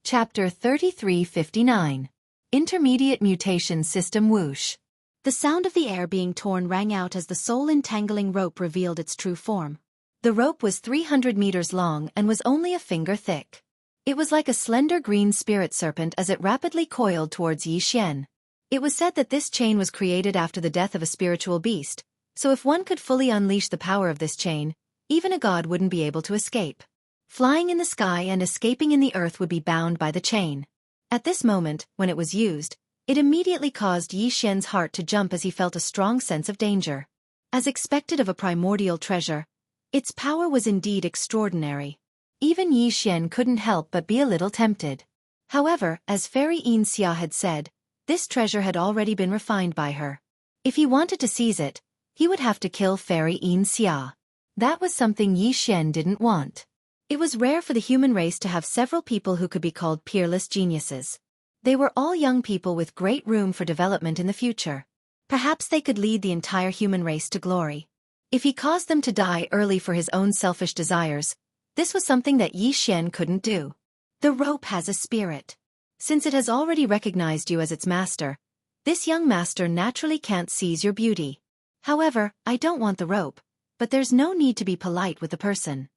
Chapter 3359. Intermediate Mutation System Whoosh. The sound of the air being torn rang out as the soul-entangling rope revealed its true form. The rope was 300 meters long and was only a finger thick. It was like a slender green spirit serpent as it rapidly coiled towards Yi Xian. It was said that this chain was created after the death of a spiritual beast, so if one could fully unleash the power of this chain, even a god wouldn't be able to escape. Flying in the sky and escaping in the earth would be bound by the chain. At this moment, when it was used, it immediately caused Yi Xian's heart to jump as he felt a strong sense of danger. As expected of a primordial treasure, its power was indeed extraordinary. Even Yi Xian couldn't help but be a little tempted. However, as Fairy Xianxia had said, this treasure had already been refined by her. If he wanted to seize it, he would have to kill Fairy Xianxia. That was something Yi Xian didn't want. It was rare for the human race to have several people who could be called peerless geniuses. They were all young people with great room for development in the future. Perhaps they could lead the entire human race to glory. If he caused them to die early for his own selfish desires, this was something that Yi Xian couldn't do. The rope has a spirit. Since it has already recognized you as its master, this young master naturally can't seize your beauty. However, I don't want the rope, but there's no need to be polite with the person.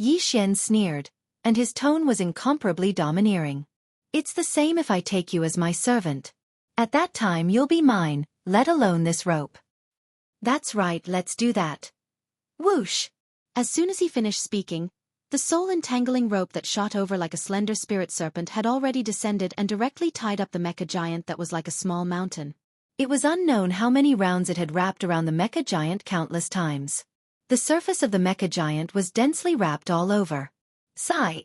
Yi Xian sneered, and his tone was incomparably domineering. It's the same if I take you as my servant. At that time you'll be mine, let alone this rope. That's right, let's do that. Whoosh! As soon as he finished speaking, the soul-entangling rope that shot over like a slender spirit serpent had already descended and directly tied up the mecha giant that was like a small mountain. It was unknown how many rounds it had wrapped around the mecha giant countless times. The surface of the mecha giant was densely wrapped all over.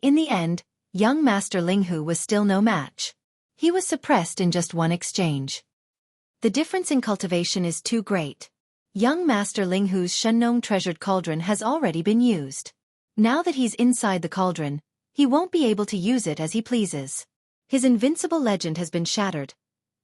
In the end, young Master Linghu was still no match. He was suppressed in just one exchange. The difference in cultivation is too great. Young Master Linghu's Shenong treasured cauldron has already been used. Now that he's inside the cauldron, he won't be able to use it as he pleases. His invincible legend has been shattered.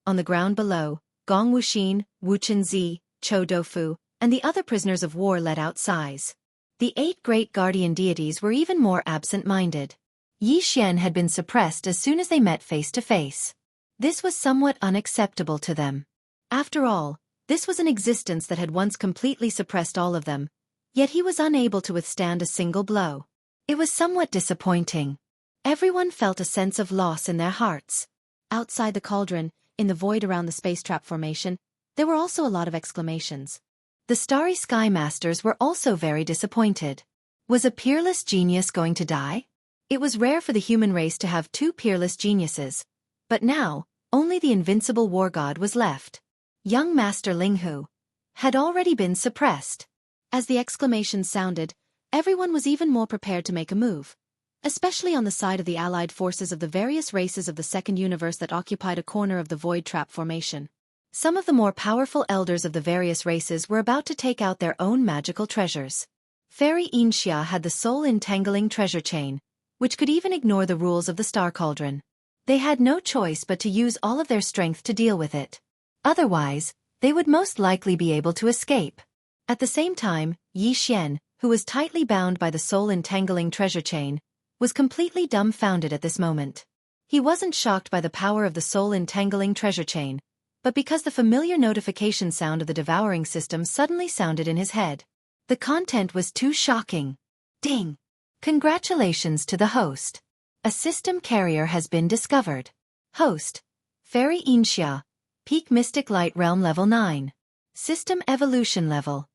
On the ground below, Gong Wuxin, Wu Chenzi, Chou Doufu, and the other prisoners of war let out sighs. The 8 great guardian deities were even more absent-minded. Yi Xian had been suppressed as soon as they met face to face. This was somewhat unacceptable to them. After all, this was an existence that had once completely suppressed all of them, yet he was unable to withstand a single blow. It was somewhat disappointing. Everyone felt a sense of loss in their hearts. Outside the cauldron, in the void around the space trap formation, there were also a lot of exclamations. The Starry Sky Masters were also very disappointed. Was a peerless genius going to die? It was rare for the human race to have 2 peerless geniuses, but now, only the invincible war god was left. Young Master Linghu had already been suppressed. As the exclamations sounded, everyone was even more prepared to make a move, especially on the side of the allied forces of the various races of the second universe that occupied a corner of the void trap formation. Some of the more powerful elders of the various races were about to take out their own magical treasures. Fairy Xianxia had the soul-entangling treasure chain, which could even ignore the rules of the Star Cauldron. They had no choice but to use all of their strength to deal with it. Otherwise, they would most likely be able to escape. At the same time, Yi Xian, who was tightly bound by the soul-entangling treasure chain, was completely dumbfounded at this moment. He wasn't shocked by the power of the soul-entangling treasure chain, but because the familiar notification sound of the devouring system suddenly sounded in his head. The content was too shocking. Ding! Congratulations to the host. A system carrier has been discovered. Host: Fairy Xianxia, Peak Mystic Light Realm Level 9. System Evolution Level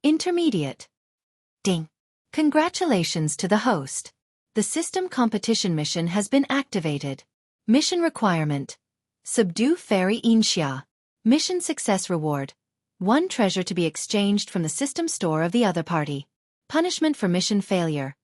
Intermediate. Ding! Congratulations to the host. The system competition mission has been activated. Mission requirement: subdue Fairy Xianxia. Mission success reward: 1 treasure to be exchanged from the system store of the other party. Punishment for mission failure: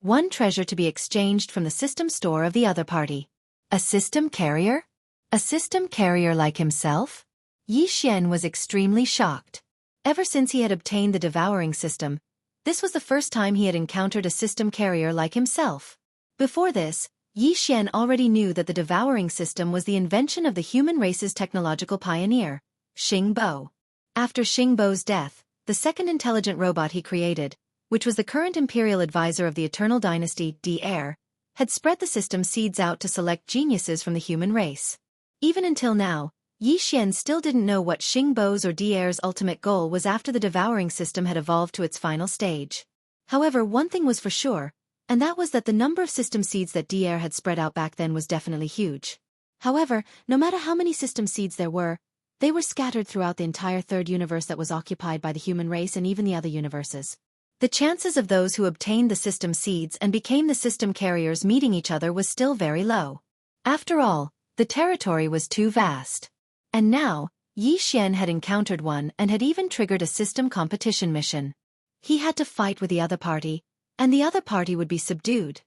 1 treasure to be exchanged from the system store of the other party. A system carrier? A system carrier like himself? Yi Xian was extremely shocked. Ever since he had obtained the devouring system, this was the first time he had encountered a system carrier like himself. Before this, Yi Xian already knew that the devouring system was the invention of the human race's technological pioneer, Xing Bo. After Xing Bo's death, the second intelligent robot he created, which was the current imperial advisor of the Eternal Dynasty, D. Heir, had spread the system seeds out to select geniuses from the human race. Even until now, Xian still didn't know what Xingbo's or Dier's ultimate goal was after the devouring system had evolved to its final stage. However, one thing was for sure, and that was that the number of system seeds that Dier had spread out back then was definitely huge. However, no matter how many system seeds there were, they were scattered throughout the entire third universe that was occupied by the human race and even the other universes. The chances of those who obtained the system seeds and became the system carriers meeting each other was still very low. After all, the territory was too vast. And now, Xian had encountered one and had even triggered a system competition mission. He had to fight with the other party, and the other party would be subdued.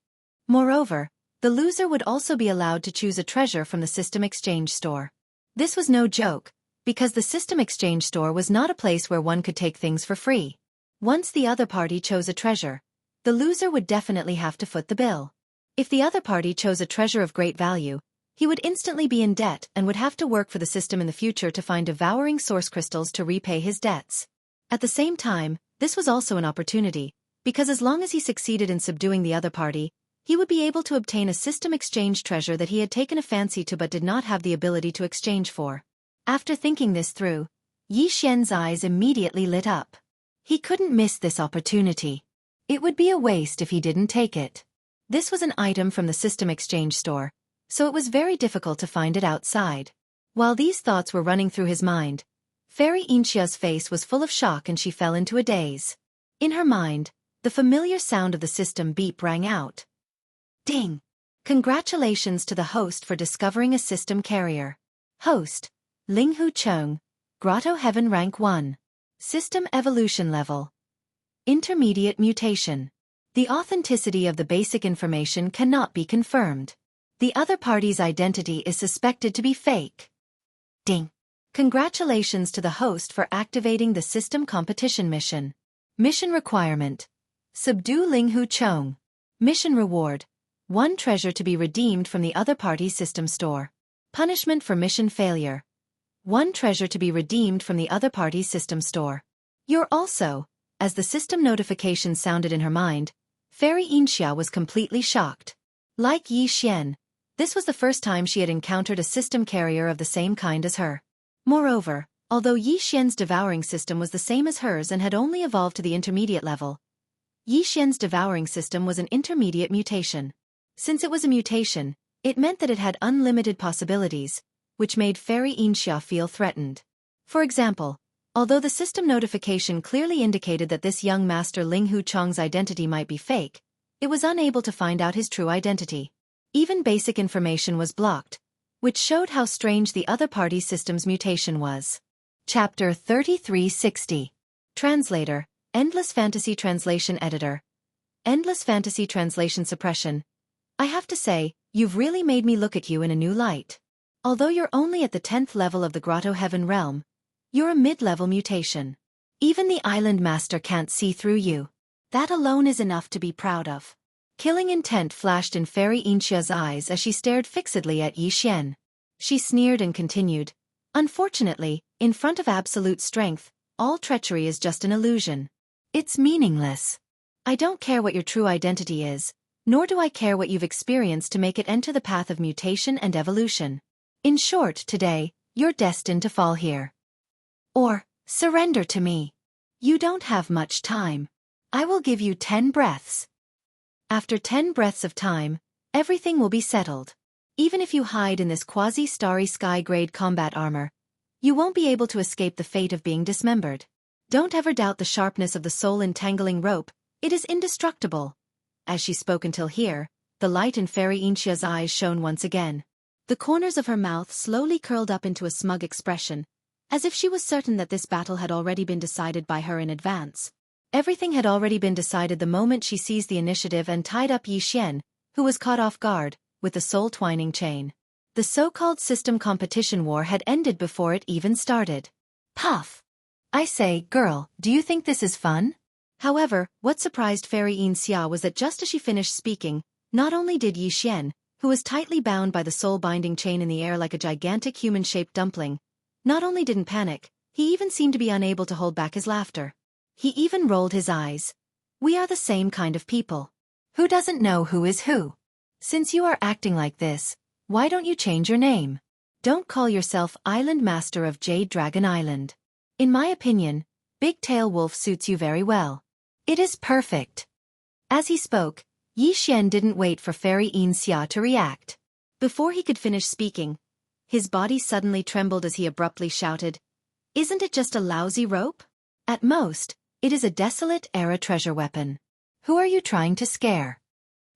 Moreover, the loser would also be allowed to choose a treasure from the system exchange store. This was no joke, because the system exchange store was not a place where one could take things for free. Once the other party chose a treasure, the loser would definitely have to foot the bill. If the other party chose a treasure of great value, he would instantly be in debt and would have to work for the system in the future to find devouring source crystals to repay his debts. At the same time, this was also an opportunity, because as long as he succeeded in subduing the other party, he would be able to obtain a system exchange treasure that he had taken a fancy to but did not have the ability to exchange for. After thinking this through, Xian's eyes immediately lit up. He couldn't miss this opportunity. It would be a waste if he didn't take it. This was an item from the system exchange store, so it was very difficult to find it outside. While these thoughts were running through his mind, Fairy Xianxia's face was full of shock and she fell into a daze. In her mind, the familiar sound of the system beep rang out. Ding! Congratulations to the host for discovering a system carrier. Host, Linghu Cheng, Grotto Heaven Rank 1. System Evolution Level. Intermediate Mutation. The authenticity of the basic information cannot be confirmed. The other party's identity is suspected to be fake. Ding! Congratulations to the host for activating the system competition mission. Mission requirement. Subdue Linghu Cheng. Mission reward. 1 treasure to be redeemed from the other party's system store. Punishment for mission failure. 1 treasure to be redeemed from the other party's system store. You're also, as the system notification sounded in her mind, Fairy Xianxia was completely shocked. Like Xian, this was the first time she had encountered a system carrier of the same kind as her. Moreover, although Xian's devouring system was the same as hers and had only evolved to the intermediate level, Xian's devouring system was an intermediate mutation. Since it was a mutation, it meant that it had unlimited possibilities, which made Fairy Xianxia feel threatened. For example, although the system notification clearly indicated that this young master Linghu Cheng's identity might be fake, it was unable to find out his true identity. Even basic information was blocked, which showed how strange the other party's system's mutation was. Chapter 3360. Translator, Endless Fantasy Translation Editor. Endless Fantasy Translation Suppression. I have to say, you've really made me look at you in a new light. Although you're only at the 10th level of the Grotto Heaven realm, you're a mid-level mutation. Even the island master can't see through you. That alone is enough to be proud of. Killing intent flashed in Fairy Xianxia's eyes as she stared fixedly at Xian. She sneered and continued, Unfortunately, in front of absolute strength, all treachery is just an illusion. It's meaningless. I don't care what your true identity is, nor do I care what you've experienced to make it enter the path of mutation and evolution. In short, today, you're destined to fall here. Or, surrender to me. You don't have much time. I will give you 10 breaths. After 10 breaths of time, everything will be settled. Even if you hide in this quasi-starry sky-grade combat armor, you won't be able to escape the fate of being dismembered. Don't ever doubt the sharpness of the soul-entangling rope, it is indestructible. As she spoke until here, the light in Fairy Xianxia's eyes shone once again. The corners of her mouth slowly curled up into a smug expression, as if she was certain that this battle had already been decided by her in advance. Everything had already been decided the moment she seized the initiative and tied up Xian, who was caught off guard, with the soul-twining chain. The so-called system competition war had ended before it even started. Puff! I say, girl, do you think this is fun? However, what surprised Fairy Xianxia was that just as she finished speaking, not only did Xian, who was tightly bound by the soul-binding chain in the air like a gigantic human-shaped dumpling, not only didn't panic, he even seemed to be unable to hold back his laughter. He even rolled his eyes. We are the same kind of people. Who doesn't know who is who? Since you are acting like this, why don't you change your name? Don't call yourself Island Master of Jade Dragon Island. In my opinion, Big Tail Wolf suits you very well. It is perfect. As he spoke, Xian didn't wait for Fairy Xianxia to react. Before he could finish speaking, his body suddenly trembled as he abruptly shouted, "Isn't it just a lousy rope? At most, it is a desolate-era treasure weapon. Who are you trying to scare?"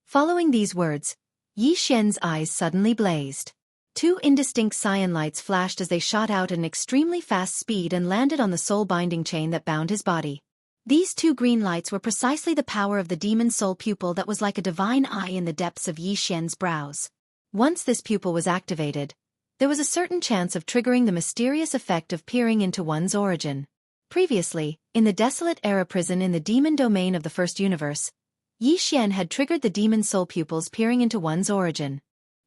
Following these words, Xian's eyes suddenly blazed. Two indistinct cyan lights flashed as they shot out at an extremely fast speed and landed on the soul-binding chain that bound his body. These two green lights were precisely the power of the demon soul pupil that was like a divine eye in the depths of Xian's brows. Once this pupil was activated, there was a certain chance of triggering the mysterious effect of peering into one's origin. Previously, in the desolate era prison in the demon domain of the first universe, Xian had triggered the demon soul pupils peering into one's origin.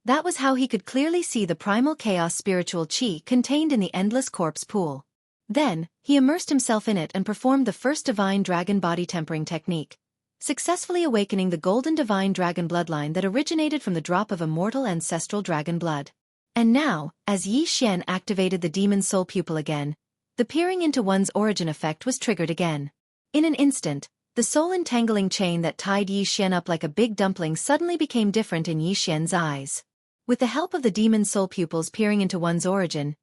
That was how he could clearly see the primal chaos spiritual chi contained in the endless corpse pool. Then, he immersed himself in it and performed the first divine dragon body tempering technique, successfully awakening the golden divine dragon bloodline that originated from the drop of immortal ancestral dragon blood. And now, as Xian activated the demon soul pupil again, the peering into one's origin effect was triggered again. In an instant, the soul-entangling chain that tied Xian up like a big dumpling suddenly became different in Xian's eyes. With the help of the demon soul pupils peering into one's origin,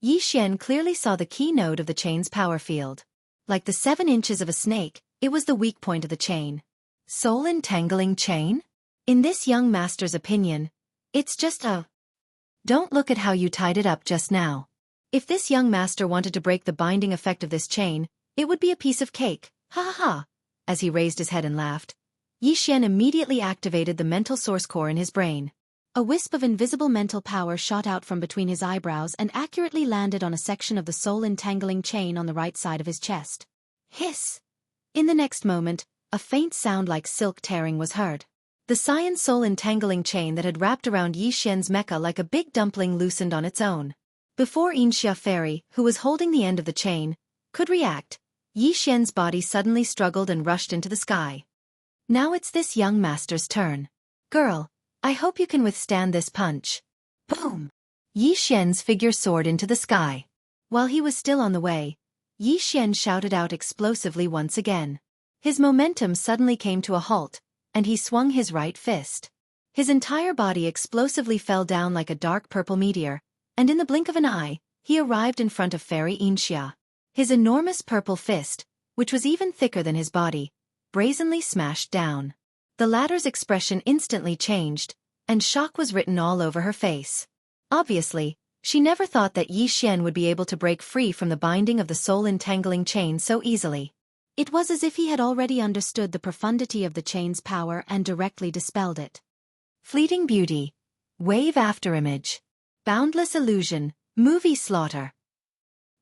Xian clearly saw the key node of the chain's power field. Like the 7 inches of a snake, it was the weak point of the chain. Soul-entangling chain? In this young master's opinion, it's just a... Don't look at how you tied it up just now. If this young master wanted to break the binding effect of this chain, it would be a piece of cake, ha ha ha. As he raised his head and laughed, Xian immediately activated the mental source core in his brain. A wisp of invisible mental power shot out from between his eyebrows and accurately landed on a section of the soul-entangling chain on the right side of his chest. Hiss! In the next moment, a faint sound like silk tearing was heard. The cyan soul-entangling chain that had wrapped around Xian's mecha like a big dumpling loosened on its own. Before Xianxia Fairy, who was holding the end of the chain, could react, Xian's body suddenly struggled and rushed into the sky. Now it's this young master's turn. Girl, I hope you can withstand this punch. Boom! Xian's figure soared into the sky. While he was still on the way, Xian shouted out explosively once again. His momentum suddenly came to a halt, and he swung his right fist. His entire body explosively fell down like a dark purple meteor, and in the blink of an eye, he arrived in front of Fairy Xianxia. His enormous purple fist, which was even thicker than his body, brazenly smashed down. The latter's expression instantly changed, and shock was written all over her face. Obviously, she never thought that Xian would be able to break free from the binding of the soul-entangling chain so easily. It was as if he had already understood the profundity of the chain's power and directly dispelled it. Fleeting beauty. Wave afterimage. Boundless illusion. Movie slaughter.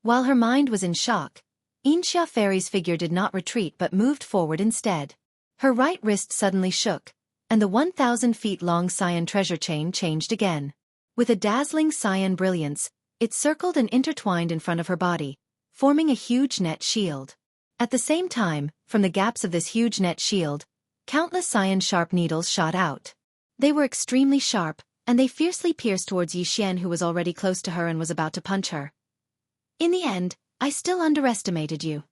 While her mind was in shock, Xianxia Fairy's figure did not retreat but moved forward instead. Her right wrist suddenly shook, and the 1,000 feet long cyan treasure chain changed again. With a dazzling cyan brilliance, it circled and intertwined in front of her body, forming a huge net shield. At the same time, from the gaps of this huge net shield, countless cyan sharp needles shot out. They were extremely sharp, and they fiercely pierced towards Xian, who was already close to her and was about to punch her. In the end, I still underestimated you.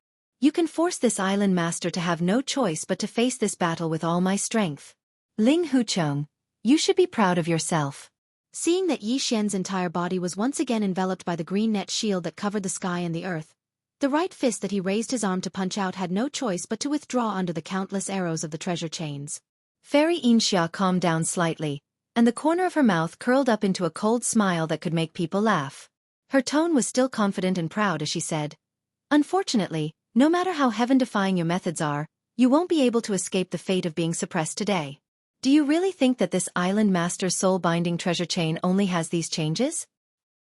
You can force this island master to have no choice but to face this battle with all my strength. Ling Huchong, you should be proud of yourself. Seeing that Xian's entire body was once again enveloped by the green net shield that covered the sky and the earth, the right fist that he raised his arm to punch out had no choice but to withdraw under the countless arrows of the treasure chains. Fairy Xianxia calmed down slightly, and the corner of her mouth curled up into a cold smile that could make people laugh. Her tone was still confident and proud as she said, "Unfortunately, no matter how heaven-defying your methods are, you won't be able to escape the fate of being suppressed today. Do you really think that this island master's soul-binding treasure chain only has these changes?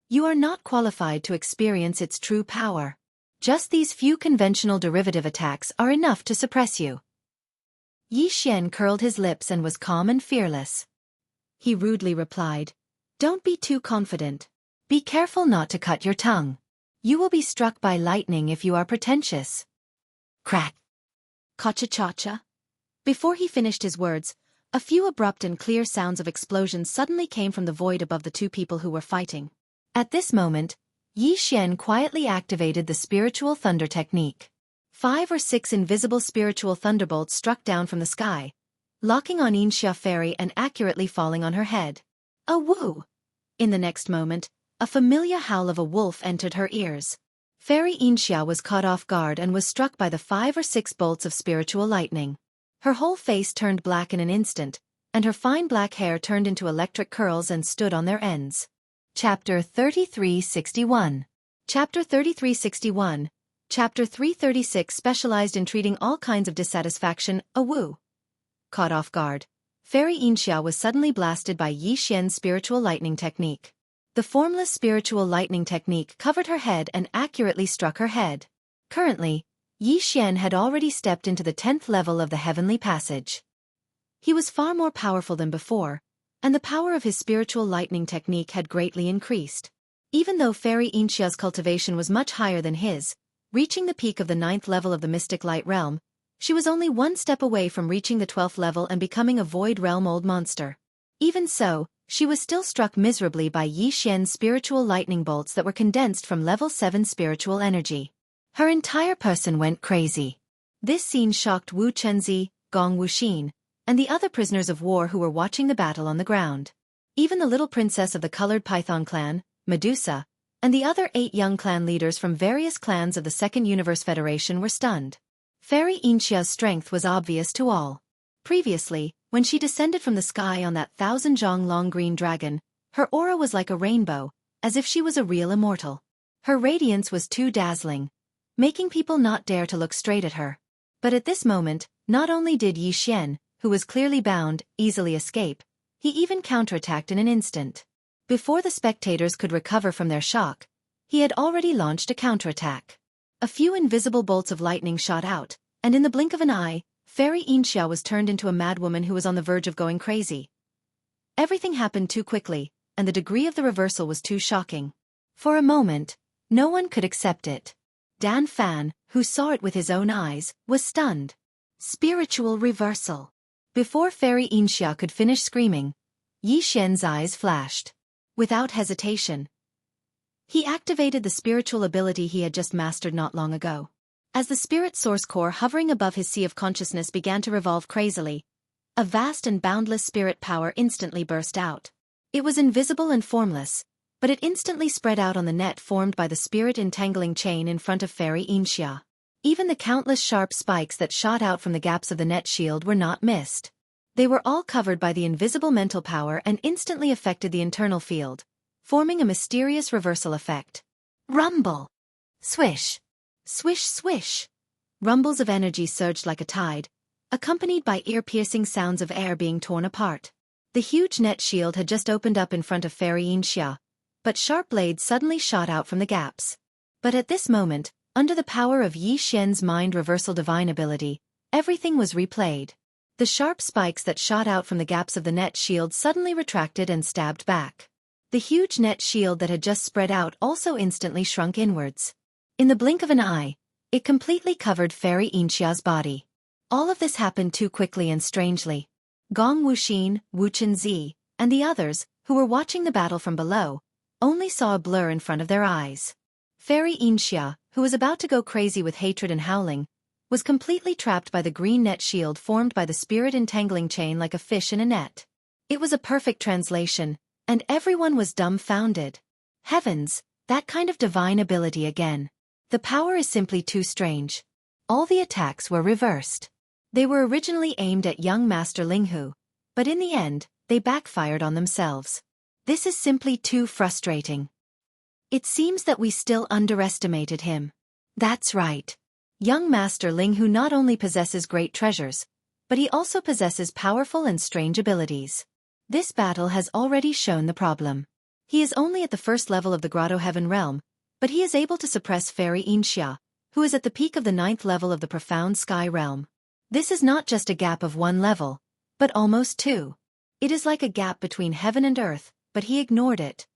You are not qualified to experience its true power. Just these few conventional derivative attacks are enough to suppress you." Xian curled his lips and was calm and fearless. He rudely replied, "Don't be too confident. Be careful not to cut your tongue. You will be struck by lightning if you are pretentious." Crack! Cha-cha-cha-cha. Before he finished his words, A few abrupt and clear sounds of explosions suddenly came from the void above the two people who were fighting. At this moment, Xian quietly activated the spiritual thunder technique. 5 or 6 invisible spiritual thunderbolts struck down from the sky, locking on Xianxia fairy and accurately falling on her head. A woo! In the next moment, a familiar howl of a wolf entered her ears. Fairy Xianxia was caught off guard and was struck by the 5 or 6 bolts of spiritual lightning. Her whole face turned black in an instant, and her fine black hair turned into electric curls and stood on their ends. Chapter 3361. Chapter 3361. Chapter 336 specialized in treating all kinds of dissatisfaction. A woo! Caught off guard, Fairy Xianxia was suddenly blasted by Xian's spiritual lightning technique. The formless spiritual lightning technique covered her head and accurately struck her head. Currently, Xian had already stepped into the 10th level of the heavenly passage. He was far more powerful than before, and the power of his spiritual lightning technique had greatly increased. Even though Fairy Xianxia's cultivation was much higher than his, reaching the peak of the 9th level of the mystic light realm, she was only one step away from reaching the 12th level and becoming a void realm old monster. Even so, she was still struck miserably by Xian's spiritual lightning bolts that were condensed from level 7 spiritual energy. Her entire person went crazy. This scene shocked Wu Chenzi, Gong Wuxin, and the other prisoners of war who were watching the battle on the ground. Even the little princess of the colored python clan, Medusa, and the other 8 young clan leaders from various clans of the Second Universe Federation were stunned. Fairy Xianxia's strength was obvious to all. Previously, when she descended from the sky on that 1,000-zhong long green dragon, her aura was like a rainbow, as if she was a real immortal. Her radiance was too dazzling, making people not dare to look straight at her. But at this moment, not only did Xian, who was clearly bound, easily escape, he even counterattacked in an instant. Before the spectators could recover from their shock, he had already launched a counterattack. A few invisible bolts of lightning shot out, and in the blink of an eye, Fairy Xianxia was turned into a madwoman who was on the verge of going crazy. Everything happened too quickly, and the degree of the reversal was too shocking. For a moment, no one could accept it. Dan Fan, who saw it with his own eyes, was stunned. Spiritual reversal. Before Fairy Xianxia could finish screaming, Xian's eyes flashed. Without hesitation, he activated the spiritual ability he had just mastered not long ago. As the spirit source core hovering above his sea of consciousness began to revolve crazily, a vast and boundless spirit power instantly burst out. It was invisible and formless, but it instantly spread out on the net formed by the spirit entangling chain in front of Fairy Xianxia. Even the countless sharp spikes that shot out from the gaps of the net shield were not missed. They were all covered by the invisible mental power and instantly affected the internal field, forming a mysterious reversal effect. Rumble! Swish! Swish swish! Rumbles of energy surged like a tide, accompanied by ear-piercing sounds of air being torn apart. The huge net shield had just opened up in front of Fairy Xianxia, but sharp blades suddenly shot out from the gaps. But at this moment, under the power of Xian's mind reversal divine ability, everything was replayed. The sharp spikes that shot out from the gaps of the net shield suddenly retracted and stabbed back. The huge net shield that had just spread out also instantly shrunk inwards. In the blink of an eye, it completely covered Fairy Xianxia's body. All of this happened too quickly and strangely. Gong Wuxin, Wu Chenzi, and the others, who were watching the battle from below, only saw a blur in front of their eyes. Fairy Xianxia, who was about to go crazy with hatred and howling, was completely trapped by the green net shield formed by the spirit entangling chain like a fish in a net. It was a perfect translation, and everyone was dumbfounded. Heavens, that kind of divine ability again. The power is simply too strange. All the attacks were reversed. They were originally aimed at young Master Linghu, but in the end, they backfired on themselves. This is simply too frustrating. It seems that we still underestimated him. That's right. Young Master Linghu not only possesses great treasures, but he also possesses powerful and strange abilities. This battle has already shown the problem. He is only at the first level of the Grotto Heaven realm, but he is able to suppress Fairy Xianxia, who is at the peak of the 9th level of the Profound Sky realm. This is not just a gap of 1 level, but almost 2. It is like a gap between heaven and earth, but he ignored it.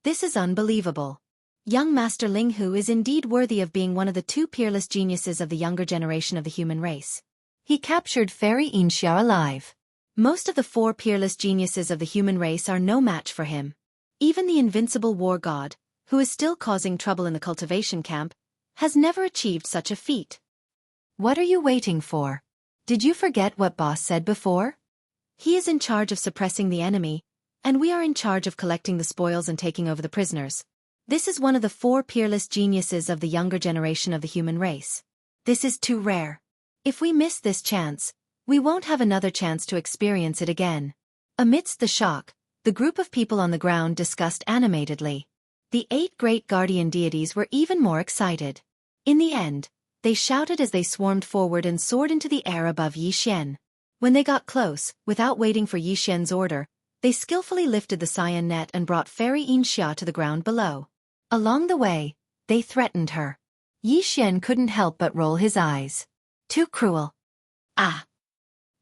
This is unbelievable. Young Master Linghu is indeed worthy of being one of the 2 peerless geniuses of the younger generation of the human race. He captured Fairy Xianxia alive. Most of the 4 peerless geniuses of the human race are no match for him. Even the invincible war god, who is still causing trouble in the cultivation camp, has never achieved such a feat. What are you waiting for? Did you forget what boss said before? He is in charge of suppressing the enemy, and we are in charge of collecting the spoils and taking over the prisoners. This is one of the 4 peerless geniuses of the younger generation of the human race. This is too rare. If we miss this chance, we won't have another chance to experience it again. Amidst the shock, the group of people on the ground discussed animatedly. The 8 great guardian deities were even more excited. In the end, they shouted as they swarmed forward and soared into the air above Yixian. When they got close, without waiting for Yixian's order, they skillfully lifted the cyan net and brought Fairy Xianxia to the ground below. Along the way, they threatened her. Yixian couldn't help but roll his eyes. Too cruel. Ah!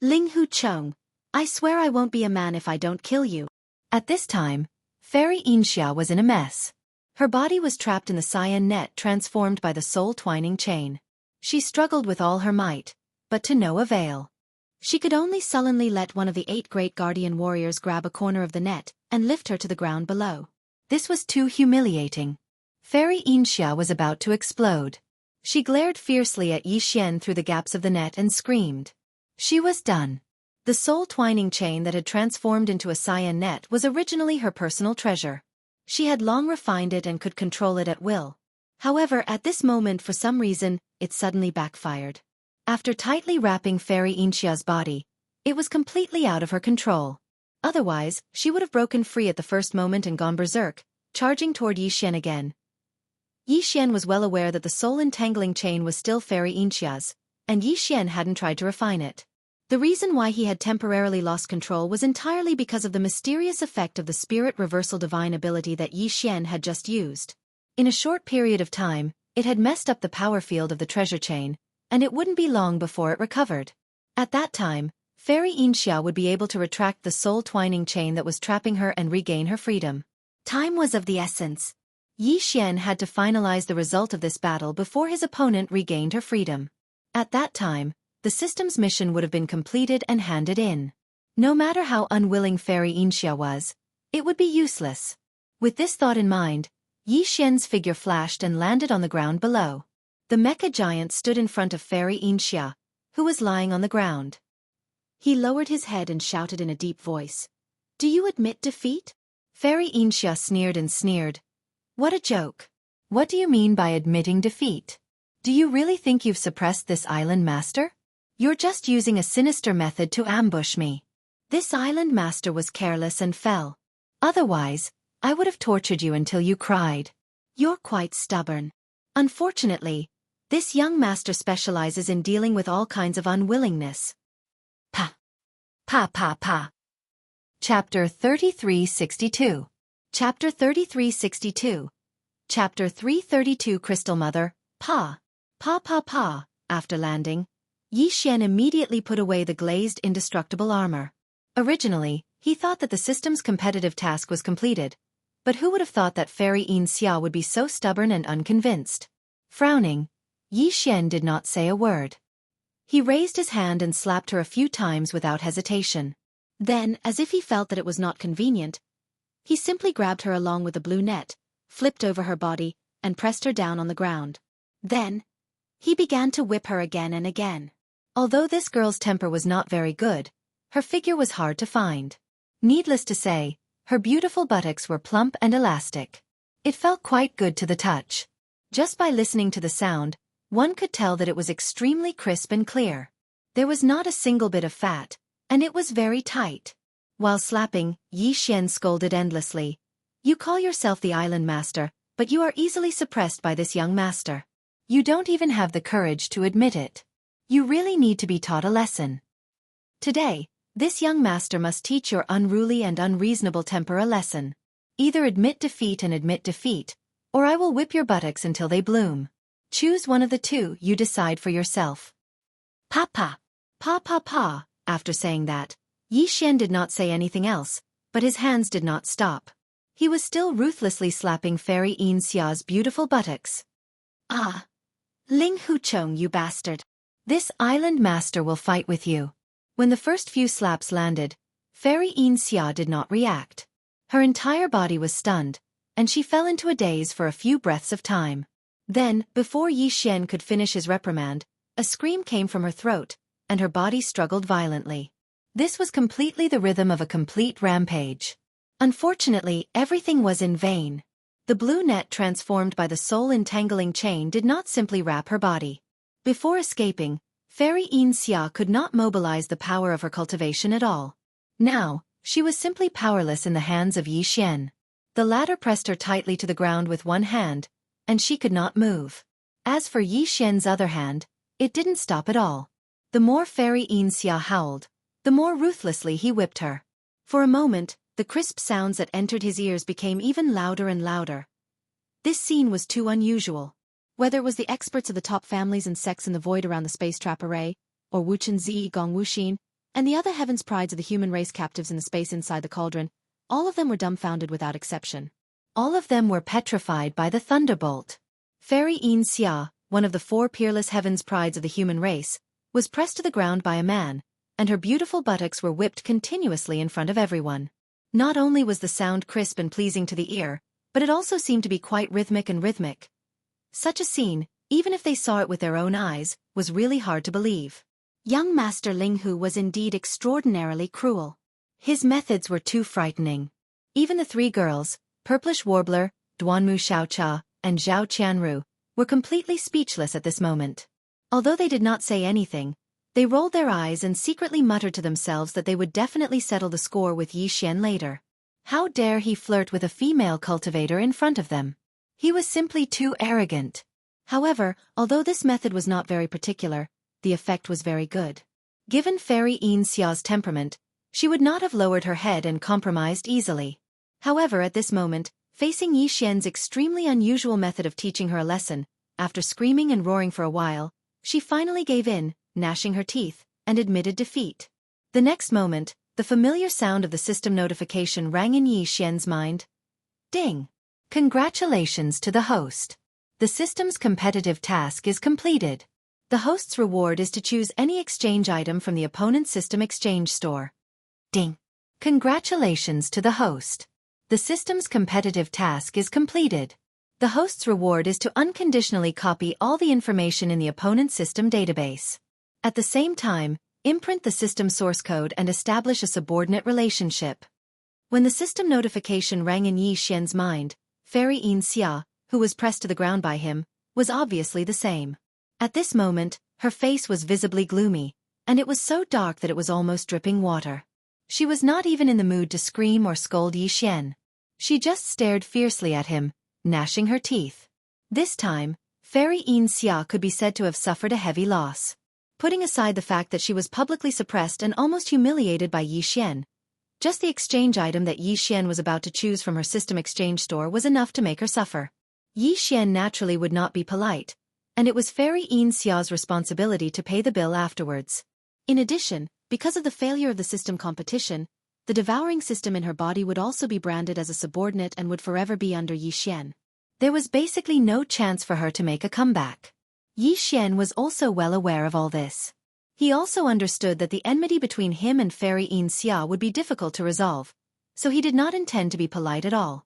Ling Hu Chong, I swear I won't be a man if I don't kill you. At this time, Fairy Xianxia was in a mess. Her body was trapped in the cyan net transformed by the soul-twining chain. She struggled with all her might, but to no avail. She could only sullenly let one of the 8 great guardian warriors grab a corner of the net and lift her to the ground below. This was too humiliating. Fairy Xianxia was about to explode. She glared fiercely at Yixian through the gaps of the net and screamed. She was done. The soul-twining chain that had transformed into a cyan net was originally her personal treasure. She had long refined it and could control it at will. However, at this moment for some reason, it suddenly backfired. After tightly wrapping Fairy Xianxia's body, it was completely out of her control. Otherwise, she would have broken free at the first moment and gone berserk, charging toward Yixian again. Yixian was well aware that the soul-entangling chain was still Fairy Xianxia's, and Yixian hadn't tried to refine it. The reason why he had temporarily lost control was entirely because of the mysterious effect of the spirit reversal divine ability that Yixian had just used. In a short period of time, it had messed up the power field of the treasure chain, and it wouldn't be long before it recovered. At that time, Fairy Xianxia would be able to retract the soul-twining chain that was trapping her and regain her freedom. Time was of the essence. Yixian had to finalize the result of this battle before his opponent regained her freedom. At that time, the system's mission would have been completed and handed in. No matter how unwilling Fairy Xianxia was, it would be useless. With this thought in mind, Yixian's figure flashed and landed on the ground below. The mecha giant stood in front of Fairy Xianxia, who was lying on the ground. He lowered his head and shouted in a deep voice, "Do you admit defeat?" Fairy Xianxia sneered and sneered. What a joke. What do you mean by admitting defeat? Do you really think you've suppressed this island master? You're just using a sinister method to ambush me. This island master was careless and fell. Otherwise, I would have tortured you until you cried. You're quite stubborn. Unfortunately, this young master specializes in dealing with all kinds of unwillingness. Pa. Pa pa pa. Chapter 3362. Chapter 3362. Chapter 332 Crystal Mother, Pa. Pa pa pa. After landing, Yixian immediately put away the glazed indestructible armor. Originally, he thought that the system's competitive task was completed, but who would have thought that Fairy Xianxia would be so stubborn and unconvinced? Frowning, Yixian did not say a word. He raised his hand and slapped her a few times without hesitation. Then, as if he felt that it was not convenient, he simply grabbed her along with the blue net, flipped over her body, and pressed her down on the ground. Then, he began to whip her again and again. Although this girl's temper was not very good, her figure was hard to find. Needless to say, her beautiful buttocks were plump and elastic. It felt quite good to the touch. Just by listening to the sound, one could tell that it was extremely crisp and clear. There was not a single bit of fat, and it was very tight. While slapping, Yixian scolded endlessly. You call yourself the island master, but you are easily suppressed by this young master. You don't even have the courage to admit it. You really need to be taught a lesson. Today, this young master must teach your unruly and unreasonable temper a lesson. Either admit defeat and admit defeat, or I will whip your buttocks until they bloom. Choose one of the two, you decide for yourself. Pa pa. Pa pa pa. After saying that, Yixian did not say anything else, but his hands did not stop. He was still ruthlessly slapping Fairy Xia's beautiful buttocks. Ah! Ling Huchong, you bastard. This island master will fight with you. When the first few slaps landed, Fairy Xianxia did not react. Her entire body was stunned, and she fell into a daze for a few breaths of time. Then, before Yi Xian could finish his reprimand, a scream came from her throat, and her body struggled violently. This was completely the rhythm of a complete rampage. Unfortunately, everything was in vain. The blue net transformed by the soul-entangling chain did not simply wrap her body. Before escaping, Fairy Xianxia could not mobilize the power of her cultivation at all. Now, she was simply powerless in the hands of Yi Xian. The latter pressed her tightly to the ground with one hand, and she could not move. As for Yi Xian's other hand, it didn't stop at all. The more Fairy Xianxia howled, the more ruthlessly he whipped her. For a moment, the crisp sounds that entered his ears became even louder and louder. This scene was too unusual. Whether it was the experts of the top families and sects in the void around the space trap array, or Wuchen Zi Gong Wuxin, and the other heavens prides of the human race captives in the space inside the cauldron, all of them were dumbfounded without exception. All of them were petrified by the thunderbolt. Fairy Xianxia, one of the 4 peerless heavens prides of the human race, was pressed to the ground by a man, and her beautiful buttocks were whipped continuously in front of everyone. Not only was the sound crisp and pleasing to the ear, but it also seemed to be quite rhythmic. Such a scene, even if they saw it with their own eyes, was really hard to believe. Young Master Linghu was indeed extraordinarily cruel. His methods were too frightening. Even the 3 girls, Purplish Warbler, Duanmu Xiaocha, and Zhao Qianru, were completely speechless at this moment. Although they did not say anything, they rolled their eyes and secretly muttered to themselves that they would definitely settle the score with Yi Xian later. How dare he flirt with a female cultivator in front of them? He was simply too arrogant. However, although this method was not very particular, the effect was very good. Given Fairy Xia's temperament, she would not have lowered her head and compromised easily. However, at this moment, facing Yi Xian's extremely unusual method of teaching her a lesson, after screaming and roaring for a while, she finally gave in, gnashing her teeth, and admitted defeat. The next moment, the familiar sound of the system notification rang in Yi Xian's mind. Ding! Congratulations to the host. The system's competitive task is completed. The host's reward is to choose any exchange item from the opponent's system exchange store. Ding! Congratulations to the host. The system's competitive task is completed. The host's reward is to unconditionally copy all the information in the opponent's system database. At the same time, imprint the system source code and establish a subordinate relationship. When the system notification rang in Yi Xian's mind, Fairy Xianxia, who was pressed to the ground by him, was obviously the same. At this moment, her face was visibly gloomy, and it was so dark that it was almost dripping water. She was not even in the mood to scream or scold Yi Xian. She just stared fiercely at him, gnashing her teeth. This time, Fairy Xianxia could be said to have suffered a heavy loss. Putting aside the fact that she was publicly suppressed and almost humiliated by Yi Xian, just the exchange item that Yi Xian was about to choose from her system exchange store was enough to make her suffer. Yi Xian naturally would not be polite, and it was Fairy Xia's responsibility to pay the bill afterwards. In addition, because of the failure of the system competition, the devouring system in her body would also be branded as a subordinate and would forever be under Yi Xian. There was basically no chance for her to make a comeback. Yi Xian was also well aware of all this. He also understood that the enmity between him and Fairy Xianxia would be difficult to resolve, so he did not intend to be polite at all.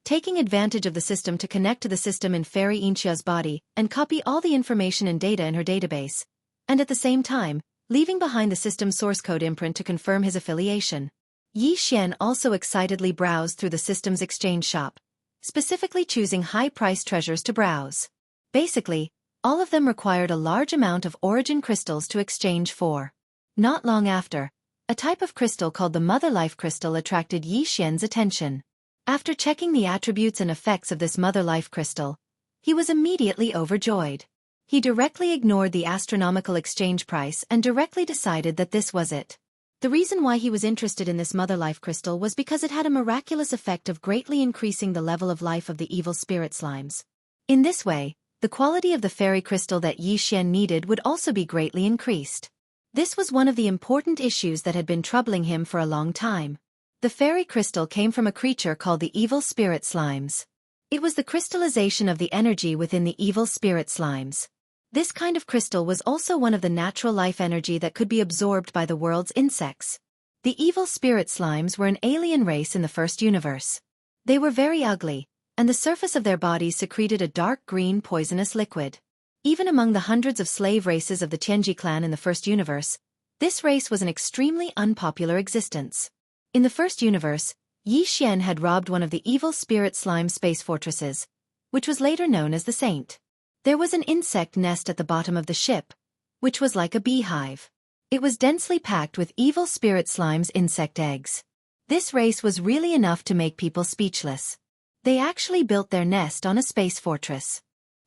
Taking advantage of the system to connect to the system in Fairy Xianxia's body and copy all the information and data in her database, and at the same time, leaving behind the system's source code imprint to confirm his affiliation. Yi Xian also excitedly browsed through the system's exchange shop, specifically choosing high-priced treasures to browse. Basically, all of them required a large amount of origin crystals to exchange for. Not long after, a type of crystal called the Mother Life Crystal attracted Yi Xian's attention. After checking the attributes and effects of this Mother Life Crystal, he was immediately overjoyed. He directly ignored the astronomical exchange price and directly decided that this was it. The reason why he was interested in this Mother Life Crystal was because it had a miraculous effect of greatly increasing the level of life of the evil spirit slimes. In this way, the quality of the fairy crystal that Yi Xian needed would also be greatly increased. This was one of the important issues that had been troubling him for a long time. The fairy crystal came from a creature called the evil spirit slimes. It was the crystallization of the energy within the evil spirit slimes. This kind of crystal was also one of the natural life energy that could be absorbed by the world's insects. The evil spirit slimes were an alien race in the first universe. They were very ugly, and the surface of their bodies secreted a dark green poisonous liquid. Even among the hundreds of slave races of the Tianji clan in the first universe, this race was an extremely unpopular existence. In the first universe, Xian had robbed one of the evil spirit slime space fortresses, which was later known as the Saint. There was an insect nest at the bottom of the ship, which was like a beehive. It was densely packed with evil spirit slime's insect eggs. This race was really enough to make people speechless. They actually built their nest on a space fortress.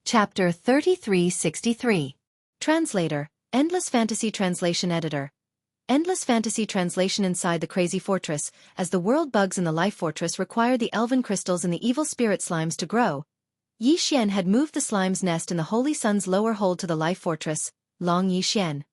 Chapter 3363. Translator, Endless Fantasy Translation Editor. Endless fantasy translation. Inside the crazy fortress, as the world bugs in the life fortress required the elven crystals and the evil spirit slimes to grow, Xian had moved the slime's nest in the Holy Sun's lower hold to the life fortress, Long Xian.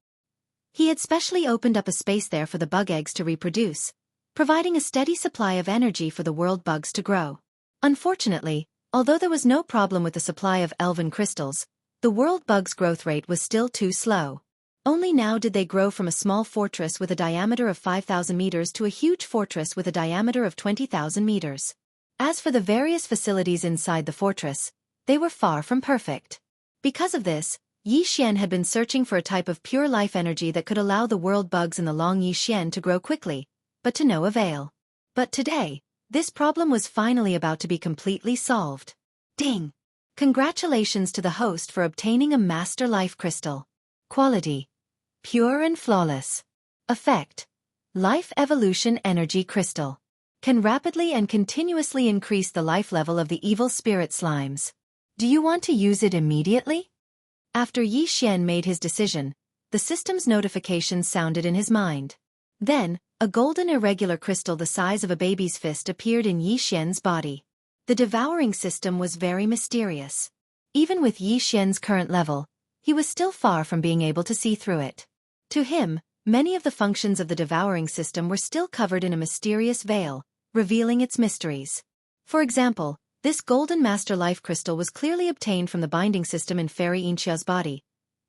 He had specially opened up a space there for the bug eggs to reproduce, providing a steady supply of energy for the world bugs to grow. Unfortunately, although there was no problem with the supply of elven crystals, the world bugs' growth rate was still too slow. Only now did they grow from a small fortress with a diameter of 5,000 meters to a huge fortress with a diameter of 20,000 meters. As for the various facilities inside the fortress, they were far from perfect. Because of this, Xian had been searching for a type of pure life energy that could allow the world bugs in the Long Xian to grow quickly, but to no avail. But today, this problem was finally about to be completely solved. Ding! Congratulations to the host for obtaining a Master Life Crystal. Quality: pure and flawless. Effect: Life Evolution Energy Crystal. Can rapidly and continuously increase the life level of the evil spirit slimes. Do you want to use it immediately? After Xian made his decision, the system's notification sounded in his mind. Then, a golden irregular crystal the size of a baby's fist appeared in Xian's body. The devouring system was very mysterious. Even with Xian's current level, he was still far from being able to see through it. To him, many of the functions of the devouring system were still covered in a mysterious veil, revealing its mysteries. For example, this golden master life crystal was clearly obtained from the binding system in Fairy Xianxia's body.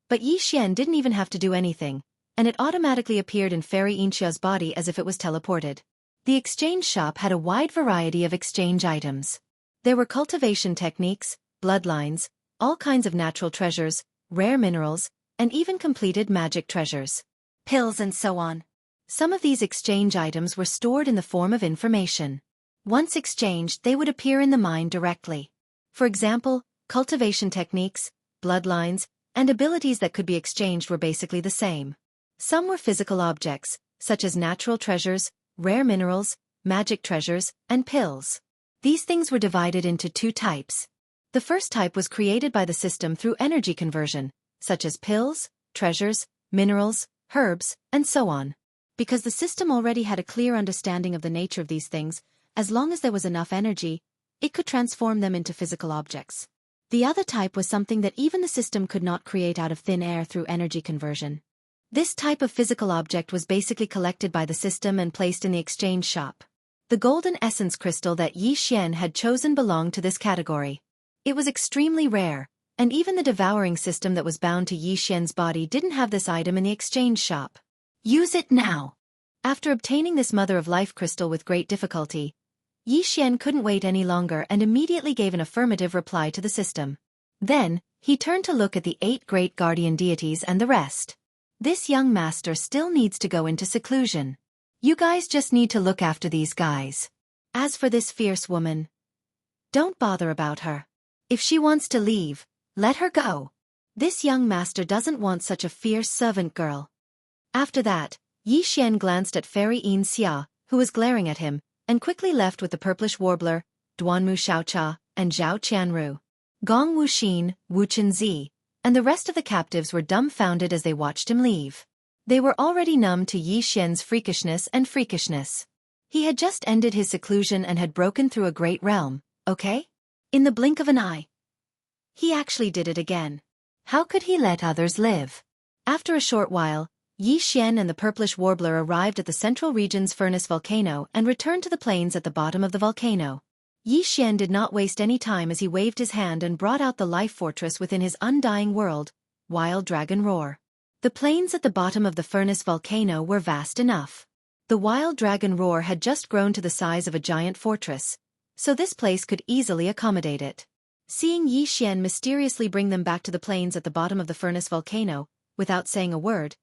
But Xian didn't even have to do anything, and it automatically appeared in Fairy Xianxia's body as if it was teleported. The exchange shop had a wide variety of exchange items. There were cultivation techniques, bloodlines, all kinds of natural treasures, rare minerals, and even completed magic treasures, pills and so on. Some of these exchange items were stored in the form of information. Once exchanged, they would appear in the mind directly. For example, cultivation techniques, bloodlines, and abilities that could be exchanged were basically the same. Some were physical objects, such as natural treasures, rare minerals, magic treasures, and pills. These things were divided into two types. The first type was created by the system through energy conversion, such as pills, treasures, minerals, herbs, and so on. Because the system already had a clear understanding of the nature of these things, as long as there was enough energy, it could transform them into physical objects. The other type was something that even the system could not create out of thin air through energy conversion. This type of physical object was basically collected by the system and placed in the exchange shop. The golden essence crystal that Xian had chosen belonged to this category. It was extremely rare, and even the devouring system that was bound to Xian's body didn't have this item in the exchange shop. Use it now! After obtaining this Mother of Life crystal with great difficulty, Xian couldn't wait any longer and immediately gave an affirmative reply to the system. Then, he turned to look at the 8 great guardian deities and the rest. This young master still needs to go into seclusion. You guys just need to look after these guys. As for this fierce woman, don't bother about her. If she wants to leave, let her go. This young master doesn't want such a fierce servant girl. After that, Xian glanced at Fairy Xianxia, who was glaring at him, and quickly left with the purplish warbler, Duanmu Xiaocha, and Zhao Qianru. Gong Wuxin, Wu Chenzi, and the rest of the captives were dumbfounded as they watched him leave. They were already numb to Xian's freakishness and freakishness. He had just ended his seclusion and had broken through a great realm, okay? In the blink of an eye. He actually did it again. How could he let others live? After a short while, Xian and the purplish warbler arrived at the central region's furnace volcano and returned to the plains at the bottom of the volcano. Xian did not waste any time as he waved his hand and brought out the life fortress within his undying world, wild dragon roar. The plains at the bottom of the furnace volcano were vast enough. The wild dragon roar had just grown to the size of a giant fortress, so this place could easily accommodate it. Seeing Xian mysteriously bring them back to the plains at the bottom of the furnace volcano, without saying a word,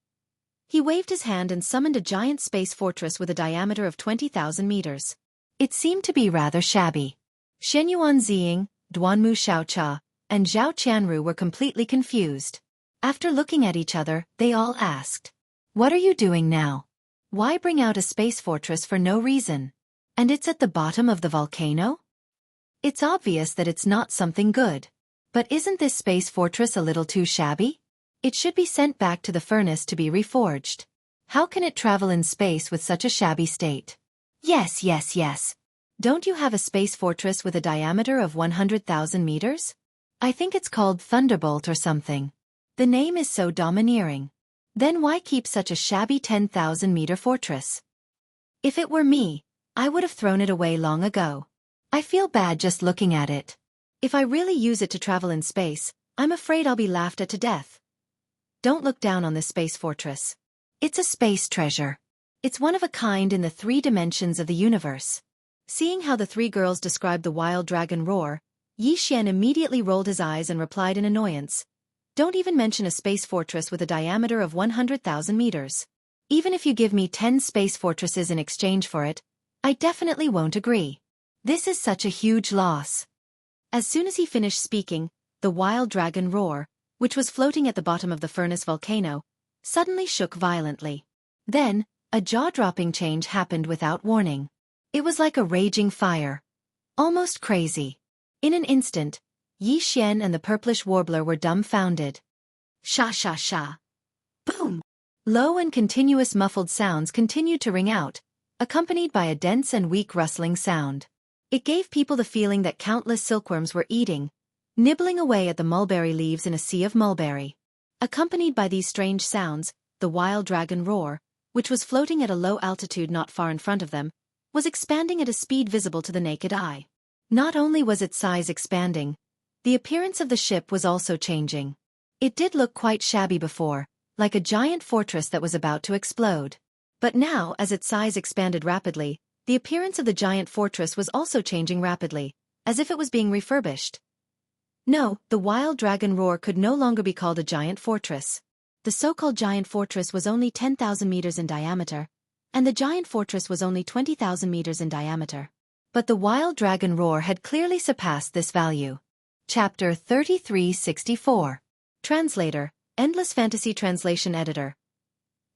he waved his hand and summoned a giant space fortress with a diameter of 20,000 meters. It seemed to be rather shabby. Shenyuan Ziying, Duanmu Xiaocha, and Zhao Qianru were completely confused. After looking at each other, they all asked, "What are you doing now? Why bring out a space fortress for no reason? And it's at the bottom of the volcano? It's obvious that it's not something good. But isn't this space fortress a little too shabby? It should be sent back to the furnace to be reforged. How can it travel in space with such a shabby state?" Yes. Don't you have a space fortress with a diameter of 100,000 meters? I think it's called Thunderbolt or something. The name is so domineering. Then why keep such a shabby 10,000-meter fortress? If it were me, I would have thrown it away long ago. I feel bad just looking at it. If I really use it to travel in space, I'm afraid I'll be laughed at to death. Don't look down on this space fortress. It's a space treasure. It's one of a kind in the 3 dimensions of the universe. Seeing how the 3 girls described the wild dragon roar, Xian immediately rolled his eyes and replied in annoyance, "Don't even mention a space fortress with a diameter of 100,000 meters. Even if you give me 10 space fortresses in exchange for it, I definitely won't agree. This is such a huge loss." As soon as he finished speaking, the wild dragon roar, which was floating at the bottom of the furnace volcano, suddenly shook violently. Then, a jaw-dropping change happened without warning. It was like a raging fire. Almost crazy. In an instant, Xian and the purplish warbler were dumbfounded. Sha. Boom! Low and continuous muffled sounds continued to ring out, accompanied by a dense and weak rustling sound. It gave people the feeling that countless silkworms were nibbling away at the mulberry leaves in a sea of mulberry. Accompanied by these strange sounds, the wild dragon roar, which was floating at a low altitude not far in front of them, was expanding at a speed visible to the naked eye. Not only was its size expanding, the appearance of the ship was also changing. It did look quite shabby before, like a giant fortress that was about to explode. But now, as its size expanded rapidly, the appearance of the giant fortress was also changing rapidly, as if it was being refurbished. No, the wild dragon roar could no longer be called a giant fortress. The so-called giant fortress was only 10,000 meters in diameter, and the giant fortress was only 20,000 meters in diameter. But the wild dragon roar had clearly surpassed this value. Chapter 3364. Translator, Endless Fantasy Translation Editor.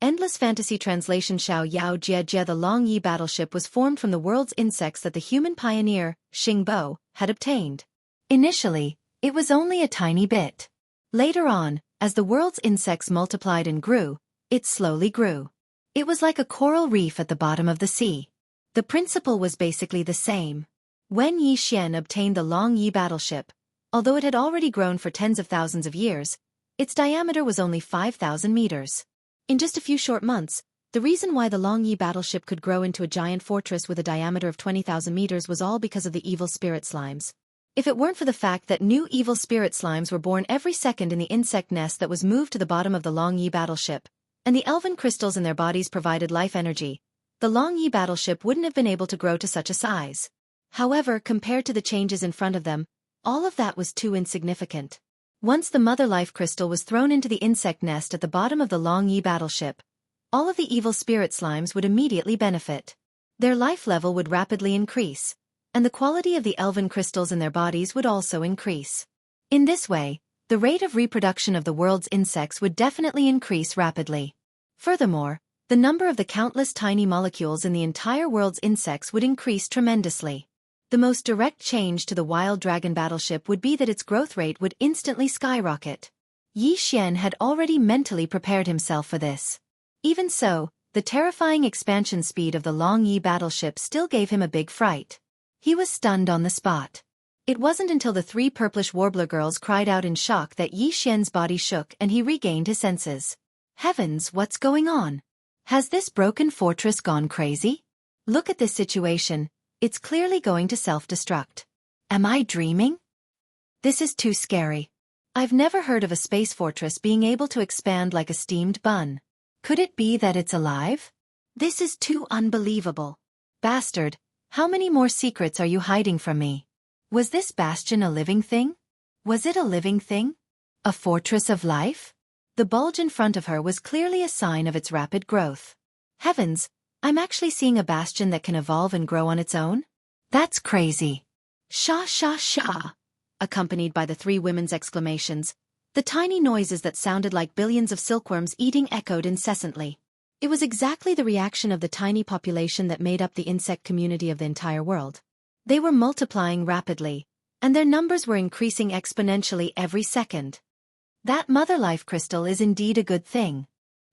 Endless Fantasy Translation. Xiao Yao Jie. The Long Yi battleship was formed from the world's insects that the human pioneer, Xingbo, had obtained. Initially, it was only a tiny bit. Later on, as the world's insects multiplied and grew, it slowly grew. It was like a coral reef at the bottom of the sea. The principle was basically the same. When Xian obtained the Long Yi battleship, although it had already grown for tens of thousands of years, its diameter was only 5,000 meters. In just a few short months, the reason why the Long Yi battleship could grow into a giant fortress with a diameter of 20,000 meters was all because of the evil spirit slimes. If it weren't for the fact that new evil spirit slimes were born every second in the insect nest that was moved to the bottom of the Long Yi battleship, and the elven crystals in their bodies provided life energy, the Long Yi battleship wouldn't have been able to grow to such a size. However, compared to the changes in front of them, all of that was too insignificant. Once the mother life crystal was thrown into the insect nest at the bottom of the Long Yi battleship, all of the evil spirit slimes would immediately benefit. Their life level would rapidly increase, and the quality of the elven crystals in their bodies would also increase. In this way, the rate of reproduction of the world's insects would definitely increase rapidly. Furthermore, the number of the countless tiny molecules in the entire world's insects would increase tremendously. The most direct change to the Wild Dragon battleship would be that its growth rate would instantly skyrocket. Xian had already mentally prepared himself for this. Even so, the terrifying expansion speed of the Long Yi battleship still gave him a big fright. He was stunned on the spot. It wasn't until the 3 purplish warbler girls cried out in shock that Xian's body shook and he regained his senses. Heavens, what's going on? Has this broken fortress gone crazy? Look at this situation, it's clearly going to self-destruct. Am I dreaming? This is too scary. I've never heard of a space fortress being able to expand like a steamed bun. Could it be that it's alive? This is too unbelievable. Bastard, how many more secrets are you hiding from me? Was this bastion a living thing? Was it a living thing? A fortress of life? The bulge in front of her was clearly a sign of its rapid growth. Heavens, I'm actually seeing a bastion that can evolve and grow on its own? That's crazy. Sha sha sha, accompanied by the three women's exclamations. The tiny noises that sounded like billions of silkworms eating echoed incessantly. It was exactly the reaction of the tiny population that made up the insect community of the entire world. They were multiplying rapidly, and their numbers were increasing exponentially every second. That mother life crystal is indeed a good thing.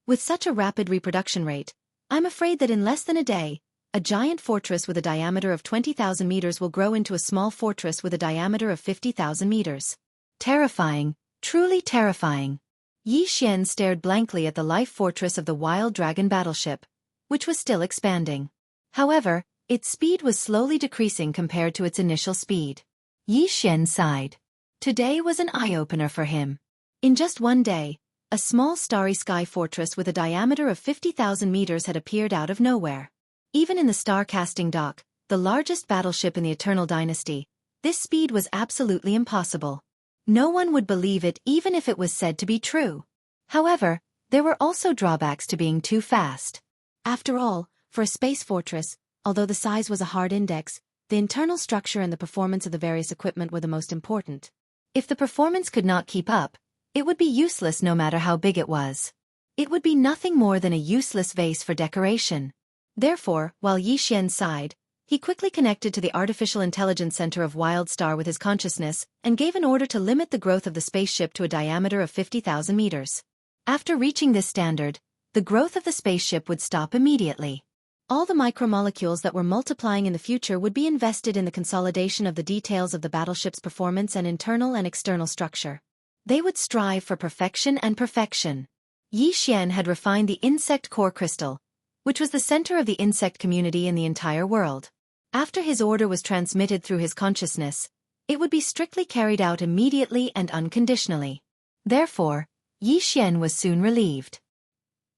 With such a rapid reproduction rate, I'm afraid that in less than a day, a giant fortress with a diameter of 20,000 meters will grow into a small fortress with a diameter of 50,000 meters. Terrifying, truly terrifying. Xianxia stared blankly at the life fortress of the wild dragon battleship, which was still expanding. However, its speed was slowly decreasing compared to its initial speed. Xianxia sighed. Today was an eye-opener for him. In just one day, a small starry sky fortress with a diameter of 50,000 meters had appeared out of nowhere. Even in the star-casting dock, the largest battleship in the Eternal Dynasty, this speed was absolutely impossible. No one would believe it even if it was said to be true. However, there were also drawbacks to being too fast. After all, for a space fortress, although the size was a hard index, the internal structure and the performance of the various equipment were the most important. If the performance could not keep up, it would be useless no matter how big it was. It would be nothing more than a useless vase for decoration. Therefore, while Xianxia sighed, he quickly connected to the Artificial Intelligence Center of Wild Star with his consciousness and gave an order to limit the growth of the spaceship to a diameter of 50,000 meters. After reaching this standard, the growth of the spaceship would stop immediately. All the micromolecules that were multiplying in the future would be invested in the consolidation of the details of the battleship's performance and internal and external structure. They would strive for perfection and perfection. Xianxia had refined the insect core crystal, which was the center of the insect community in the entire world. After his order was transmitted through his consciousness, it would be strictly carried out immediately and unconditionally. Therefore, Xianxia was soon relieved.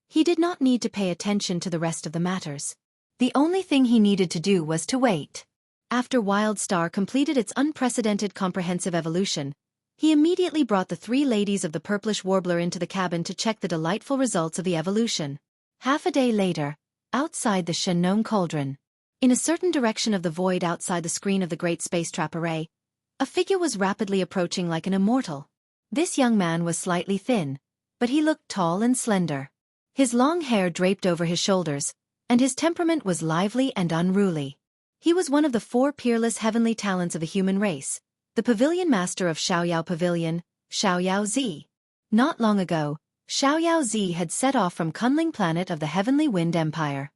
He did not need to pay attention to the rest of the matters. The only thing he needed to do was to wait. After Wild Star completed its unprecedented comprehensive evolution, he immediately brought the three ladies of the purplish warbler into the cabin to check the delightful results of the evolution. Half a day later, outside the Shenong cauldron, in a certain direction of the void outside the screen of the Great Space Trap Array, a figure was rapidly approaching like an immortal. This young man was slightly thin, but he looked tall and slender. His long hair draped over his shoulders, and his temperament was lively and unruly. He was one of the four peerless heavenly talents of the human race, the pavilion master of Xiaoyao Pavilion, Xiaoyao. Not long ago, Xiaoyao had set off from Kunling planet of the Heavenly Wind Empire.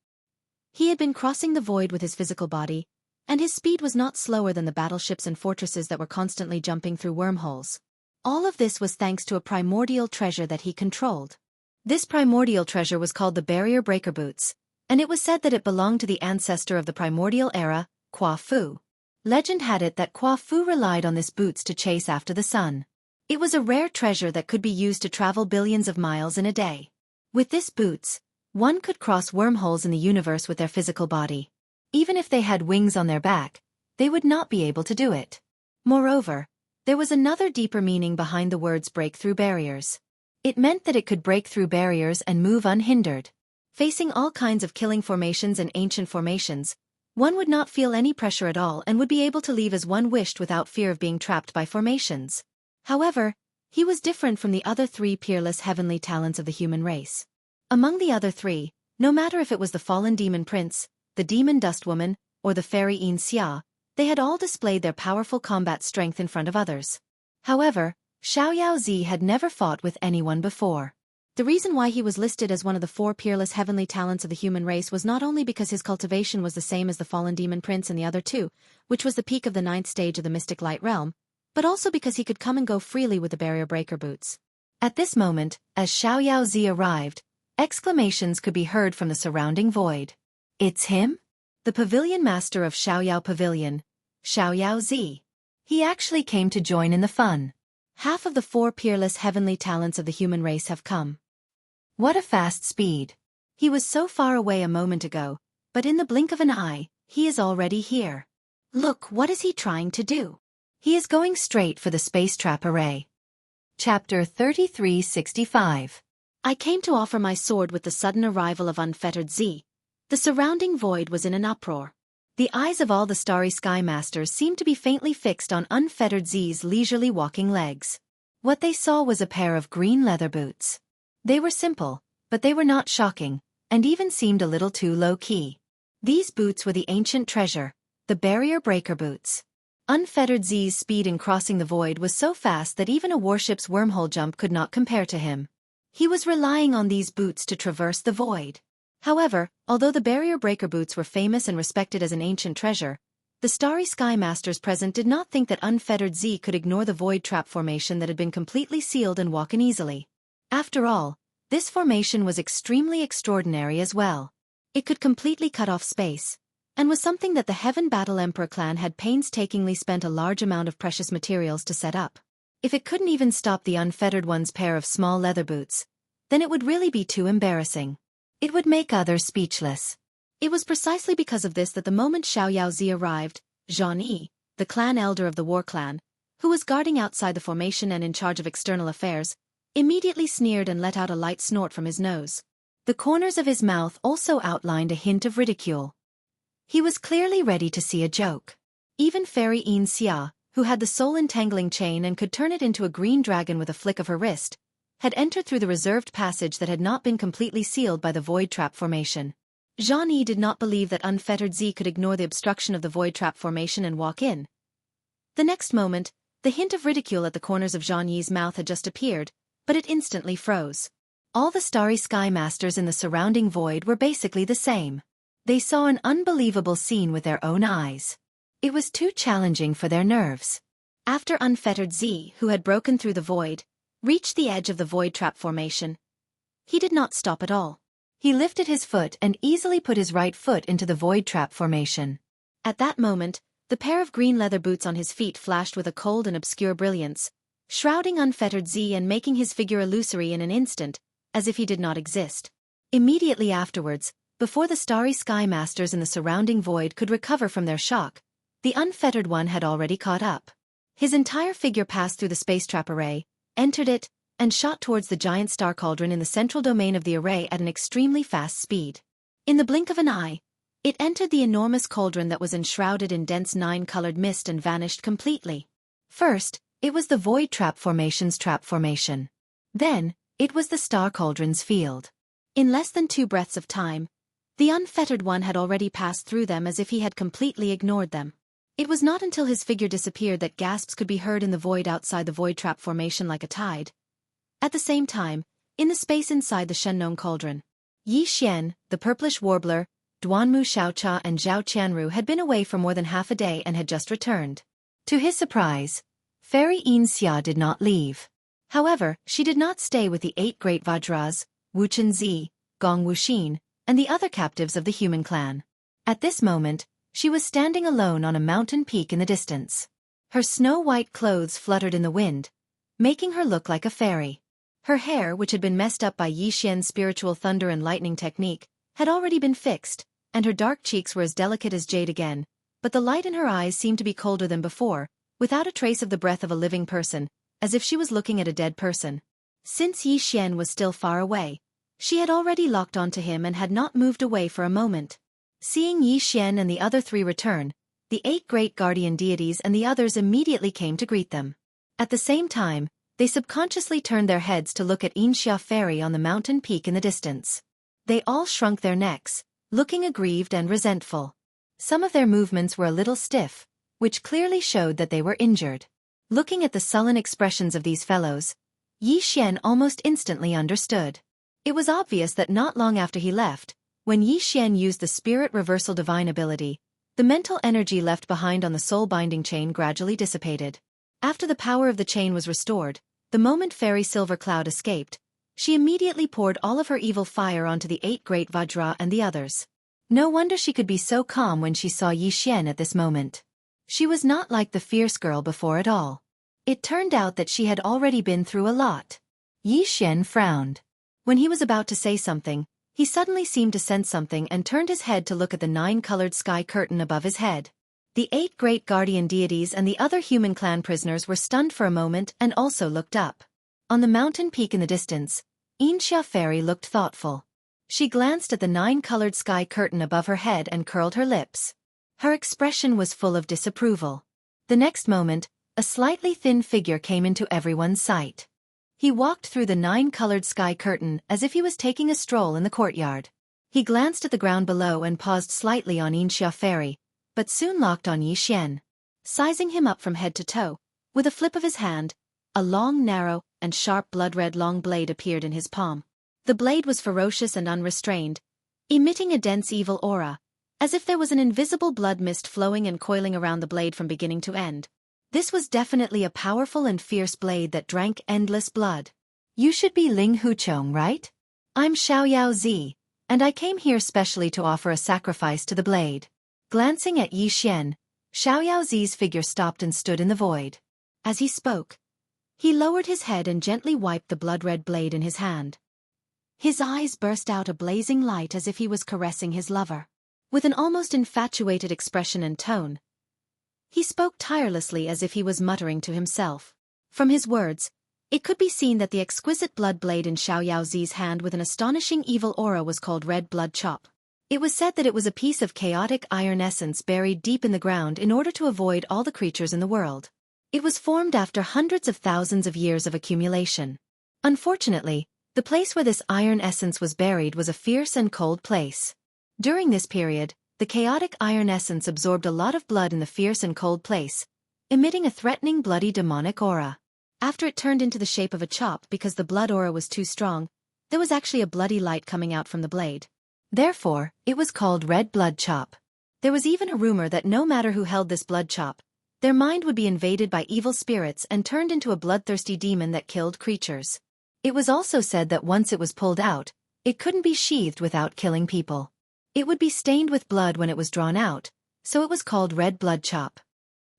He had been crossing the void with his physical body, and his speed was not slower than the battleships and fortresses that were constantly jumping through wormholes. All of this was thanks to a primordial treasure that he controlled. This primordial treasure was called the Barrier Breaker Boots, and it was said that it belonged to the ancestor of the primordial era, Qua Fu. Legend had it that Qua Fu relied on this boots to chase after the sun. It was a rare treasure that could be used to travel billions of miles in a day. With this boots, one could cross wormholes in the universe with their physical body. Even if they had wings on their back, they would not be able to do it. Moreover, there was another deeper meaning behind the words break through barriers. It meant that it could break through barriers and move unhindered. Facing all kinds of killing formations and ancient formations, one would not feel any pressure at all and would be able to leave as one wished without fear of being trapped by formations. However, he was different from the other three peerless heavenly talents of the human race. Among the other three, no matter if it was the fallen demon prince, the demon dust woman, or the fairy Xianxia, they had all displayed their powerful combat strength in front of others. However, Xiaoyao had never fought with anyone before. The reason why he was listed as one of the four peerless heavenly talents of the human race was not only because his cultivation was the same as the fallen demon prince and the other two, which was the peak of the 9th stage of the mystic light realm, but also because he could come and go freely with the barrier breaker boots. At this moment, as Xiaoyao arrived, exclamations could be heard from the surrounding void. It's him? The pavilion master of Xiaoyao Pavilion, Xiaoyao. He actually came to join in the fun. Half of the 4 peerless heavenly talents of the human race have come. What a fast speed. He was so far away a moment ago, but in the blink of an eye, he is already here. Look, what is he trying to do? He is going straight for the space trap array. Chapter 3365. I came to offer my sword with the sudden arrival of Unfettered Z. The surrounding void was in an uproar. The eyes of all the starry sky masters seemed to be faintly fixed on Unfettered Z's leisurely walking legs. What they saw was a pair of green leather boots. They were simple, but they were not shocking, and even seemed a little too low-key. These boots were the ancient treasure, the barrier breaker boots. Unfettered Z's speed in crossing the void was so fast that even a warship's wormhole jump could not compare to him. He was relying on these boots to traverse the void. However, although the barrier breaker boots were famous and respected as an ancient treasure, the starry sky masters present did not think that Unfettered Z could ignore the void trap formation that had been completely sealed and walk in easily. After all, this formation was extremely extraordinary as well. It could completely cut off space, and was something that the Heaven Battle Emperor clan had painstakingly spent a large amount of precious materials to set up. If it couldn't even stop the Unfettered One's pair of small leather boots, then it would really be too embarrassing. It would make others speechless. It was precisely because of this that the moment Xiaoyaozi arrived, Jianghu, the clan elder of the war clan, who was guarding outside the formation and in charge of external affairs, immediately sneered and let out a light snort from his nose. The corners of his mouth also outlined a hint of ridicule. He was clearly ready to see a joke. Even Fairy Xianxia, who had the soul-entangling chain and could turn it into a green dragon with a flick of her wrist, had entered through the reserved passage that had not been completely sealed by the void trap formation. Jianghu did not believe that Unfettered Z could ignore the obstruction of the void trap formation and walk in. The next moment, the hint of ridicule at the corners of Jianghu's mouth had just appeared, but it instantly froze. All the starry sky masters in the surrounding void were basically the same. They saw an unbelievable scene with their own eyes. It was too challenging for their nerves. After Unfettered Z, who had broken through the void, reached the edge of the void trap formation, he did not stop at all. He lifted his foot and easily put his right foot into the void trap formation. At that moment, the pair of green leather boots on his feet flashed with a cold and obscure brilliance, shrouding Unfettered Z and making his figure illusory in an instant, as if he did not exist. Immediately afterwards, before the starry sky masters in the surrounding void could recover from their shock, the Unfettered One had already caught up. His entire figure passed through the space trap array, entered it, and shot towards the giant star cauldron in the central domain of the array at an extremely fast speed. In the blink of an eye, it entered the enormous cauldron that was enshrouded in dense 9-colored mist and vanished completely. First, it was the void trap formation's trap formation. Then, it was the star cauldron's field. In less than 2 breaths of time, the Unfettered One had already passed through them as if he had completely ignored them. It was not until his figure disappeared that gasps could be heard in the void outside the void trap formation like a tide. At the same time, in the space inside the Shengnong cauldron, Yixian, the purplish warbler, Duanmu Xiaocha and Zhao Qianru had been away for more than half a day and had just returned. To his surprise, Fairy Xianxia did not leave. However, she did not stay with the 8 great Vajras, Wuchen Zi, Gong Wuxin, and the other captives of the human clan. At this moment, she was standing alone on a mountain peak in the distance. Her snow-white clothes fluttered in the wind, making her look like a fairy. Her hair, which had been messed up by Yixian's spiritual thunder and lightning technique, had already been fixed, and her dark cheeks were as delicate as jade again, but the light in her eyes seemed to be colder than before, without a trace of the breath of a living person, as if she was looking at a dead person. Since Yixian was still far away, she had already locked onto him and had not moved away for a moment. Seeing Yixian and the other 3 return, the 8 great guardian deities and the others immediately came to greet them. At the same time, they subconsciously turned their heads to look at Xianxia Fairy on the mountain peak in the distance. They all shrunk their necks, looking aggrieved and resentful. Some of their movements were a little stiff, which clearly showed that they were injured. Looking at the sullen expressions of these fellows, Yixian almost instantly understood. It was obvious that not long after he left, when Yixian used the spirit reversal divine ability, the mental energy left behind on the soul-binding chain gradually dissipated. After the power of the chain was restored, the moment Fairy Silver Cloud escaped, she immediately poured all of her evil fire onto the 8 great Vajra and the others. No wonder she could be so calm when she saw Yixian at this moment. She was not like the fierce girl before at all. It turned out that she had already been through a lot. Yi Xian frowned. When he was about to say something, he suddenly seemed to sense something and turned his head to look at the 9-colored sky curtain above his head. The 8 great guardian deities and the other human clan prisoners were stunned for a moment and also looked up. On the mountain peak in the distance, Xianxia fairy looked thoughtful. She glanced at the 9-colored sky curtain above her head and curled her lips. Her expression was full of disapproval. The next moment, a slightly thin figure came into everyone's sight. He walked through the 9-colored sky curtain as if he was taking a stroll in the courtyard. He glanced at the ground below and paused slightly on Xianxia fairy, but soon locked on Yi Xian. Sizing him up from head to toe, with a flip of his hand, a long, narrow, and sharp blood-red long blade appeared in his palm. The blade was ferocious and unrestrained, emitting a dense evil aura, as if there was an invisible blood mist flowing and coiling around the blade from beginning to end. This was definitely a powerful and fierce blade that drank endless blood. You should be Ling Huchong, right? I'm Xiao Zi, and I came here specially to offer a sacrifice to the blade. Glancing at Yi Xian, Xiao Zi's figure stopped and stood in the void. As he spoke, he lowered his head and gently wiped the blood-red blade in his hand. His eyes burst out a blazing light as if he was caressing his lover. With an almost infatuated expression and tone, he spoke tirelessly as if he was muttering to himself. From his words, it could be seen that the exquisite blood blade in Xiao Zi's hand with an astonishing evil aura was called Red Blood Chop. It was said that it was a piece of chaotic iron essence buried deep in the ground in order to avoid all the creatures in the world. It was formed after hundreds of thousands of years of accumulation. Unfortunately, the place where this iron essence was buried was a fierce and cold place. During this period, the chaotic iron essence absorbed a lot of blood in the fierce and cold place, emitting a threatening bloody demonic aura. After it turned into the shape of a chop because the blood aura was too strong, there was actually a bloody light coming out from the blade. Therefore, it was called Red Blood Chop. There was even a rumor that no matter who held this blood chop, their mind would be invaded by evil spirits and turned into a bloodthirsty demon that killed creatures. It was also said that once it was pulled out, it couldn't be sheathed without killing people. It would be stained with blood when it was drawn out, so it was called Red Blood Chop.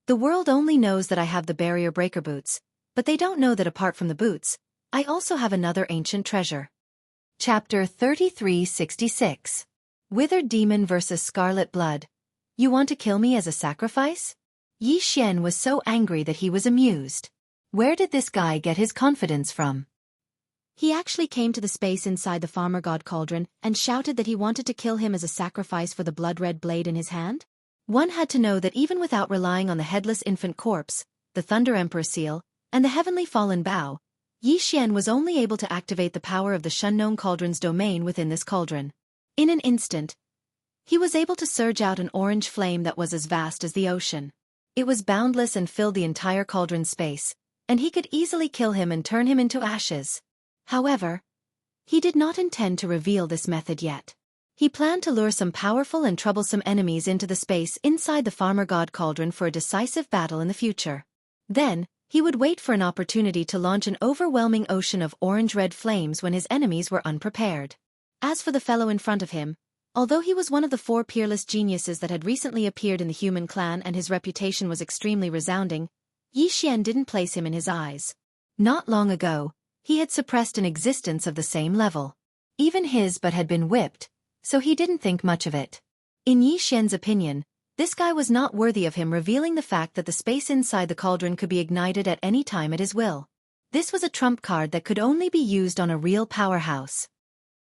The world only knows that I have the barrier breaker boots, but they don't know that apart from the boots, I also have another ancient treasure. Chapter 3366. Withered Demon vs. Scarlet Blood. You want to kill me as a sacrifice? Yi Xian was so angry that he was amused. Where did this guy get his confidence from? He actually came to the space inside the farmer god cauldron and shouted that he wanted to kill him as a sacrifice for the blood-red blade in his hand? One had to know that even without relying on the headless infant corpse, the Thunder Emperor seal, and the heavenly fallen bow, Yi Xian was only able to activate the power of the Shunnong Cauldron's domain within this cauldron. In an instant, he was able to surge out an orange flame that was as vast as the ocean. It was boundless and filled the entire cauldron space, and he could easily kill him and turn him into ashes. However, he did not intend to reveal this method yet. He planned to lure some powerful and troublesome enemies into the space inside the farmer god cauldron for a decisive battle in the future. Then, he would wait for an opportunity to launch an overwhelming ocean of orange-red flames when his enemies were unprepared. As for the fellow in front of him, although he was one of the 4 peerless geniuses that had recently appeared in the human clan and his reputation was extremely resounding, Yi Xian didn't place him in his eyes. Not long ago, he had suppressed an existence of the same level. Even his but had been whipped, so he didn't think much of it. In Yi Xian's opinion, this guy was not worthy of him revealing the fact that the space inside the cauldron could be ignited at any time at his will. This was a trump card that could only be used on a real powerhouse.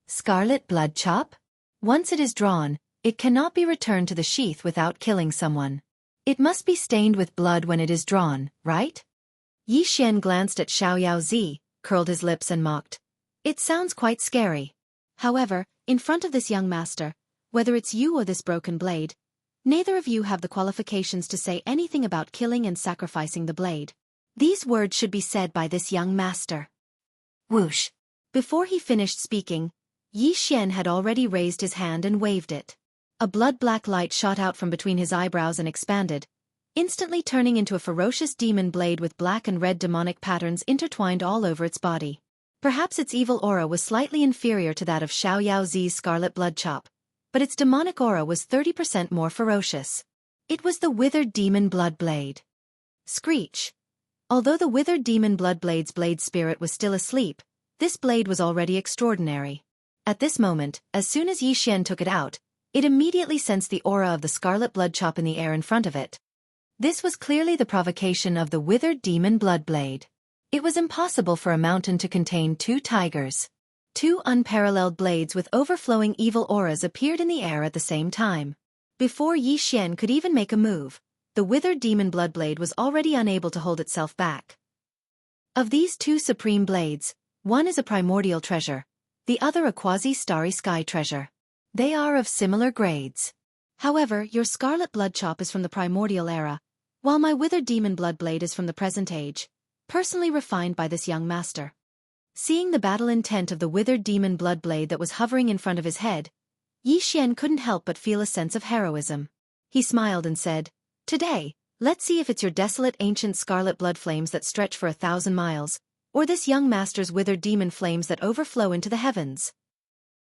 Scarlet Blood Chop? Once it is drawn, it cannot be returned to the sheath without killing someone. It must be stained with blood when it is drawn, right? Yi Xian glanced at Xiao Zi, curled his lips and mocked. It sounds quite scary. However, in front of this young master, whether it's you or this broken blade, neither of you have the qualifications to say anything about killing and sacrificing the blade. These words should be said by this young master. Whoosh! Before he finished speaking, Yi Xian had already raised his hand and waved it. A blood-black light shot out from between his eyebrows and expanded, instantly turning into a ferocious demon blade with black and red demonic patterns intertwined all over its body. Perhaps its evil aura was slightly inferior to that of Xiao Zi's Scarlet Blood Chop, but its demonic aura was 30% more ferocious. It was the withered demon blood blade. Screech! Although the withered demon Bloodblade's blade spirit was still asleep, this blade was already extraordinary. At this moment, as soon as Yixian took it out, it immediately sensed the aura of the scarlet bloodchop in the air in front of it. This was clearly the provocation of the withered demon Bloodblade. It was impossible for a mountain to contain two tigers. Two unparalleled blades with overflowing evil auras appeared in the air at the same time. Before Yixian could even make a move, the withered demon Bloodblade was already unable to hold itself back. Of these two supreme blades, one is a primordial treasure, the other a quasi-starry sky treasure. They are of similar grades. However, your scarlet bloodchop is from the primordial era, while my withered demon Bloodblade is from the present age, personally refined by this young master. Seeing the battle intent of the withered demon Bloodblade that was hovering in front of his head, Yixian couldn't help but feel a sense of heroism. He smiled and said, "Today, let's see if it's your desolate ancient scarlet blood flames that stretch for 1,000 miles, or this young master's withered demon flames that overflow into the heavens."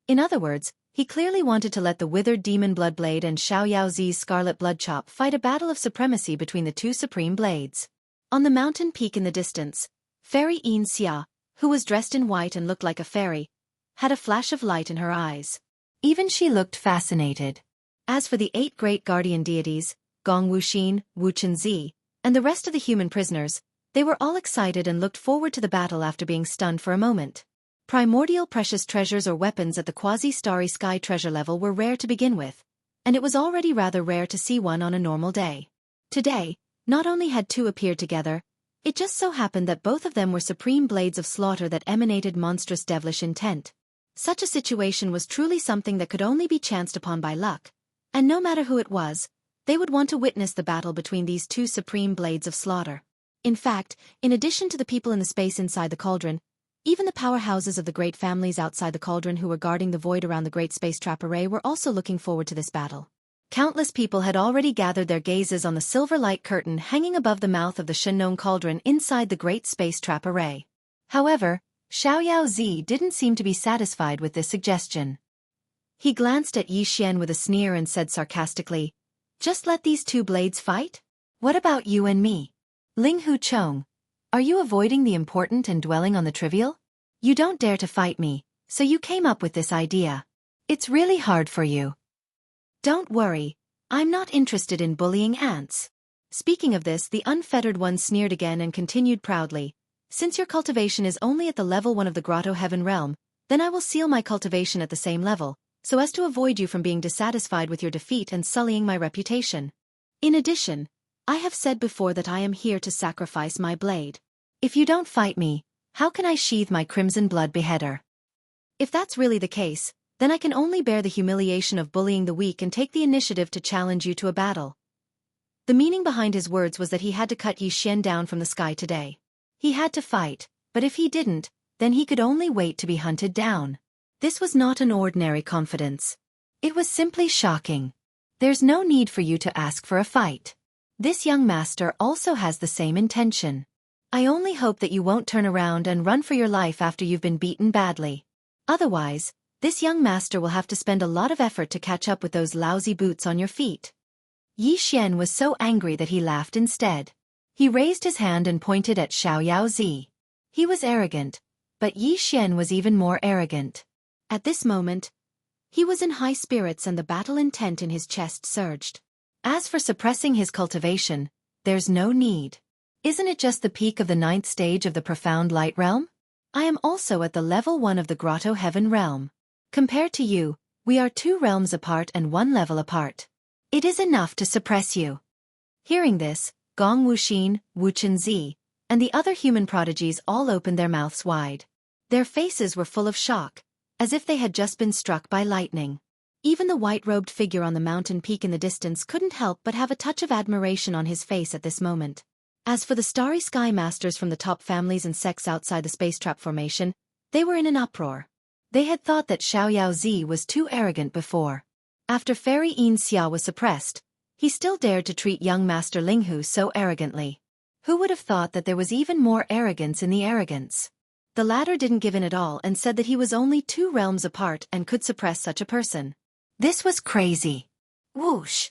In other words, he clearly wanted to let the withered demon Bloodblade and Xiaoyaozi's scarlet bloodchop fight a battle of supremacy between the two supreme blades. On the mountain peak in the distance, Fairy Xianxia, who was dressed in white and looked like a fairy, had a flash of light in her eyes. Even she looked fascinated. As for the 8 great guardian deities, Gong Wuxin, Wuchenzi, and the rest of the human prisoners, they were all excited and looked forward to the battle after being stunned for a moment. Primordial precious treasures or weapons at the quasi-starry sky treasure level were rare to begin with, and it was already rather rare to see one on a normal day. Today, not only had two appeared together, it just so happened that both of them were supreme blades of slaughter that emanated monstrous devilish intent. Such a situation was truly something that could only be chanced upon by luck, and no matter who it was, they would want to witness the battle between these two supreme blades of slaughter. In fact, in addition to the people in the space inside the cauldron, even the powerhouses of the great families outside the cauldron who were guarding the void around the great space trap array were also looking forward to this battle. Countless people had already gathered their gazes on the silver light curtain hanging above the mouth of the Shenong cauldron inside the great space trap array. However, Xiaoyaozi didn't seem to be satisfied with this suggestion. He glanced at Yixian with a sneer and said sarcastically, "Just let these two blades fight? What about you and me? Ling Hu Chong, are you avoiding the important and dwelling on the trivial? You don't dare to fight me, so you came up with this idea. It's really hard for you. Don't worry, I'm not interested in bullying ants." Speaking of this, the unfettered one sneered again and continued proudly, "Since your cultivation is only at the level 1 of the Grotto Heaven realm, then I will seal my cultivation at the same level, so as to avoid you from being dissatisfied with your defeat and sullying my reputation. In addition, I have said before that I am here to sacrifice my blade. If you don't fight me, how can I sheathe my crimson blood beheader? If that's really the case, then I can only bear the humiliation of bullying the weak and take the initiative to challenge you to a battle." The meaning behind his words was that he had to cut Yixian down from the sky today. He had to fight, but if he didn't, then he could only wait to be hunted down. This was not an ordinary confidence. It was simply shocking. There's no need for you to ask for a fight. This young master also has the same intention. I only hope that you won't turn around and run for your life after you've been beaten badly. Otherwise, this young master will have to spend a lot of effort to catch up with those lousy boots on your feet." Yixian was so angry that he laughed instead. He raised his hand and pointed at Xiaoyaozi. He was arrogant, but Yixian was even more arrogant. At this moment, he was in high spirits and the battle intent in his chest surged. As for suppressing his cultivation, there's no need. Isn't it just the peak of the 9th stage of the profound light realm? I am also at the level 1 of the Grotto Heaven realm. Compared to you, we are 2 realms apart and 1 level apart. It is enough to suppress you." Hearing this, Gong Wuxin, Wuchenzi, and the other human prodigies all opened their mouths wide. Their faces were full of shock, as if they had just been struck by lightning. Even the white-robed figure on the mountain peak in the distance couldn't help but have a touch of admiration on his face at this moment. As for the starry sky masters from the top families and sects outside the space trap formation, they were in an uproar. They had thought that Xiaoyaozi was too arrogant before. After Fairy Xianxia was suppressed, he still dared to treat young Master Linghu so arrogantly. Who would have thought that there was even more arrogance in the arrogance? The latter didn't give in at all and said that he was only 2 realms apart and could suppress such a person. This was crazy. Whoosh!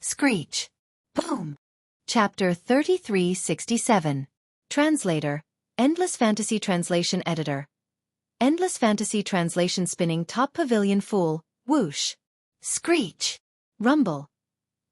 Screech! Boom! Chapter 3367. Translator, Endless Fantasy Translation Editor. Endless Fantasy Translation Spinning Top Pavilion Fool, whoosh. Screech. Rumble.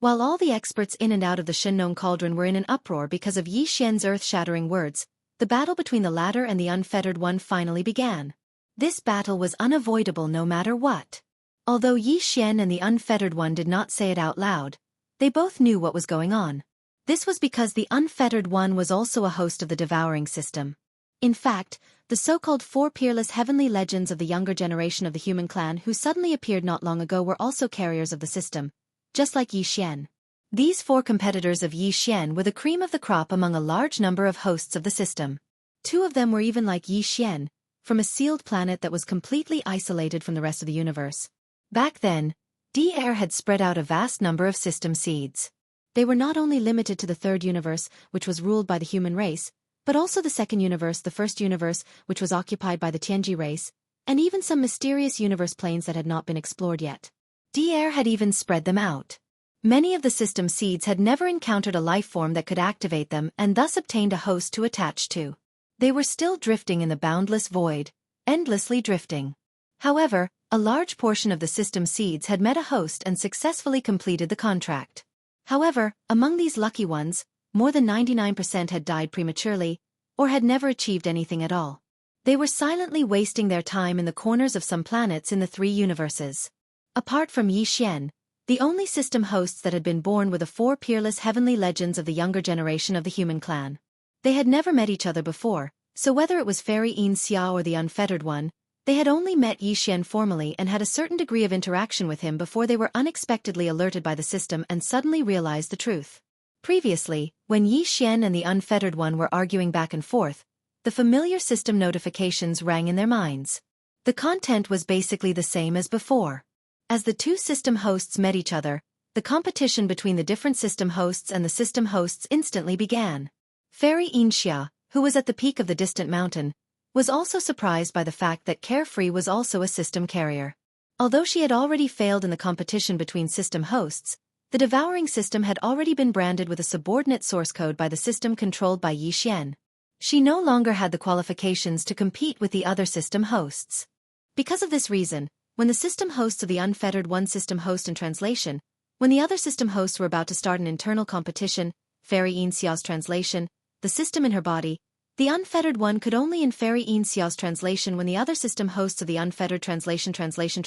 While all the experts in and out of the Shenong Cauldron were in an uproar because of Yi Xian's earth-shattering words, the battle between the latter and the Unfettered One finally began. This battle was unavoidable no matter what. Although Yi Xian and the Unfettered One did not say it out loud, they both knew what was going on. This was because the Unfettered One was also a host of the devouring system. In fact, the so-called four peerless heavenly legends of the younger generation of the human clan who suddenly appeared not long ago were also carriers of the system, just like Yi Xian. These four competitors of Yi Xian were the cream of the crop among a large number of hosts of the system. Two of them were even like Yi Xian, from a sealed planet that was completely isolated from the rest of the universe. Back then, Air had spread out a vast number of system seeds. They were not only limited to the third universe, which was ruled by the human race, but also the second universe, the first universe, which was occupied by the Tianji race, and even some mysterious universe planes that had not been explored yet. Air had even spread them out. Many of the system seeds had never encountered a life form that could activate them and thus obtained a host to attach to. They were still drifting in the boundless void, endlessly drifting. However, a large portion of the system seeds had met a host and successfully completed the contract. However, among these lucky ones, more than 99% had died prematurely, or had never achieved anything at all. They were silently wasting their time in the corners of some planets in the three universes. Apart from Yi Xian, the only system hosts that had been born were the four peerless heavenly legends of the younger generation of the human clan. They had never met each other before, so whether it was Fairy Xianxia or the Unfettered One, they had only met Yi Xian formally and had a certain degree of interaction with him before they were unexpectedly alerted by the system and suddenly realized the truth. Previously, when Yi Xian and the Unfettered One were arguing back and forth, the familiar system notifications rang in their minds. The content was basically the same as before. As the two system hosts met each other, the competition between the different system hosts and the system hosts instantly began. Fairy Xianxia, who was at the peak of the distant mountain, was also surprised by the fact that Carefree was also a system carrier. Although she had already failed in the competition between system hosts, the devouring system had already been branded with a subordinate source code by the system controlled by Yi Xian. She no longer had the qualifications to compete with the other system hosts. Because of this reason, when the system hosts of the Unfettered One system host in translation, when the other system hosts were about to start an internal competition, Fairy Xiao's translation, the system in her body, the Unfettered One could only in Fairy Xiao's translation when the other system hosts of the Unfettered translation is translation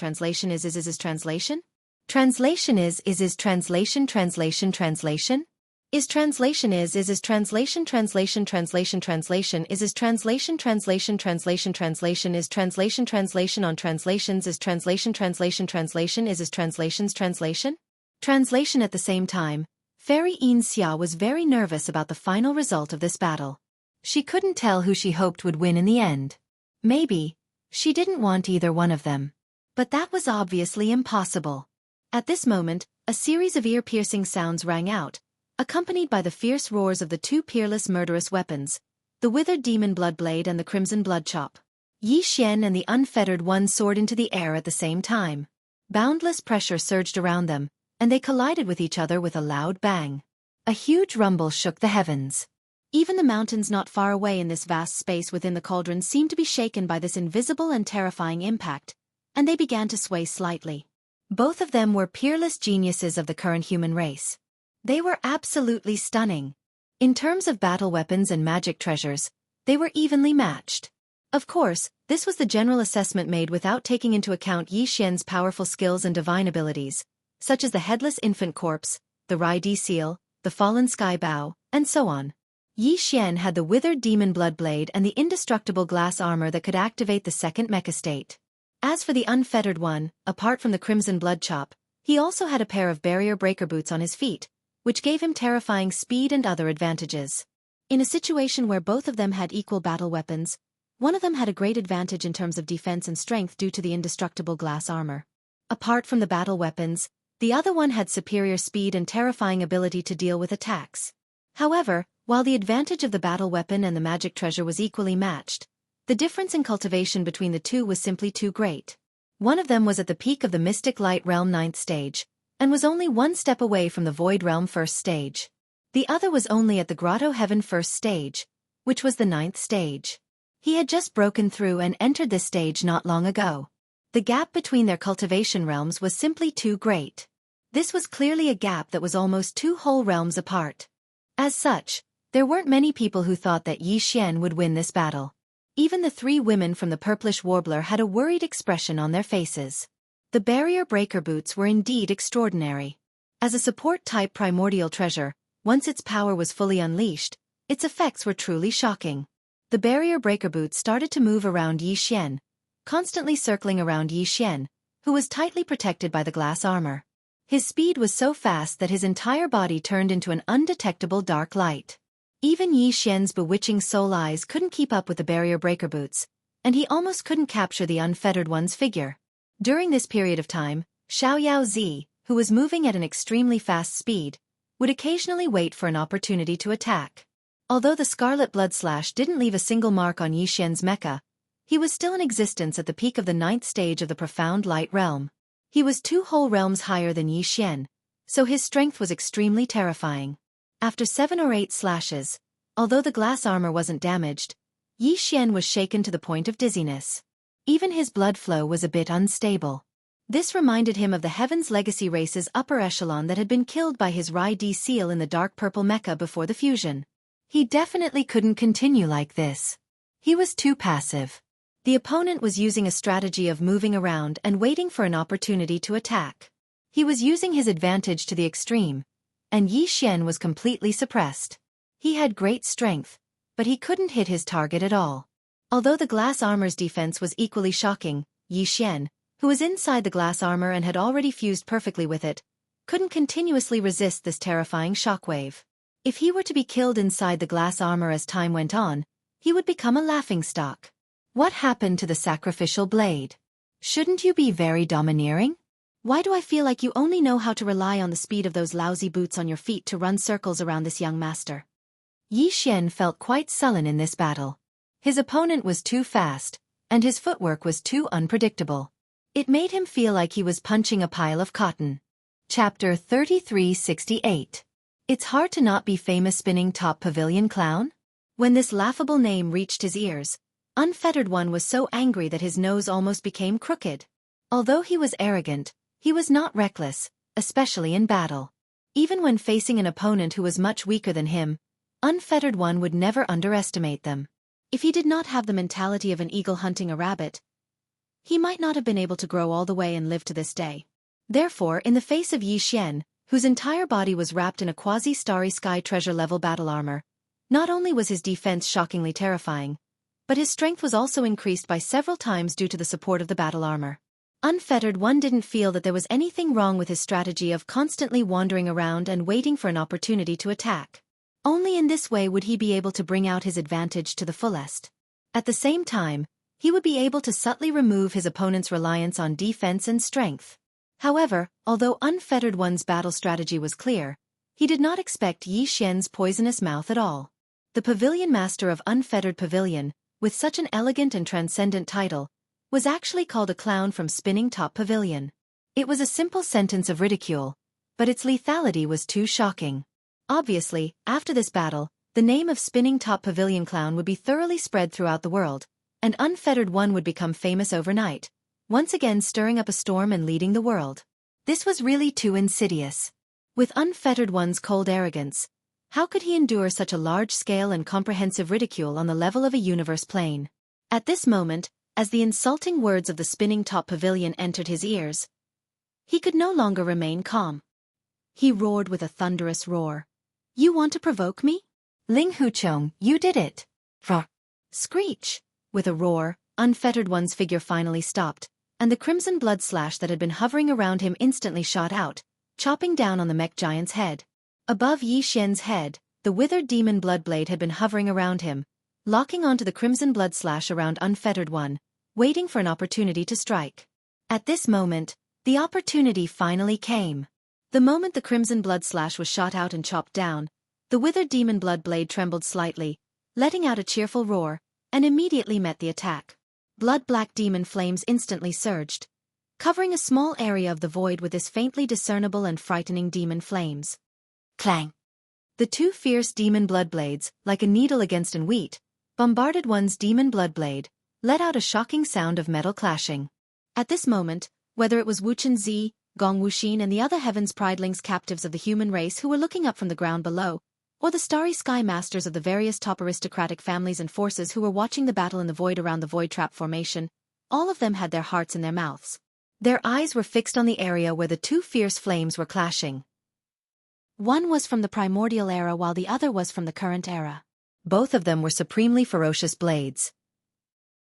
translation is translation is translation is translation translation is translation is translation on translations is translation is translation at the same time. Fairy Xianxia was very nervous about the final result of this battle. She couldn't tell who she hoped would win in the end. Maybe she didn't want either one of them. But that was obviously impossible. At this moment, a series of ear-piercing sounds rang out, accompanied by the fierce roars of the two peerless murderous weapons, the withered demon bloodblade and the crimson bloodchop. Yi Xian and the Unfettered One soared into the air at the same time. Boundless pressure surged around them, and they collided with each other with a loud bang. A huge rumble shook the heavens. Even the mountains not far away in this vast space within the cauldron seemed to be shaken by this invisible and terrifying impact, and they began to sway slightly. Both of them were peerless geniuses of the current human race. They were absolutely stunning. In terms of battle weapons and magic treasures, they were evenly matched. Of course, this was the general assessment made without taking into account Yi Xian's powerful skills and divine abilities, such as the headless infant corpse, the Rai-Di seal, the fallen sky bow, and so on. Yi Xian had the withered demon bloodblade and the indestructible glass armor that could activate the second mecha state. As for the Unfettered One, apart from the crimson bloodchop, he also had a pair of barrier breaker boots on his feet, which gave him terrifying speed and other advantages. In a situation where both of them had equal battle weapons, one of them had a great advantage in terms of defense and strength due to the indestructible glass armor. Apart from the battle weapons, the other one had superior speed and terrifying ability to deal with attacks. However, while the advantage of the battle weapon and the magic treasure was equally matched, the difference in cultivation between the two was simply too great. One of them was at the peak of the Mystic Light Realm 9th stage, and was only one step away from the Void Realm 1st stage. The other was only at the Grotto Heaven 1st stage, which was the 9th stage. He had just broken through and entered this stage not long ago. The gap between their cultivation realms was simply too great. This was clearly a gap that was almost 2 whole realms apart. As such, there weren't many people who thought that Xianxia would win this battle. Even the 3 women from the purplish warbler had a worried expression on their faces. The barrier breaker boots were indeed extraordinary. As a support-type primordial treasure, once its power was fully unleashed, its effects were truly shocking. The barrier breaker boots started to move around Xianxia, constantly circling around Xianxia, who was tightly protected by the glass armor. His speed was so fast that his entire body turned into an undetectable dark light. Even Xianxia's bewitching soul eyes couldn't keep up with the barrier breaker boots, and he almost couldn't capture the unfettered one's figure. During this period of time, Xiaoyaozi, who was moving at an extremely fast speed, would occasionally wait for an opportunity to attack. Although the scarlet blood slash didn't leave a single mark on Xianxia's mecha, he was still in existence at the peak of the 9th stage of the profound light realm. He was 2 whole realms higher than Xianxia, so his strength was extremely terrifying. After 7 or 8 slashes, although the glass armor wasn't damaged, Xianxia was shaken to the point of dizziness. Even his blood flow was a bit unstable. This reminded him of the Heaven's Legacy race's upper echelon that had been killed by his Rai D seal in the dark purple mecha before the fusion. He definitely couldn't continue like this. He was too passive. The opponent was using a strategy of moving around and waiting for an opportunity to attack. He was using his advantage to the extreme, and Xianxia was completely suppressed. He had great strength, but he couldn't hit his target at all. Although the glass armor's defense was equally shocking, Xianxia, who was inside the glass armor and had already fused perfectly with it, couldn't continuously resist this terrifying shockwave. If he were to be killed inside the glass armor as time went on, he would become a laughingstock. What happened to the sacrificial blade? Shouldn't you be very domineering? Why do I feel like you only know how to rely on the speed of those lousy boots on your feet to run circles around this young master? Xianxia felt quite sullen in this battle. His opponent was too fast, and his footwork was too unpredictable. It made him feel like he was punching a pile of cotton. Chapter 3368. It's hard to not be famous spinning top pavilion clown? When this laughable name reached his ears, Unfettered One was so angry that his nose almost became crooked. Although he was arrogant, he was not reckless, especially in battle. Even when facing an opponent who was much weaker than him, Unfettered One would never underestimate them. If he did not have the mentality of an eagle hunting a rabbit, he might not have been able to grow all the way and live to this day. Therefore, in the face of Xianxia, whose entire body was wrapped in a quasi-starry sky treasure-level battle armor, not only was his defense shockingly terrifying, but his strength was also increased by several times due to the support of the battle armor. Unfettered One didn't feel that there was anything wrong with his strategy of constantly wandering around and waiting for an opportunity to attack. Only in this way would he be able to bring out his advantage to the fullest. At the same time, he would be able to subtly remove his opponent's reliance on defense and strength. However, although Unfettered One's battle strategy was clear, he did not expect Xianxia's poisonous mouth at all. The pavilion master of Unfettered Pavilion, with such an elegant and transcendent title, was actually called a clown from Spinning Top Pavilion. It was a simple sentence of ridicule, but its lethality was too shocking. Obviously, after this battle, the name of Spinning Top Pavilion Clown would be thoroughly spread throughout the world, and Unfettered One would become famous overnight, once again stirring up a storm and leading the world. This was really too insidious. With Unfettered One's cold arrogance, how could he endure such a large-scale and comprehensive ridicule on the level of a universe plane? At this moment, as the insulting words of the Spinning Top Pavilion entered his ears, he could no longer remain calm. He roared with a thunderous roar. "You want to provoke me? Ling Huchong, you did it!" Roar. Screech! With a roar, Unfettered One's figure finally stopped, and the crimson blood slash that had been hovering around him instantly shot out, chopping down on the mech giant's head. Above Xianxia's head, the withered demon blood blade had been hovering around him, locking onto the crimson blood slash around Unfettered One, waiting for an opportunity to strike. At this moment, the opportunity finally came. The moment the crimson blood slash was shot out and chopped down, the withered demon blood blade trembled slightly, letting out a cheerful roar, and immediately met the attack. Blood-black demon flames instantly surged, covering a small area of the void with this faintly discernible and frightening demon flames. Clang! The two fierce demon blood blades, like a needle against an wheat, bombarded one's demon blood blade, let out a shocking sound of metal clashing. At this moment, whether it was Wuxia, Gong Wuxin and the other heavens pridelings captives of the human race who were looking up from the ground below, or the starry sky masters of the various top aristocratic families and forces who were watching the battle in the void around the void trap formation, all of them had their hearts in their mouths. Their eyes were fixed on the area where the two fierce flames were clashing. One was from the primordial era while the other was from the current era. Both of them were supremely ferocious blades.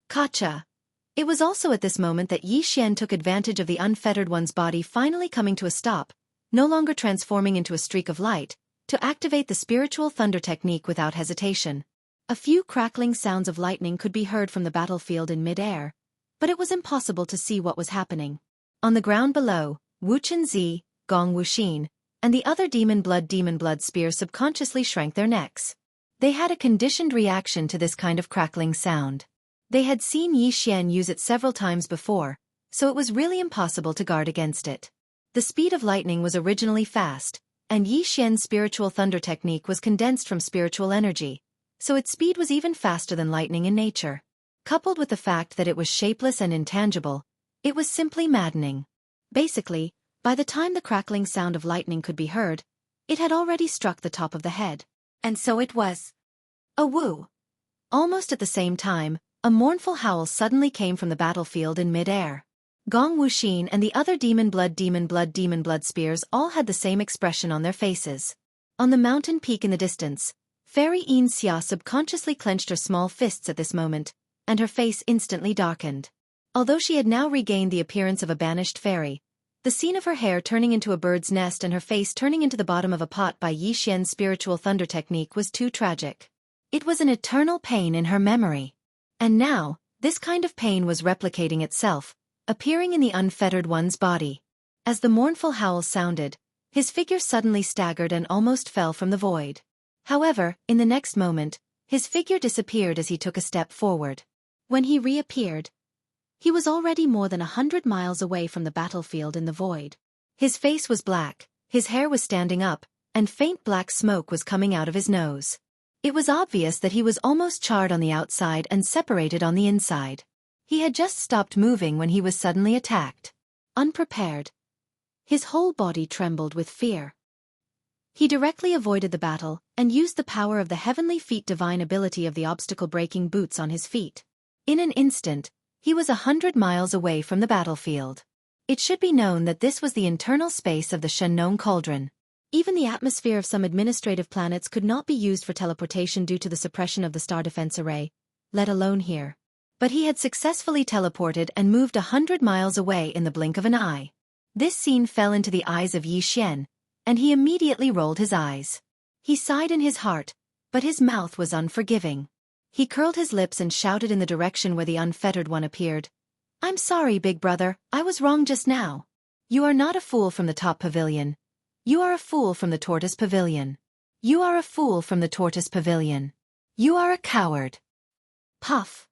Gotcha. It was also at this moment that Xianxia took advantage of the unfettered one's body finally coming to a stop, no longer transforming into a streak of light, to activate the spiritual thunder technique without hesitation. A few crackling sounds of lightning could be heard from the battlefield in mid-air, but it was impossible to see what was happening. On the ground below, Wuxia, Gong Wuxin, and the other demon blood spears subconsciously shrank their necks. They had a conditioned reaction to this kind of crackling sound. They had seen Xianxia use it several times before, so it was really impossible to guard against it. The speed of lightning was originally fast, and Xianxia's spiritual thunder technique was condensed from spiritual energy, so its speed was even faster than lightning in nature. Coupled with the fact that it was shapeless and intangible, it was simply maddening. Basically, by the time the crackling sound of lightning could be heard, it had already struck the top of the head. And so it was. A woo! Almost at the same time, a mournful howl suddenly came from the battlefield in mid-air. Gong Wuxin and the other demon blood spears all had the same expression on their faces. On the mountain peak in the distance, Fairy Xianxia subconsciously clenched her small fists at this moment, and her face instantly darkened. Although she had now regained the appearance of a banished fairy, the scene of her hair turning into a bird's nest and her face turning into the bottom of a pot by Xianxia's spiritual thunder technique was too tragic. It was an eternal pain in her memory. And now, this kind of pain was replicating itself, appearing in the unfettered one's body. As the mournful howl sounded, his figure suddenly staggered and almost fell from the void. However, in the next moment, his figure disappeared as he took a step forward. When he reappeared, he was already more than 100 miles away from the battlefield in the void. His face was black, his hair was standing up, and faint black smoke was coming out of his nose. It was obvious that he was almost charred on the outside and separated on the inside. He had just stopped moving when he was suddenly attacked. Unprepared, his whole body trembled with fear. He directly avoided the battle and used the power of the heavenly feet divine ability of the obstacle-breaking boots on his feet. In an instant, he was 100 miles away from the battlefield. It should be known that this was the internal space of the Shenong Cauldron. Even the atmosphere of some administrative planets could not be used for teleportation due to the suppression of the star defense array, let alone here. But he had successfully teleported and moved 100 miles away in the blink of an eye. This scene fell into the eyes of Xianxia, and he immediately rolled his eyes. He sighed in his heart, but his mouth was unforgiving. He curled his lips and shouted in the direction where the unfettered one appeared. "I'm sorry, big brother, I was wrong just now. You are not a fool from the top pavilion. You are a fool from the tortoise pavilion. You are a fool from the tortoise pavilion. You are a coward." Puff.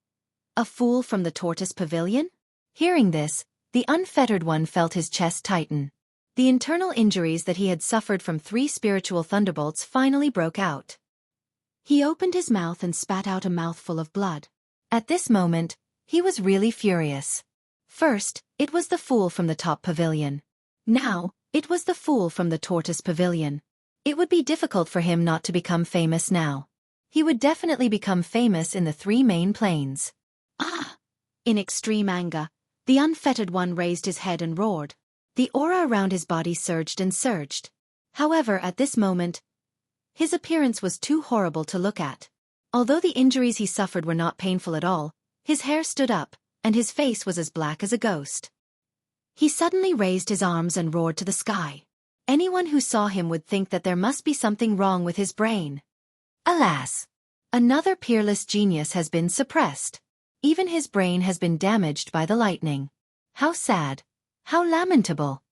A fool from the tortoise pavilion? Hearing this, the unfettered one felt his chest tighten. The internal injuries that he had suffered from 3 spiritual thunderbolts finally broke out. He opened his mouth and spat out a mouthful of blood. At this moment, he was really furious. First, it was the fool from the top pavilion. Now, it was the fool from the tortoise pavilion. It would be difficult for him not to become famous now. He would definitely become famous in the 3 main planes. Ah! In extreme anger, the unfettered one raised his head and roared. The aura around his body surged and surged. However, at this moment, his appearance was too horrible to look at. Although the injuries he suffered were not painful at all, his hair stood up, and his face was as black as a ghost. He suddenly raised his arms and roared to the sky. Anyone who saw him would think that there must be something wrong with his brain. Alas! Another peerless genius has been suppressed. Even his brain has been damaged by the lightning. How sad! How lamentable!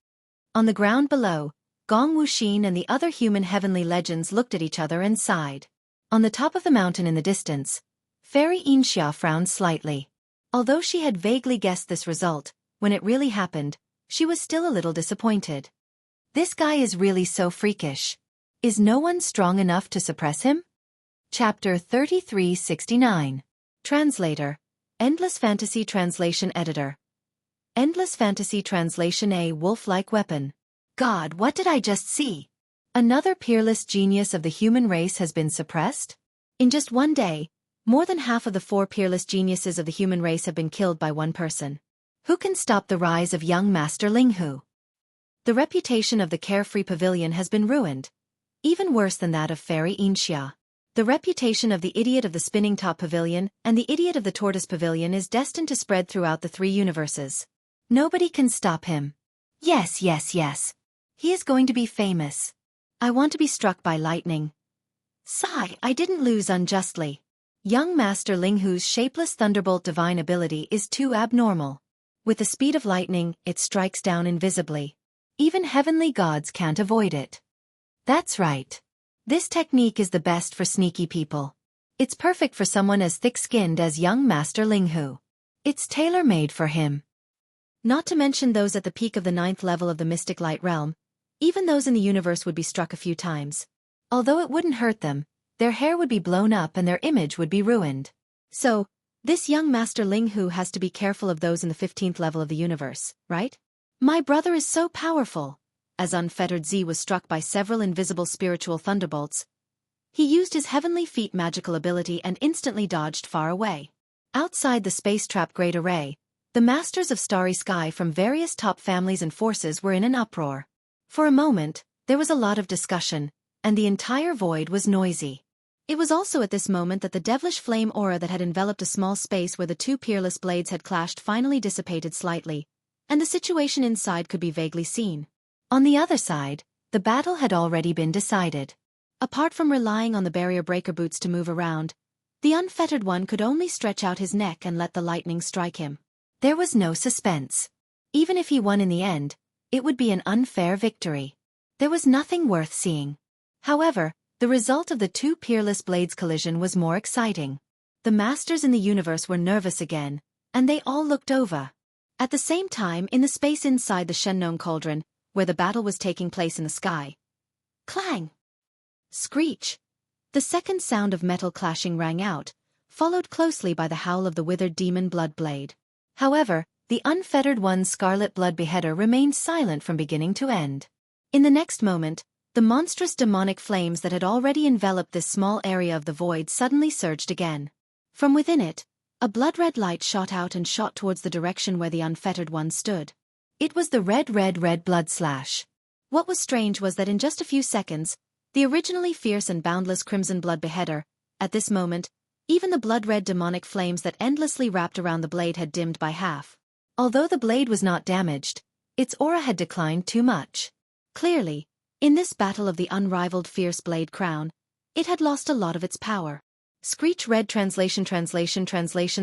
On the ground below, Gong Wuxin and the other human heavenly legends looked at each other and sighed. On the top of the mountain in the distance, Fairy Xianxia frowned slightly. Although she had vaguely guessed this result, when it really happened, she was still a little disappointed. This guy is really so freakish. Is no one strong enough to suppress him? Chapter 3369. Translator. Endless Fantasy Translation Editor. Endless Fantasy Translation. A wolf-like weapon. God, what did I just see? Another peerless genius of the human race has been suppressed? In just one day, more than half of the 4 peerless geniuses of the human race have been killed by one person. Who can stop the rise of young Master Linghu? The reputation of the Carefree Pavilion has been ruined. Even worse than that of Fairy Xianxia. The reputation of the idiot of the Spinning Top Pavilion and the idiot of the Tortoise Pavilion is destined to spread throughout the 3 universes. Nobody can stop him. Yes. He is going to be famous. I want to be struck by lightning. Sigh, I didn't lose unjustly. Young Master Linghu's shapeless thunderbolt divine ability is too abnormal. With the speed of lightning, it strikes down invisibly. Even heavenly gods can't avoid it. That's right. This technique is the best for sneaky people. It's perfect for someone as thick-skinned as young Master Linghu. It's tailor-made for him. Not to mention those at the peak of the 9th level of the Mystic Light Realm. Even those in the universe would be struck a few times. Although it wouldn't hurt them, their hair would be blown up and their image would be ruined. So, this young Master Linghu has to be careful of those in the 15th level of the universe, right? My brother is so powerful. As Unfettered Z was struck by several invisible spiritual thunderbolts, he used his heavenly feet magical ability and instantly dodged far away. Outside the space trap Great Array, the masters of Starry Sky from various top families and forces were in an uproar. For a moment, there was a lot of discussion, and the entire void was noisy. It was also at this moment that the devilish flame aura that had enveloped a small space where the 2 peerless blades had clashed finally dissipated slightly, and the situation inside could be vaguely seen. On the other side, the battle had already been decided. Apart from relying on the barrier breaker boots to move around, the Unfettered One could only stretch out his neck and let the lightning strike him. There was no suspense. Even if he won in the end, it would be an unfair victory. There was nothing worth seeing. However, the result of the 2 peerless blades' collision was more exciting. The masters in the universe were nervous again, and they all looked over. At the same time, in the space inside the Shengnong Cauldron, where the battle was taking place in the sky. Clang! Screech! The second sound of metal clashing rang out, followed closely by the howl of the withered demon blood blade. However, the Unfettered One's scarlet blood beheader remained silent from beginning to end. In the next moment, the monstrous demonic flames that had already enveloped this small area of the void suddenly surged again. From within it, a blood-red light shot out and shot towards the direction where the Unfettered One stood. It was the red blood slash. What was strange was that in just a few seconds, the originally fierce and boundless crimson blood beheader, at this moment, even the blood-red demonic flames that endlessly wrapped around the blade had dimmed by half. Although the blade was not damaged, its aura had declined too much. Clearly, in this battle of the unrivaled fierce blade crown, it had lost a lot of its power. Screech read translation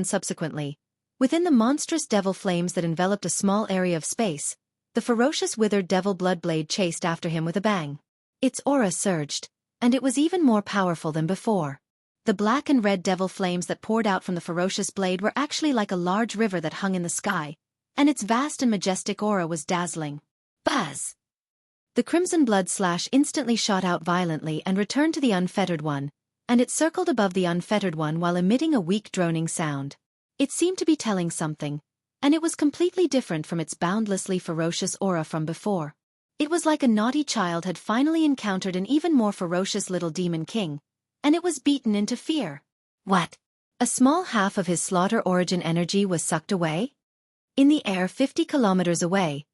subsequently. Within the monstrous devil flames that enveloped a small area of space, the ferocious withered devil blood blade chased after him with a bang. Its aura surged, and it was even more powerful than before. The black and red devil flames that poured out from the ferocious blade were actually like a large river that hung in the sky, and its vast and majestic aura was dazzling. Buzz! The crimson blood slash instantly shot out violently and returned to the Unfettered One, and it circled above the Unfettered One while emitting a weak droning sound. It seemed to be telling something, and it was completely different from its boundlessly ferocious aura from before. It was like a naughty child had finally encountered an even more ferocious little demon king, and it was beaten into fear. What? A small half of his slaughter origin energy was sucked away? In the air 50 kilometers away,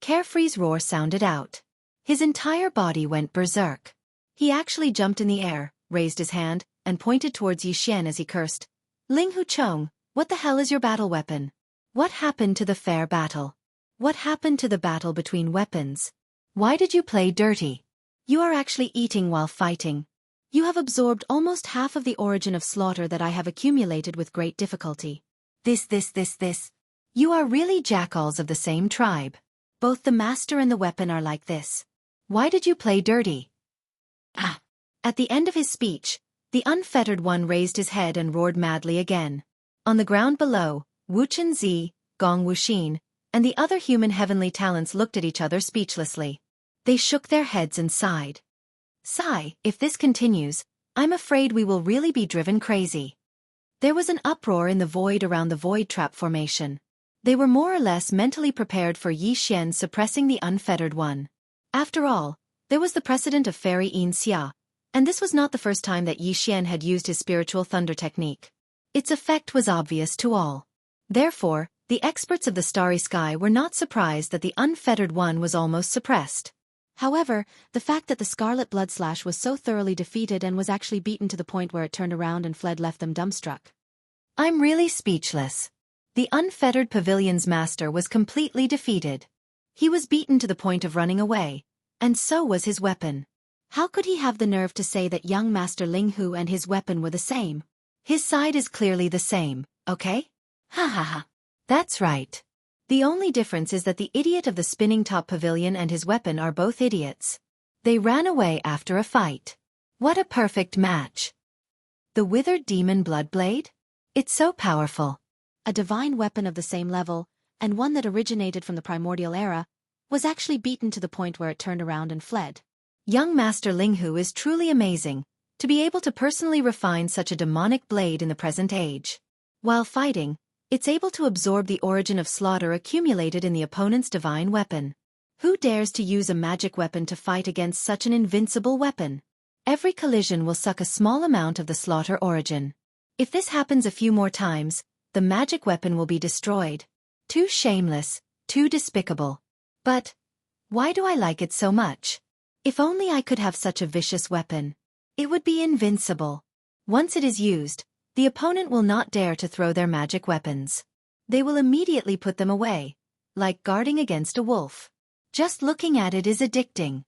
Carefree's roar sounded out. His entire body went berserk. He actually jumped in the air, raised his hand, and pointed towards Yixian as he cursed. Linghu Chong, what the hell is your battle weapon? What happened to the fair battle? What happened to the battle between weapons? Why did you play dirty? You are actually eating while fighting. You have absorbed almost half of the origin of slaughter that I have accumulated with great difficulty. This. You are really jackals of the same tribe. Both the master and the weapon are like this. Why did you play dirty? Ah! At the end of his speech, the Unfettered One raised his head and roared madly again. On the ground below, Wuchen Zi, Gong Wuxin, and the other human heavenly talents looked at each other speechlessly. They shook their heads and sighed. Sigh, if this continues, I'm afraid we will really be driven crazy. There was an uproar in the void around the void trap formation. They were more or less mentally prepared for Xian suppressing the unfettered one. After all, there was the precedent of Fairy Xianxia, and this was not the first time that Xian had used his spiritual thunder technique. Its effect was obvious to all. Therefore, the experts of the starry sky were not surprised that the unfettered one was almost suppressed. However, the fact that the Scarlet Bloodslash was so thoroughly defeated and was actually beaten to the point where it turned around and fled left them dumbstruck. I'm really speechless. The unfettered pavilion's master was completely defeated. He was beaten to the point of running away, and so was his weapon. How could he have the nerve to say that young Master Linghu and his weapon were the same? His side is clearly the same, okay? Ha ha ha. That's right. The only difference is that the idiot of the spinning top pavilion and his weapon are both idiots. They ran away after a fight. What a perfect match. The withered demon Bloodblade? It's so powerful. A divine weapon of the same level, and one that originated from the primordial era, was actually beaten to the point where it turned around and fled. Young Master Linghu is truly amazing, to be able to personally refine such a demonic blade in the present age. While fighting, it's able to absorb the origin of slaughter accumulated in the opponent's divine weapon. Who dares to use a magic weapon to fight against such an invincible weapon? Every collision will suck a small amount of the slaughter origin. If this happens a few more times, the magic weapon will be destroyed. Too shameless, too despicable. But why do I like it so much? If only I could have such a vicious weapon. It would be invincible. Once it is used, the opponent will not dare to throw their magic weapons. They will immediately put them away, like guarding against a wolf. Just looking at it is addicting.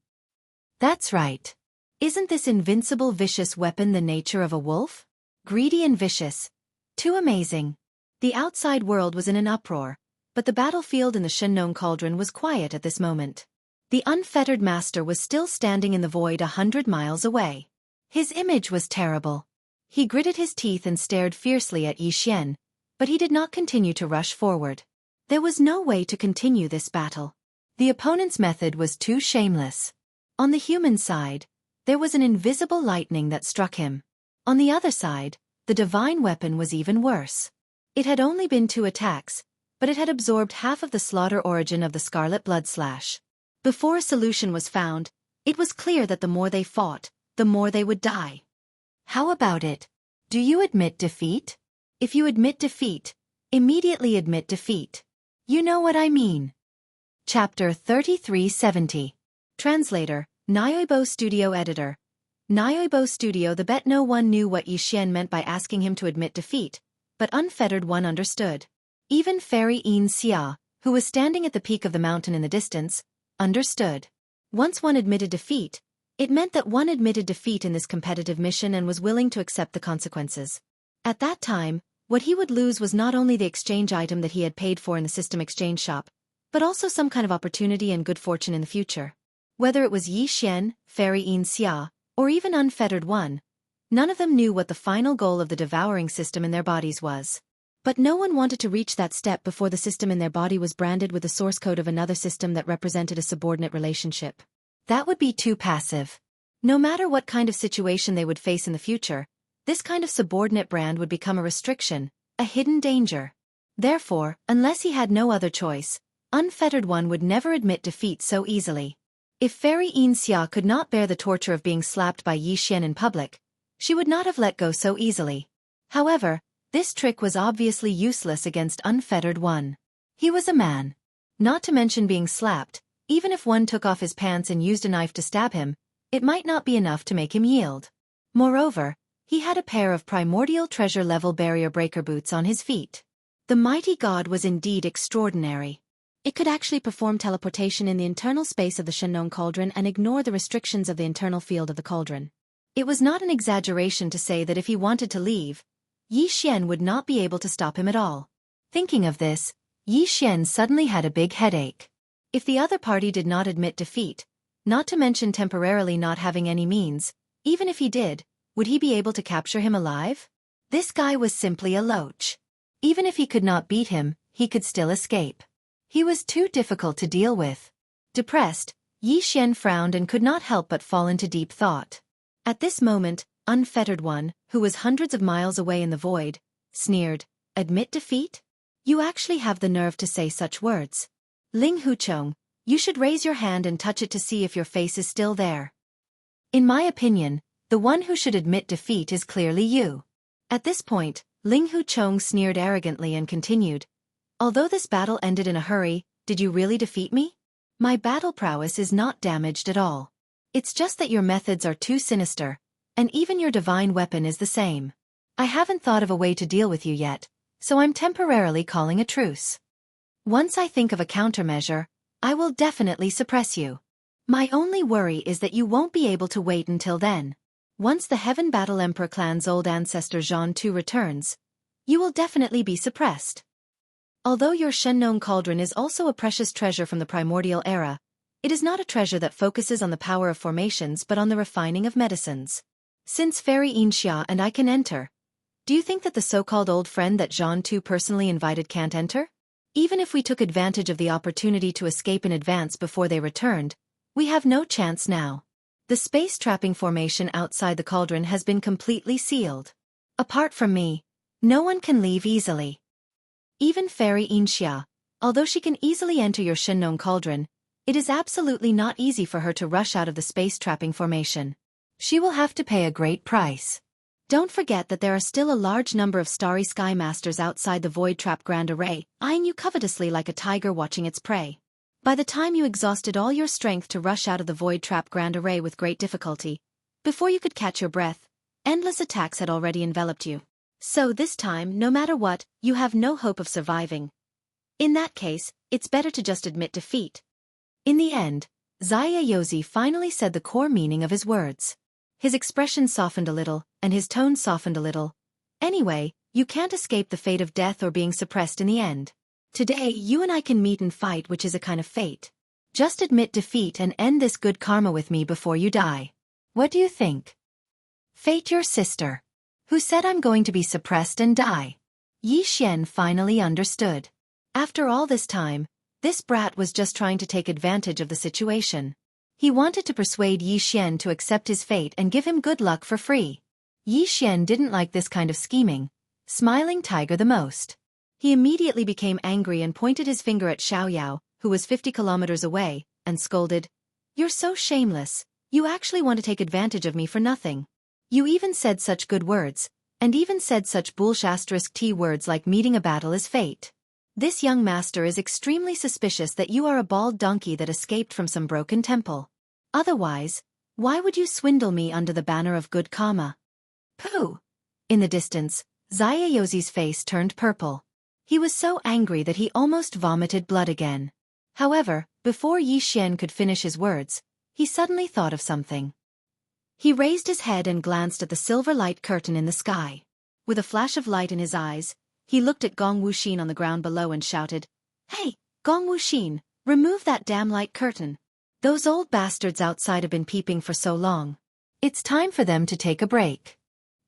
That's right. Isn't this invincible vicious weapon the nature of a wolf? Greedy and vicious. Too amazing. The outside world was in an uproar, but the battlefield in the Shenong Cauldron was quiet at this moment. The unfettered master was still standing in the void 100 miles away. His image was terrible. He gritted his teeth and stared fiercely at Xian, but he did not continue to rush forward. There was no way to continue this battle. The opponent's method was too shameless. On the human side, there was an invisible lightning that struck him. On the other side, the divine weapon was even worse. It had only been 2 attacks, but it had absorbed half of the slaughter origin of the Scarlet Bloodslash. Before a solution was found, it was clear that the more they fought, the more they would die. How about it? Do you admit defeat? If you admit defeat, immediately admit defeat. You know what I mean. Chapter 3370. Translator, Nyoibo Studio Editor. Nyoibo Studio. The bet no one knew what Xian meant by asking him to admit defeat, but Unfettered One understood. Even Fairy Xianxia, who was standing at the peak of the mountain in the distance, understood. Once one admitted defeat, it meant that one admitted defeat in this competitive mission and was willing to accept the consequences. At that time, what he would lose was not only the exchange item that he had paid for in the system exchange shop, but also some kind of opportunity and good fortune in the future. Whether it was Xian, Fairy Xianxia, or even Unfettered One, none of them knew what the final goal of the devouring system in their bodies was. But no one wanted to reach that step before the system in their body was branded with the source code of another system that represented a subordinate relationship. That would be too passive. No matter what kind of situation they would face in the future, this kind of subordinate brand would become a restriction, a hidden danger. Therefore, unless he had no other choice, Unfettered One would never admit defeat so easily. If Fairy Xianxia could not bear the torture of being slapped by Xian in public, she would not have let go so easily. However, this trick was obviously useless against Unfettered One. He was a man. Not to mention being slapped, even if one took off his pants and used a knife to stab him, it might not be enough to make him yield. Moreover, he had a pair of primordial treasure-level barrier breaker boots on his feet. The mighty god was indeed extraordinary. It could actually perform teleportation in the internal space of the Shenong Cauldron and ignore the restrictions of the internal field of the cauldron. It was not an exaggeration to say that if he wanted to leave, Xian would not be able to stop him at all. Thinking of this, Xian suddenly had a big headache. If the other party did not admit defeat, not to mention temporarily not having any means, even if he did, would he be able to capture him alive? This guy was simply a loach. Even if he could not beat him, he could still escape. He was too difficult to deal with. Depressed, Yi Xian frowned and could not help but fall into deep thought. At this moment, Unfettered One, who was hundreds of miles away in the void, sneered, "Admit defeat? You actually have the nerve to say such words. Ling Huchong, you should raise your hand and touch it to see if your face is still there. In my opinion, the one who should admit defeat is clearly you." At this point, Ling Huchong sneered arrogantly and continued, "Although this battle ended in a hurry, did you really defeat me? My battle prowess is not damaged at all. It's just that your methods are too sinister, and even your divine weapon is the same. I haven't thought of a way to deal with you yet, so I'm temporarily calling a truce. Once I think of a countermeasure, I will definitely suppress you. My only worry is that you won't be able to wait until then. Once the Heaven Battle Emperor clan's old ancestor Jianghu returns, you will definitely be suppressed. Although your Shengnong cauldron is also a precious treasure from the primordial era, it is not a treasure that focuses on the power of formations but on the refining of medicines. Since Fairy Xianxia and I can enter, do you think that the so-called old friend that Jianghu personally invited can't enter? Even if we took advantage of the opportunity to escape in advance before they returned, we have no chance now. The space trapping formation outside the cauldron has been completely sealed. Apart from me, no one can leave easily. Even Fairy Xianxia, although she can easily enter your Shengnong cauldron, it is absolutely not easy for her to rush out of the space trapping formation. She will have to pay a great price. Don't forget that there are still a large number of starry sky masters outside the Void Trap Grand Array, eyeing you covetously like a tiger watching its prey. By the time you exhausted all your strength to rush out of the Void Trap Grand Array with great difficulty, before you could catch your breath, endless attacks had already enveloped you. So this time, no matter what, you have no hope of surviving. In that case, it's better to just admit defeat. In the end, Xiaozi finally said the core meaning of his words. His expression softened a little, and his tone softened a little. Anyway, you can't escape the fate of death or being suppressed in the end. Today, you and I can meet and fight, which is a kind of fate. Just admit defeat and end this good karma with me before you die. What do you think? Fate, your sister. Who said I'm going to be suppressed and die? Yi Xian finally understood. After all this time, this brat was just trying to take advantage of the situation. He wanted to persuade Yi Xian to accept his fate and give him good luck for free. Yi Xian didn't like this kind of scheming, Smiling Tiger the most. He immediately became angry and pointed his finger at Xiaoyao, who was 50 kilometers away, and scolded, "You're so shameless, you actually want to take advantage of me for nothing. You even said such good words, and even said such *T words like meeting a battle is fate. This young master is extremely suspicious that you are a bald donkey that escaped from some broken temple. Otherwise, why would you swindle me under the banner of good karma?" Pooh! In the distance, Xiaozi's face turned purple. He was so angry that he almost vomited blood again. However, before Yi Xian could finish his words, he suddenly thought of something. He raised his head and glanced at the silver light curtain in the sky. With a flash of light in his eyes, he looked at Gong Wuxin on the ground below and shouted, "Hey, Gong Wuxin, remove that damn light curtain. Those old bastards outside have been peeping for so long. It's time for them to take a break.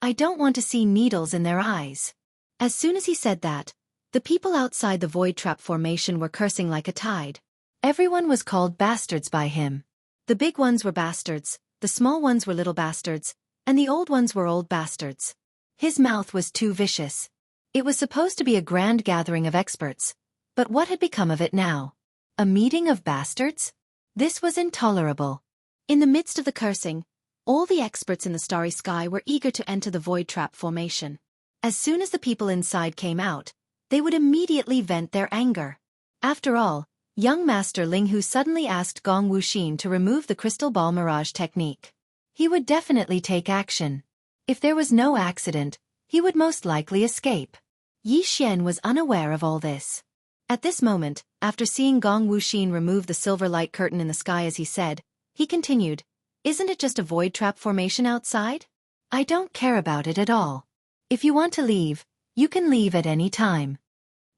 I don't want to see needles in their eyes." As soon as he said that, the people outside the Void Trap formation were cursing like a tide. Everyone was called bastards by him. The big ones were bastards, the small ones were little bastards, and the old ones were old bastards. His mouth was too vicious. It was supposed to be a grand gathering of experts, but what had become of it now? A meeting of bastards? This was intolerable. In the midst of the cursing, all the experts in the starry sky were eager to enter the Void Trap formation. As soon as the people inside came out, they would immediately vent their anger. After all, young Master Ling Hu suddenly asked Gong Wuxin to remove the crystal ball mirage technique. He would definitely take action. If there was no accident, he would most likely escape. Yi Xian was unaware of all this. At this moment, after seeing Gong Wuxin remove the silver light curtain in the sky as he said, he continued, "Isn't it just a void trap formation outside? I don't care about it at all. If you want to leave, you can leave at any time.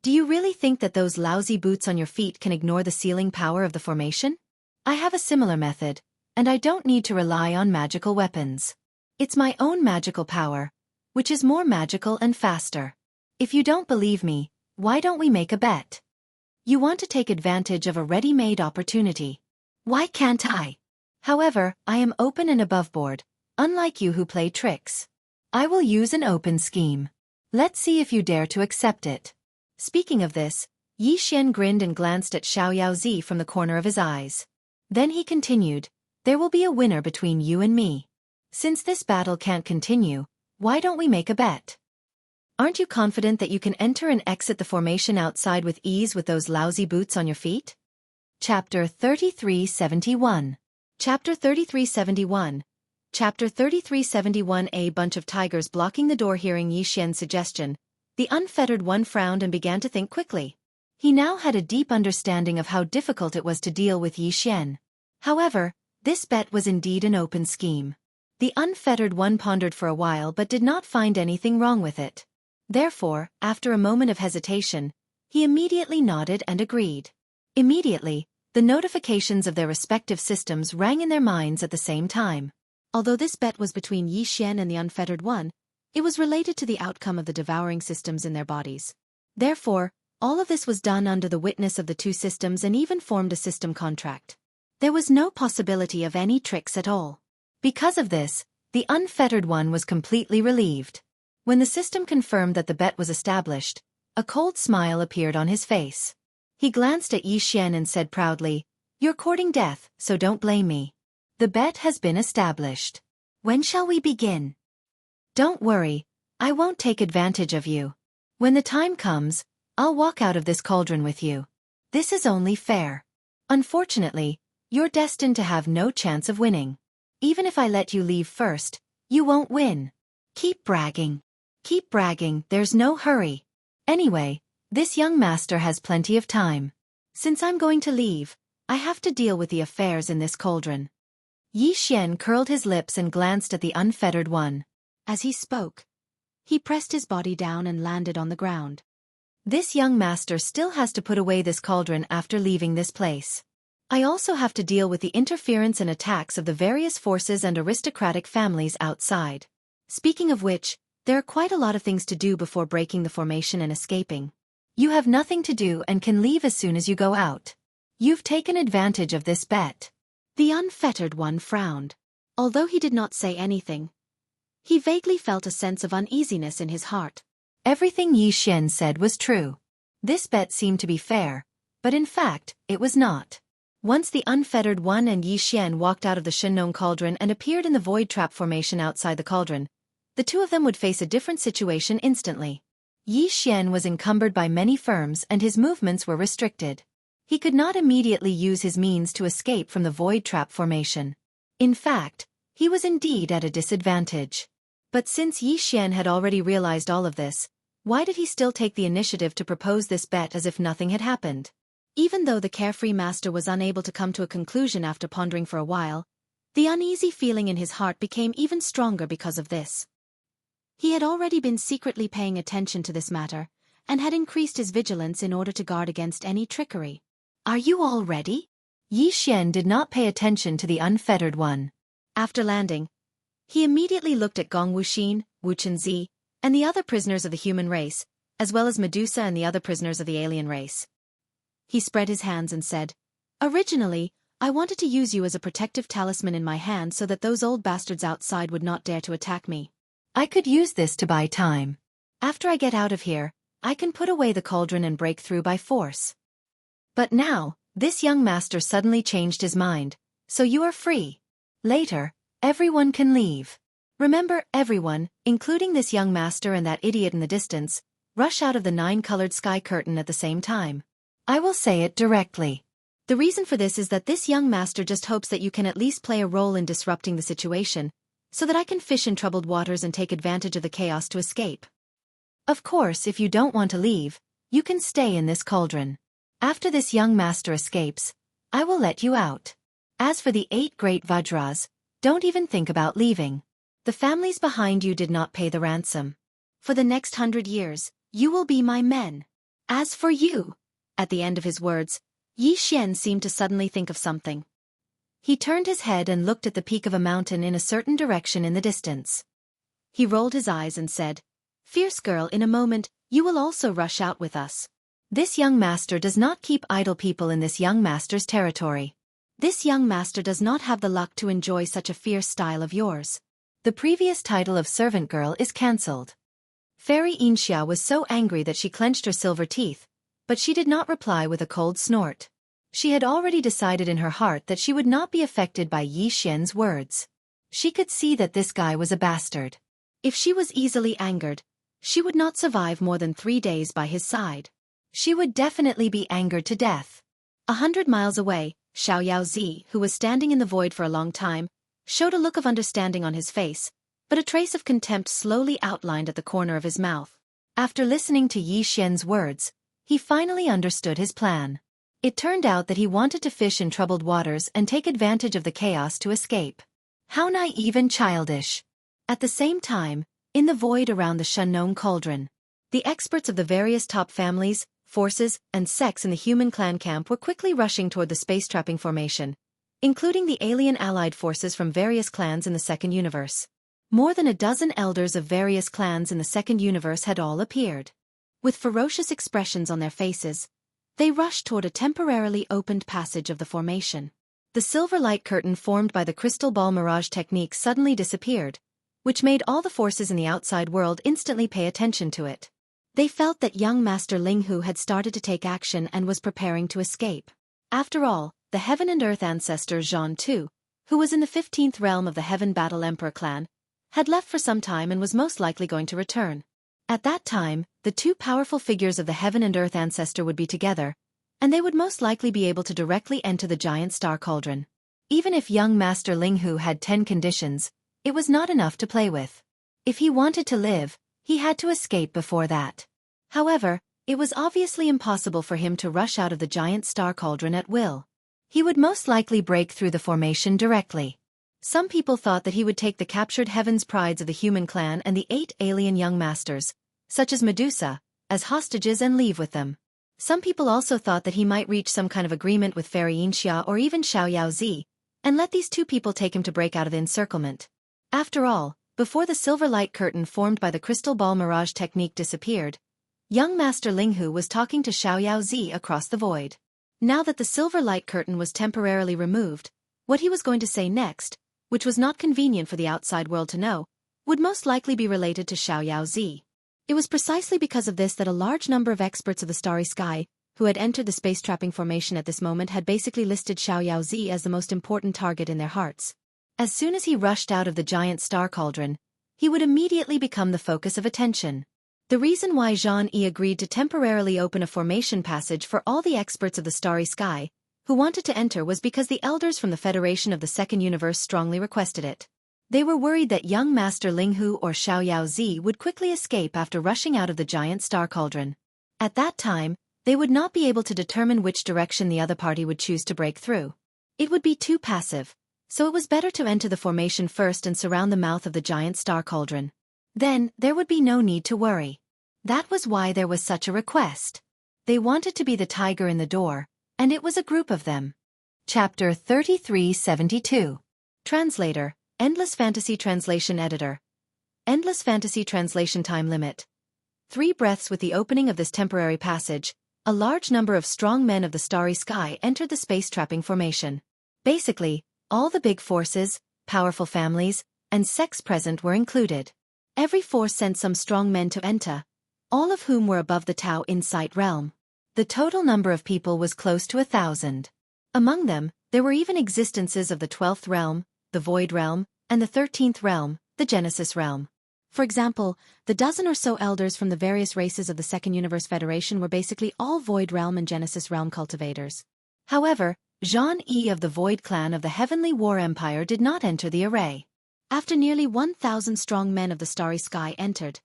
Do you really think that those lousy boots on your feet can ignore the sealing power of the formation? I have a similar method, and I don't need to rely on magical weapons. It's my own magical power, which is more magical and faster. If you don't believe me, why don't we make a bet? You want to take advantage of a ready-made opportunity. Why can't I? However, I am open and aboveboard, unlike you who play tricks. I will use an open scheme. Let's see if you dare to accept it. Speaking of this, Yi Xian grinned and glanced at Xiaoyaozi from the corner of his eyes. Then he continued, there will be a winner between you and me. Since this battle can't continue, why don't we make a bet? Aren't you confident that you can enter and exit the formation outside with ease with those lousy boots on your feet? Chapter 3371. Chapter 3371. Chapter 3371. A bunch of tigers blocking the door. Hearing Yi Xian's suggestion, the unfettered one frowned and began to think quickly. He now had a deep understanding of how difficult it was to deal with Yi Xian. However, this bet was indeed an open scheme. The unfettered one pondered for a while but did not find anything wrong with it. Therefore, after a moment of hesitation, he immediately nodded and agreed. Immediately, the notifications of their respective systems rang in their minds at the same time. Although this bet was between Yi Xian and the unfettered one, it was related to the outcome of the devouring systems in their bodies. Therefore, all of this was done under the witness of the two systems and even formed a system contract. There was no possibility of any tricks at all. Because of this, the unfettered one was completely relieved. When the system confirmed that the bet was established, a cold smile appeared on his face. He glanced at Yi Xian and said proudly, "You're courting death, so don't blame me. The bet has been established. When shall we begin?" "Don't worry, I won't take advantage of you. When the time comes, I'll walk out of this cauldron with you. This is only fair. Unfortunately, you're destined to have no chance of winning. Even if I let you leave first, you won't win. Keep bragging. Keep bragging, there's no hurry. Anyway, this young master has plenty of time. Since I'm going to leave, I have to deal with the affairs in this cauldron." Yi Xian curled his lips and glanced at the unfettered one. As he spoke, he pressed his body down and landed on the ground. This young master still has to put away this cauldron after leaving this place. I also have to deal with the interference and attacks of the various forces and aristocratic families outside. Speaking of which, there are quite a lot of things to do before breaking the formation and escaping. You have nothing to do and can leave as soon as you go out. You've taken advantage of this bet. The unfettered one frowned. Although he did not say anything, he vaguely felt a sense of uneasiness in his heart. Everything Yi Xian said was true. This bet seemed to be fair, but in fact, it was not. Once the unfettered one and Yi Xian walked out of the Shenong cauldron and appeared in the void trap formation outside the cauldron, the two of them would face a different situation instantly. Yi Xian was encumbered by many firms and his movements were restricted. He could not immediately use his means to escape from the void trap formation. In fact, he was indeed at a disadvantage. But since Yi Xian had already realized all of this, why did he still take the initiative to propose this bet as if nothing had happened? Even though the carefree master was unable to come to a conclusion after pondering for a while, the uneasy feeling in his heart became even stronger because of this. He had already been secretly paying attention to this matter, and had increased his vigilance in order to guard against any trickery. "Are you all ready?" Yi Xian did not pay attention to the unfettered one. After landing, he immediately looked at Gong Wuxin, Wu Chenzi, and the other prisoners of the human race, as well as Medusa and the other prisoners of the alien race. He spread his hands and said, "Originally, I wanted to use you as a protective talisman in my hand so that those old bastards outside would not dare to attack me. I could use this to buy time. After I get out of here, I can put away the cauldron and break through by force." But now, this young master suddenly changed his mind, so you are free. Later, everyone can leave. Remember, everyone, including this young master and that idiot in the distance, rush out of the 9-colored sky curtain at the same time. I will say it directly. The reason for this is that this young master just hopes that you can at least play a role in disrupting the situation, so that I can fish in troubled waters and take advantage of the chaos to escape. Of course, if you don't want to leave, you can stay in this cauldron. After this young master escapes, I will let you out. As for the 8 great Vajras, don't even think about leaving. The families behind you did not pay the ransom. For the next 100 years, you will be my men. As for you..." At the end of his words, Yi Xian seemed to suddenly think of something. He turned his head and looked at the peak of a mountain in a certain direction in the distance. He rolled his eyes and said, "Fierce girl, in a moment, you will also rush out with us. This young master does not keep idle people in this young master's territory. This young master does not have the luck to enjoy such a fierce style of yours. The previous title of servant girl is cancelled. Fairy Xianxia was so angry that she clenched her silver teeth, but she did not reply with a cold snort. She had already decided in her heart that she would not be affected by Yi Xian's words. She could see that this guy was a bastard. If she was easily angered, she would not survive more than 3 days by his side. She would definitely be angered to death. 100 miles away, Xiaoyaozi, who was standing in the void for a long time, showed a look of understanding on his face, but a trace of contempt slowly outlined at the corner of his mouth. After listening to Yi Xian's words, he finally understood his plan. It turned out that he wanted to fish in troubled waters and take advantage of the chaos to escape. How naive and childish. At the same time, in the void around the Shunnong cauldron, the experts of the various top families, forces, and sects in the human clan camp were quickly rushing toward the space-trapping formation, including the alien allied forces from various clans in the second universe. More than a dozen elders of various clans in the second universe had all appeared. With ferocious expressions on their faces, they rushed toward a temporarily opened passage of the formation. The silver light curtain formed by the crystal ball mirage technique suddenly disappeared, which made all the forces in the outside world instantly pay attention to it. They felt that young Master Linghu had started to take action and was preparing to escape. After all, the Heaven and Earth ancestor Jianghu, who was in the 15th realm of the Heaven Battle Emperor clan, had left for some time and was most likely going to return. At that time, the two powerful figures of the Heaven and Earth ancestor would be together, and they would most likely be able to directly enter the giant star cauldron. Even if young Master Linghu had 10 conditions, it was not enough to play with. If he wanted to live, he had to escape before that. However, it was obviously impossible for him to rush out of the giant star cauldron at will. He would most likely break through the formation directly. Some people thought that he would take the captured Heaven's prides of the human clan and the 8 alien young masters, such as Medusa, as hostages and leave with them. Some people also thought that he might reach some kind of agreement with Fairy Xianxia or even Xiaoyaozi, and let these two people take him to break out of the encirclement. After all, before the silver light curtain formed by the crystal ball mirage technique disappeared, young Master Linghu was talking to Xiaoyaozi across the void. Now that the silver light curtain was temporarily removed, what he was going to say next, which was not convenient for the outside world to know, would most likely be related to Xiaoyaozi. It was precisely because of this that a large number of experts of the starry sky, who had entered the space-trapping formation at this moment, had basically listed Xiaoyaozi as the most important target in their hearts. As soon as he rushed out of the giant star cauldron, he would immediately become the focus of attention. The reason why Zhang Yi agreed to temporarily open a formation passage for all the experts of the starry sky who wanted to enter was because the elders from the Federation of the Second Universe strongly requested it. They were worried that young Master Linghu or Xiaoyaozi would quickly escape after rushing out of the giant star cauldron. At that time, they would not be able to determine which direction the other party would choose to break through. It would be too passive, so it was better to enter the formation first and surround the mouth of the giant star cauldron. Then, there would be no need to worry. That was why there was such a request. They wanted to be the tiger in the door, and it was a group of them. Chapter 3372. Translator, Endless Fantasy Translation Editor. Endless Fantasy Translation Time Limit. 3 breaths. With the opening of this temporary passage, a large number of strong men of the starry sky entered the space-trapping formation. Basically, all the big forces, powerful families, and sects present were included. Every force sent some strong men to enter, all of whom were above the Tao Insight realm. The total number of people was close to 1,000. Among them, there were even existences of the 12th realm, the Void realm, and the 13th realm, the Genesis realm. For example, the dozen or so elders from the various races of the Second Universe Federation were basically all Void realm and Genesis realm cultivators. However, Zhang Yi of the Void clan of the Heavenly War Empire did not enter the array. After nearly 1,000 strong men of the starry sky entered,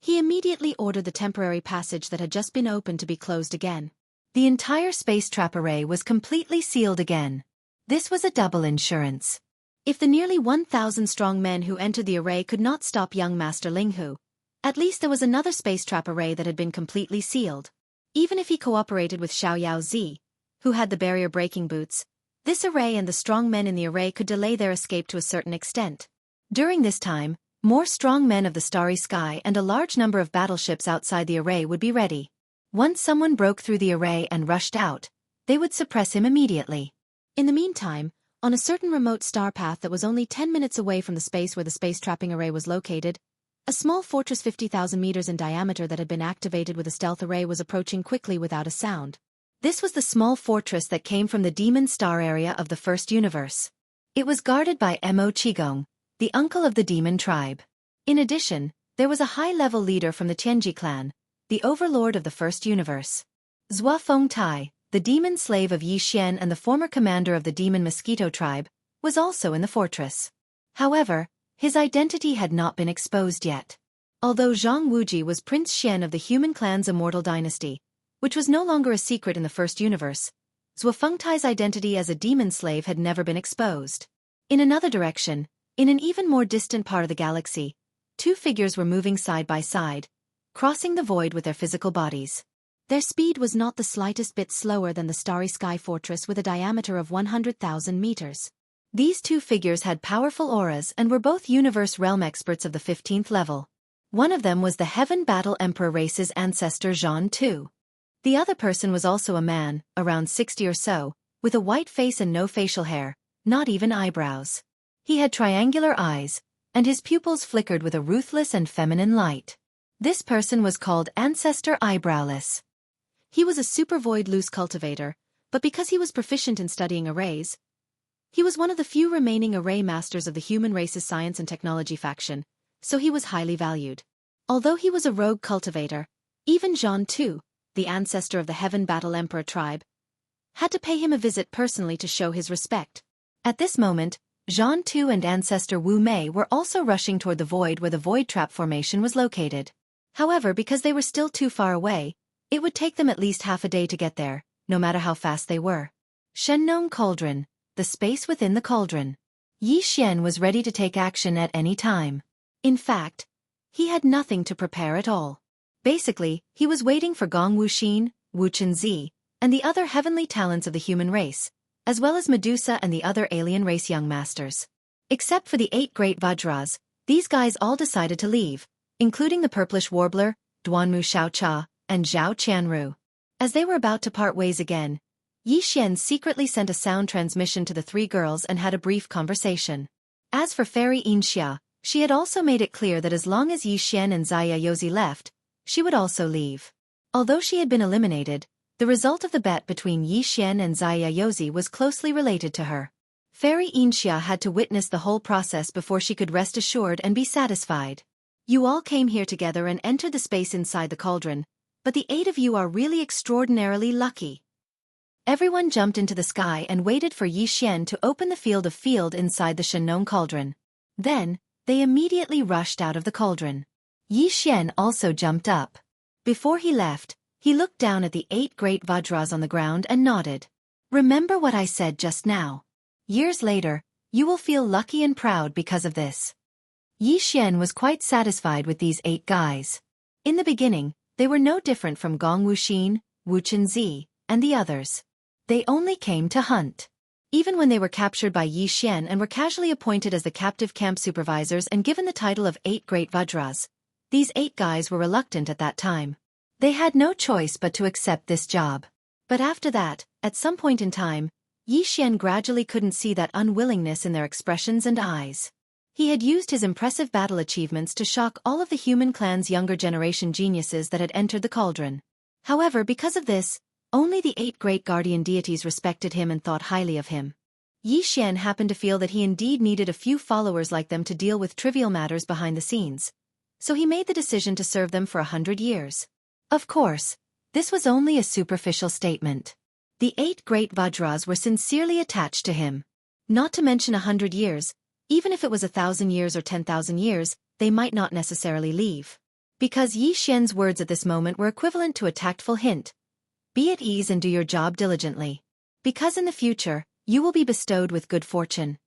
he immediately ordered the temporary passage that had just been opened to be closed again. The entire space trap array was completely sealed again. This was a double insurance. If the nearly 1,000 strong men who entered the array could not stop young Master Linghu, at least there was another space trap array that had been completely sealed. Even if he cooperated with Xiaoyaozi, who had the barrier-breaking boots, this array and the strong men in the array could delay their escape to a certain extent. During this time, more strong men of the starry sky and a large number of battleships outside the array would be ready. Once someone broke through the array and rushed out, they would suppress him immediately. In the meantime, on a certain remote star path that was only 10 minutes away from the space where the space trapping array was located, a small fortress 50,000 meters in diameter that had been activated with a stealth array was approaching quickly without a sound. This was the small fortress that came from the demon star area of the first universe. It was guarded by Mo Qigong, the uncle of the demon tribe. In addition, there was a high-level leader from the Tianji clan, the overlord of the first universe. Zhua Fengtai, the demon slave of Yi Xian and the former commander of the demon mosquito tribe, was also in the fortress. However, his identity had not been exposed yet. Although Zhang Wuji was Prince Xian of the human clan's immortal dynasty, which was no longer a secret in the first universe, Zhua Fengtai's identity as a demon slave had never been exposed. In another direction, in an even more distant part of the galaxy, two figures were moving side by side, crossing the void with their physical bodies. Their speed was not the slightest bit slower than the starry sky fortress with a diameter of 100,000 meters. These two figures had powerful auras and were both universe realm experts of the 15th level. One of them was the Heaven Battle Emperor race's ancestor Zhan Tu. The other person was also a man, around 60 or so, with a white face and no facial hair, not even eyebrows. He had triangular eyes, and his pupils flickered with a ruthless and feminine light. This person was called Ancestor Eyebrowless. He was a super void loose cultivator, but because he was proficient in studying arrays, he was one of the few remaining array masters of the human race's science and technology faction, so he was highly valued. Although he was a rogue cultivator, even Zhan Tu, the ancestor of the Heaven Battle Emperor tribe, had to pay him a visit personally to show his respect. At this moment, Zhan Tu and ancestor Wu Mei were also rushing toward the void where the void trap formation was located. However, because they were still too far away, it would take them at least half a day to get there, no matter how fast they were. Shenong Cauldron, the space within the cauldron. Yi Xian was ready to take action at any time. In fact, he had nothing to prepare at all. Basically, he was waiting for Gong Wuxin, Wu Chenzi, and the other heavenly talents of the human race, as well as Medusa and the other alien race young masters. Except for the 8 great Vajras, these guys all decided to leave, including the purplish warbler, Duanmu Xiaocha, and Zhao Qianru. As they were about to part ways again, Yi Xian secretly sent a sound transmission to the 3 girls and had a brief conversation. As for Fairy Xianxia, she had also made it clear that as long as Yi Xian and Xia Yozi left, she would also leave. Although she had been eliminated, the result of the bet between Yi Xian and Xia Yozi was closely related to her. Fairy Xianxia had to witness the whole process before she could rest assured and be satisfied. You all came here together and entered the space inside the cauldron, but the 8 of you are really extraordinarily lucky. Everyone jumped into the sky and waited for Yi Xian to open the field of field inside the Shenong cauldron. Then, they immediately rushed out of the cauldron. Yi Xian also jumped up. Before he left, he looked down at the 8 great Vajras on the ground and nodded. Remember what I said just now. Years later, you will feel lucky and proud because of this. Yi Xian was quite satisfied with these 8 guys. In the beginning, they were no different from Gong Wuxin, Wu Chenzi, and the others. They only came to hunt. Even when they were captured by Yi Xian and were casually appointed as the captive camp supervisors and given the title of 8 great Vajras, these 8 guys were reluctant at that time. They had no choice but to accept this job. But after that, at some point in time, Yi Xian gradually couldn't see that unwillingness in their expressions and eyes. He had used his impressive battle achievements to shock all of the human clan's younger generation geniuses that had entered the cauldron. However, because of this, only the 8 great guardian deities respected him and thought highly of him. Yi Xian happened to feel that he indeed needed a few followers like them to deal with trivial matters behind the scenes, so he made the decision to serve them for 100 years. Of course, this was only a superficial statement. The 8 great Vajras were sincerely attached to him. Not to mention 100 years, even if it was 1,000 years or 10,000 years, they might not necessarily leave. Because Yi Xian's words at this moment were equivalent to a tactful hint. Be at ease and do your job diligently. Because in the future, you will be bestowed with good fortune.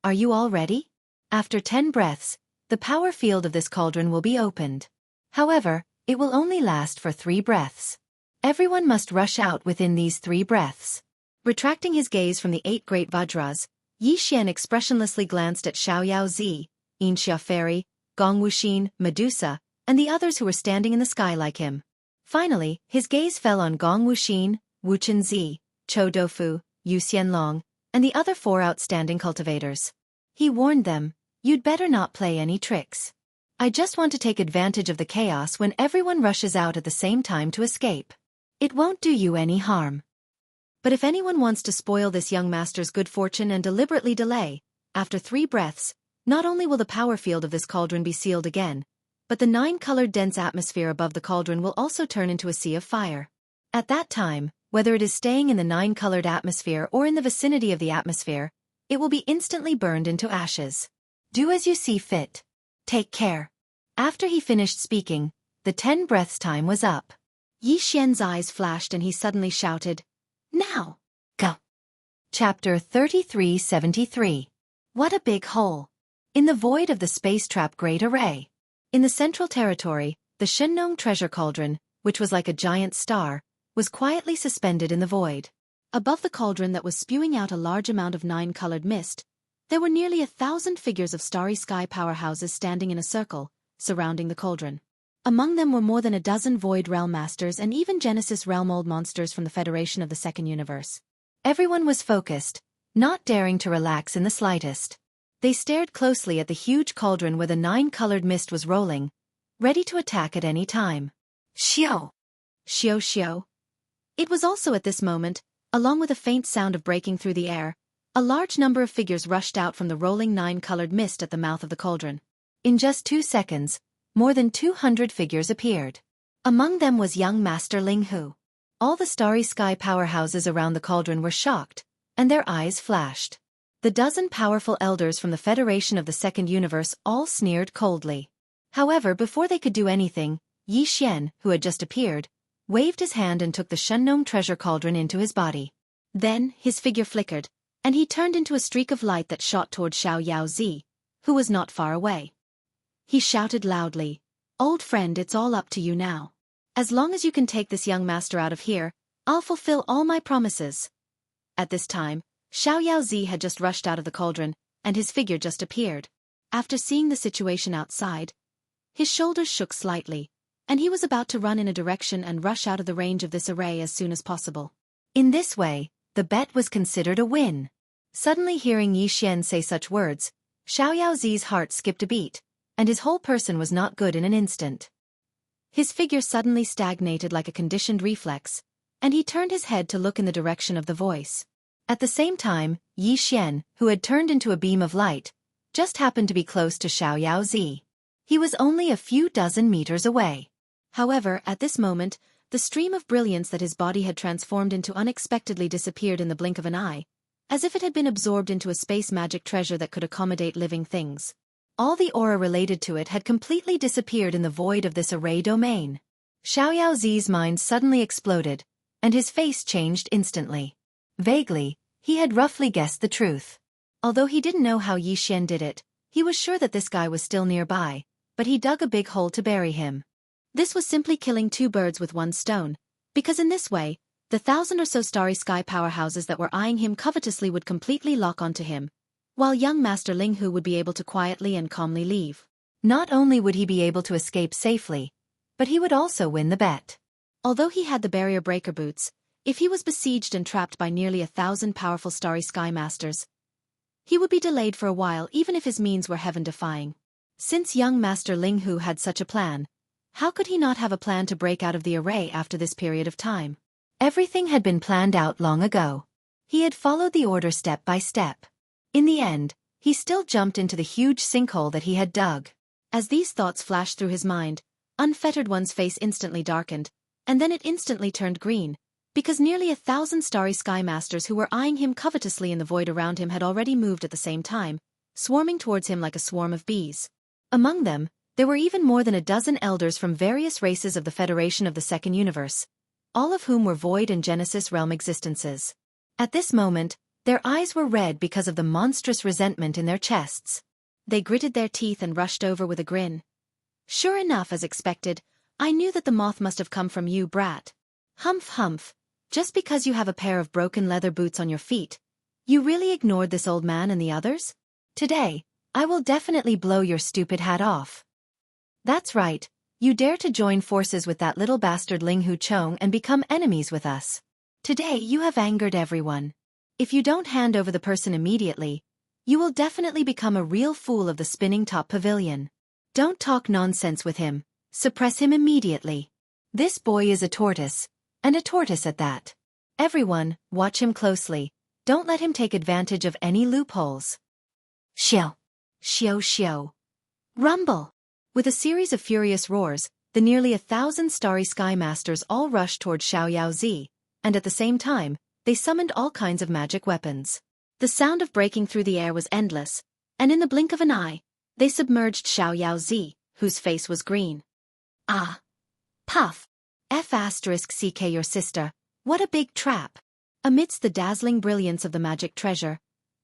Are you all ready? After 10 breaths, the power field of this cauldron will be opened. However, it will only last for 3 breaths. Everyone must rush out within these 3 breaths. Retracting his gaze from the 8 great Vajras, Yi Xian expressionlessly glanced at Xiaoyao Zi, Xianxia Fairy, Gong Wuxin, Medusa, and the others who were standing in the sky like him. Finally, his gaze fell on Gong Wuxin, Wu Chenzi, Chou Doufu, Yu Xianlong, and the other 4 outstanding cultivators. He warned them, "You'd better not play any tricks. I just want to take advantage of the chaos when everyone rushes out at the same time to escape. It won't do you any harm. But if anyone wants to spoil this young master's good fortune and deliberately delay, after 3 breaths, not only will the power field of this cauldron be sealed again, but the 9-colored dense atmosphere above the cauldron will also turn into a sea of fire. At that time, whether it is staying in the 9-colored atmosphere or in the vicinity of the atmosphere, it will be instantly burned into ashes. Do as you see fit. Take care." After he finished speaking, the 10 breaths time was up. Yi Xian's eyes flashed and he suddenly shouted, "Now! Go!" Chapter 3373. What a big hole! In the void of the space trap Great Array. In the Central Territory, the Shenong treasure cauldron, which was like a giant star, was quietly suspended in the void. Above the cauldron that was spewing out a large amount of 9-colored mist, there were nearly 1,000 figures of starry sky powerhouses standing in a circle, surrounding the cauldron. Among them were more than a dozen Void Realm Masters and even Genesis Realm Old Monsters from the Federation of the Second Universe. Everyone was focused, not daring to relax in the slightest. They stared closely at the huge cauldron where the 9-colored mist was rolling, ready to attack at any time. Xiao! Xiao Xiao. It was also at this moment, along with a faint sound of breaking through the air, a large number of figures rushed out from the rolling 9-colored mist at the mouth of the cauldron. In just 2 seconds, more than 200 figures appeared. Among them was young Master Linghu. All the starry sky powerhouses around the cauldron were shocked, and their eyes flashed. The dozen powerful elders from the Federation of the Second Universe all sneered coldly. However, before they could do anything, Yi Xian, who had just appeared, waved his hand and took the Shenong treasure cauldron into his body. Then, his figure flickered, and he turned into a streak of light that shot toward Xiao Yaozi, who was not far away. He shouted loudly, "Old friend, it's all up to you now. As long as you can take this young master out of here, I'll fulfill all my promises." At this time, Xiao Yaozi had just rushed out of the cauldron, and his figure just appeared. After seeing the situation outside, his shoulders shook slightly, and he was about to run in a direction and rush out of the range of this array as soon as possible. In this way, the bet was considered a win. Suddenly hearing Yi Xian say such words, Xiao Yaozi's heart skipped a beat, and his whole person was not good in an instant. His figure suddenly stagnated like a conditioned reflex, and he turned his head to look in the direction of the voice. At the same time, Yi Xian, who had turned into a beam of light, just happened to be close to Xiao Yaozi. He was only a few dozen meters away. However, at this moment, the stream of brilliance that his body had transformed into unexpectedly disappeared in the blink of an eye, as if it had been absorbed into a space magic treasure that could accommodate living things. All the aura related to it had completely disappeared in the void of this array domain. Xiao Yaozi's mind suddenly exploded, and his face changed instantly. Vaguely, he had roughly guessed the truth. Although he didn't know how Yi Xian did it, he was sure that this guy was still nearby, but he dug a big hole to bury him. This was simply killing 2 birds with 1 stone, because in this way, the 1,000 or so starry sky powerhouses that were eyeing him covetously would completely lock onto him, while young Master Linghu would be able to quietly and calmly leave. Not only would he be able to escape safely, but he would also win the bet. Although he had the barrier breaker boots, if he was besieged and trapped by nearly 1,000 powerful starry sky masters, he would be delayed for a while even if his means were heaven-defying. Since young Master Linghu had such a plan, how could he not have a plan to break out of the array after this period of time? Everything had been planned out long ago. He had followed the order step by step. In the end, he still jumped into the huge sinkhole that he had dug. As these thoughts flashed through his mind, Unfettered One's face instantly darkened, and then it instantly turned green, because nearly 1,000 starry sky masters who were eyeing him covetously in the void around him had already moved at the same time, swarming towards him like a swarm of bees. Among them, there were even more than a dozen elders from various races of the Federation of the Second Universe, all of whom were Void and Genesis realm existences. At this moment, their eyes were red because of the monstrous resentment in their chests. They gritted their teeth and rushed over with a grin. "Sure enough, as expected, I knew that the moth must have come from you, brat. Humph humph, just because you have a pair of broken leather boots on your feet, you really ignored this old man and the others? Today, I will definitely blow your stupid hat off. That's right, you dare to join forces with that little bastard Linghu Chong and become enemies with us. Today you have angered everyone. If you don't hand over the person immediately, you will definitely become a real fool of the spinning top pavilion. Don't talk nonsense with him, suppress him immediately. This boy is a tortoise, and a tortoise at that. Everyone, watch him closely, don't let him take advantage of any loopholes. Xiao. Xiao xiao. Rumble! With a series of furious roars, the nearly 1,000 starry sky masters all rushed toward Xiaoyaozi, and at the same time, they summoned all kinds of magic weapons. The sound of breaking through the air was endless, and in the blink of an eye, they submerged Xiaoyaozi, whose face was green. Ah! Puff! F***ck your sister, what a big trap! Amidst the dazzling brilliance of the magic treasure,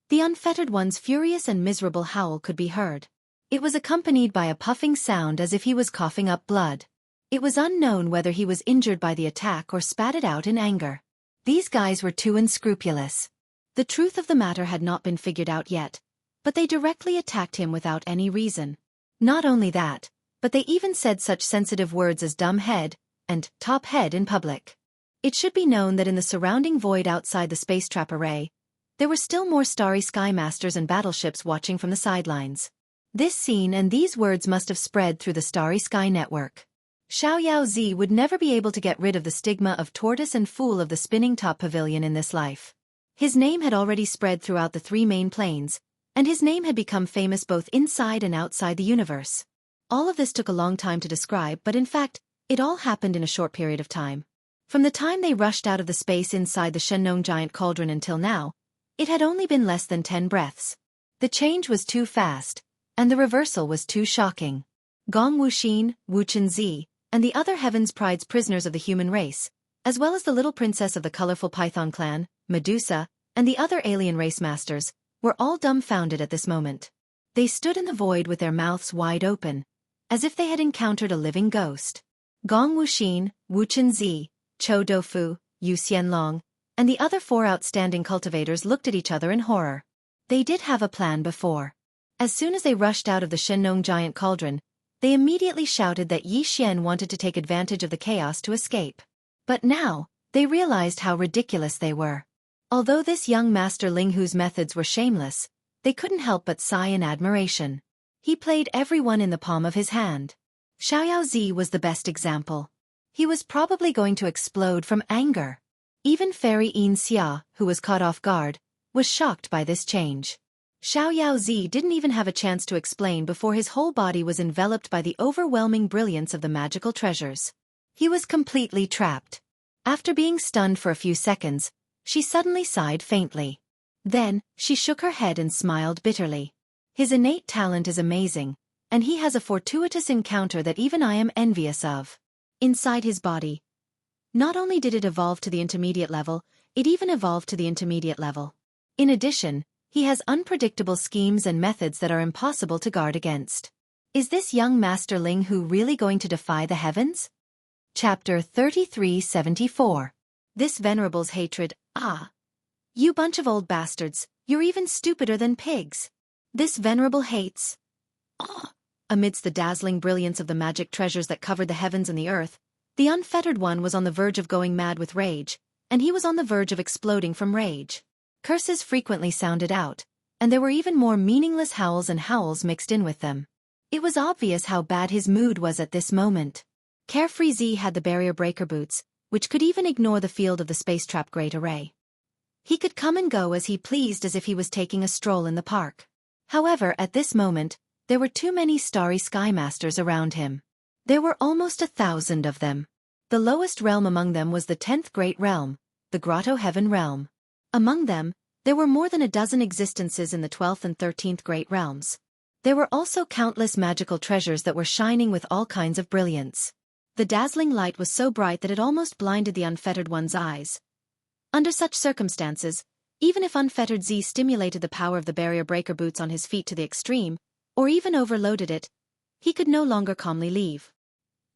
the unfettered one's furious and miserable howl could be heard. It was accompanied by a puffing sound as if he was coughing up blood. It was unknown whether he was injured by the attack or spat it out in anger. These guys were too unscrupulous. The truth of the matter had not been figured out yet, but they directly attacked him without any reason. Not only that, but they even said such sensitive words as dumb head and top head in public. It should be known that in the surrounding void outside the space trap array, there were still more starry sky masters and battleships watching from the sidelines. This scene and these words must have spread through the starry sky network. Xiaoyaozi would never be able to get rid of the stigma of tortoise and fool of the spinning top pavilion in this life. His name had already spread throughout the 3 main planes, and his name had become famous both inside and outside the universe. All of this took a long time to describe, but in fact, it all happened in a short period of time. From the time they rushed out of the space inside the Shenong giant cauldron until now, it had only been less than 10 breaths. The change was too fast, and the reversal was too shocking. Gong Wuxin, Wuchenzi, and the other Heaven's Pride's prisoners of the human race, as well as the little princess of the colorful Python clan, Medusa, and the other alien race masters, were all dumbfounded at this moment. They stood in the void with their mouths wide open, as if they had encountered a living ghost. Gong Wuxin, Wuchenzi, Chou Doufu, Yu Xianlong, and the other 4 outstanding cultivators looked at each other in horror. They did have a plan before. As soon as they rushed out of the Shenong giant cauldron, they immediately shouted that Yi Xian wanted to take advantage of the chaos to escape. But now, they realized how ridiculous they were. Although this young master Linghu's methods were shameless, they couldn't help but sigh in admiration. He played everyone in the palm of his hand. Xiaoyaozi was the best example. He was probably going to explode from anger. Even Fairy Xianxia, who was caught off guard, was shocked by this change. Xiaoyaozi didn't even have a chance to explain before his whole body was enveloped by the overwhelming brilliance of the magical treasures. He was completely trapped. After being stunned for a few seconds, she suddenly sighed faintly. Then, she shook her head and smiled bitterly. His innate talent is amazing, and he has a fortuitous encounter that even I am envious of. Inside his body, not only did it evolve to the intermediate level, it even evolved to the intermediate level. In addition, he has unpredictable schemes and methods that are impossible to guard against. Is this young Master Linghu really going to defy the heavens? Chapter 3374. This venerable's hatred, ah! You bunch of old bastards, you're even stupider than pigs. This venerable hates. Ah! Amidst the dazzling brilliance of the magic treasures that covered the heavens and the earth, the unfettered one was on the verge of going mad with rage, and he was on the verge of exploding from rage. Curses frequently sounded out, and there were even more meaningless howls and howls mixed in with them. It was obvious how bad his mood was at this moment. Carefree Z had the barrier breaker boots, which could even ignore the field of the space trap great array. He could come and go as he pleased as if he was taking a stroll in the park. However, at this moment, there were too many starry sky masters around him. There were almost 1,000 of them. The lowest realm among them was the 10th great realm, the Grotto Heaven realm. Among them, there were more than a dozen existences in the 12th and 13th great realms. There were also countless magical treasures that were shining with all kinds of brilliance. The dazzling light was so bright that it almost blinded the unfettered one's eyes. Under such circumstances, even if unfettered Z stimulated the power of the barrier breaker boots on his feet to the extreme, or even overloaded it, he could no longer calmly leave.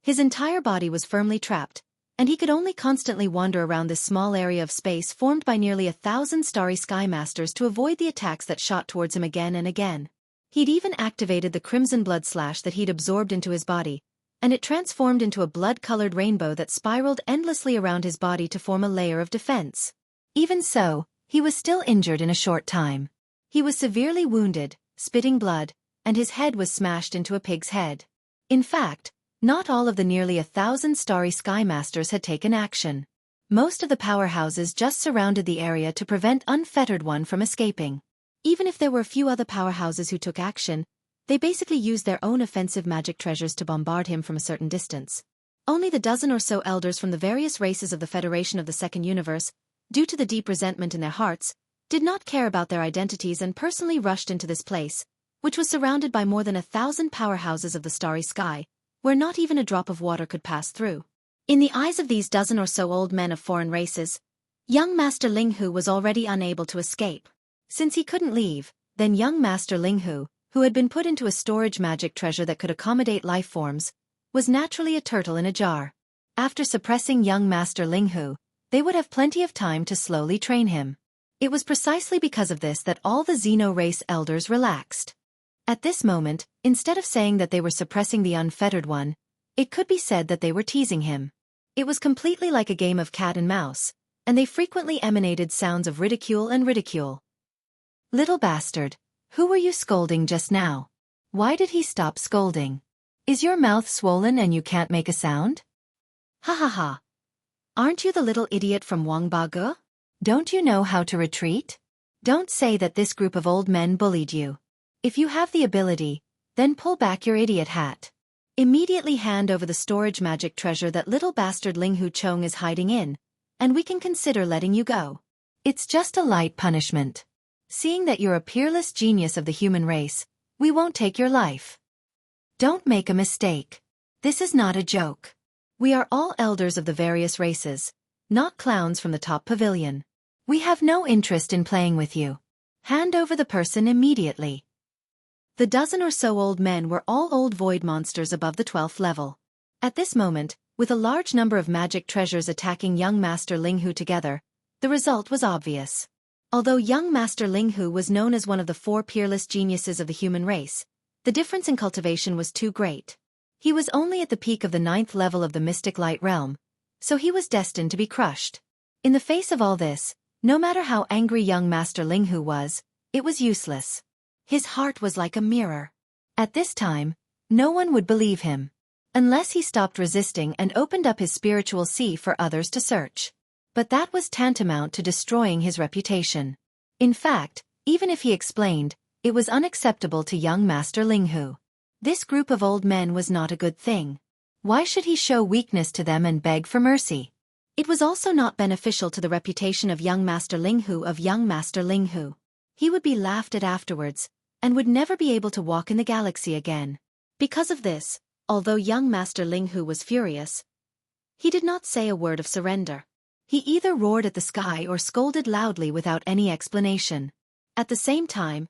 His entire body was firmly trapped, and he could only constantly wander around this small area of space formed by nearly 1,000 starry sky masters to avoid the attacks that shot towards him again and again. He'd even activated the crimson blood slash that he'd absorbed into his body, and it transformed into a blood-colored rainbow that spiraled endlessly around his body to form a layer of defense. Even so, He was still injured in a short time. He was severely wounded, spitting blood, and his head was smashed into a pig's head. In fact, not all of the nearly 1,000 starry sky masters had taken action. Most of the powerhouses just surrounded the area to prevent Unfettered One from escaping. Even if there were a few other powerhouses who took action, they basically used their own offensive magic treasures to bombard him from a certain distance. Only the dozen or so elders from the various races of the Federation of the Second Universe, due to the deep resentment in their hearts, did not care about their identities and personally rushed into this place, which was surrounded by more than 1,000 powerhouses of the starry sky, where not even a drop of water could pass through. In the eyes of these dozen or so old men of foreign races, young Master Linghu was already unable to escape. Since he couldn't leave, then young Master Linghu, who had been put into a storage magic treasure that could accommodate life forms, was naturally a turtle in a jar. After suppressing young Master Linghu, they would have plenty of time to slowly train him. It was precisely because of this that all the Xeno race elders relaxed. At this moment, instead of saying that they were suppressing the Unfettered One, it could be said that they were teasing him. It was completely like a game of cat and mouse, and they frequently emanated sounds of ridicule and ridicule. Little bastard, who were you scolding just now? Why did he stop scolding? Is your mouth swollen and you can't make a sound? Ha ha ha. Aren't you the little idiot from Wangbage? Don't you know how to retreat? Don't say that this group of old men bullied you. If you have the ability, then pull back your idiot hat. Immediately hand over the storage magic treasure that little bastard Linghu Chong is hiding in, and we can consider letting you go. It's just a light punishment. Seeing that you're a peerless genius of the human race, we won't take your life. Don't make a mistake. This is not a joke. We are all elders of the various races, not clowns from the top pavilion. We have no interest in playing with you. Hand over the person immediately. The dozen or so old men were all old void monsters above the 12th level. At this moment, with a large number of magic treasures attacking young Master Linghu together, the result was obvious. Although young Master Linghu was known as one of the 4 peerless geniuses of the human race, the difference in cultivation was too great. He was only at the peak of the 9th level of the mystic light realm, so he was destined to be crushed. In the face of all this, no matter how angry young Master Linghu was, it was useless. His heart was like a mirror. At this time, no one would believe him. Unless he stopped resisting and opened up his spiritual sea for others to search. But that was tantamount to destroying his reputation. In fact, even if he explained, it was unacceptable to young Master Linghu. This group of old men was not a good thing. Why should he show weakness to them and beg for mercy? It was also not beneficial to the reputation of young Master Linghu. He would be laughed at afterwards, and would never be able to walk in the galaxy again. Because of this, although young Master Linghu was furious, he did not say a word of surrender. He either roared at the sky or scolded loudly without any explanation. At the same time,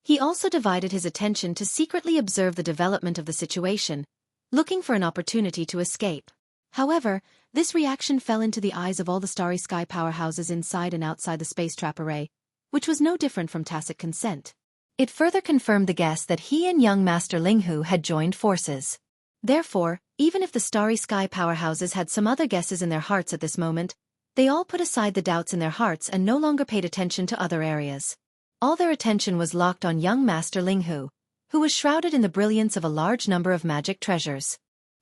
he also divided his attention to secretly observe the development of the situation, looking for an opportunity to escape. However, this reaction fell into the eyes of all the starry sky powerhouses inside and outside the space trap array, which was no different from tacit consent. It further confirmed the guess that he and young Master Linghu had joined forces. Therefore, even if the starry sky powerhouses had some other guesses in their hearts at this moment, they all put aside the doubts in their hearts and no longer paid attention to other areas. All their attention was locked on young Master Linghu, who was shrouded in the brilliance of a large number of magic treasures.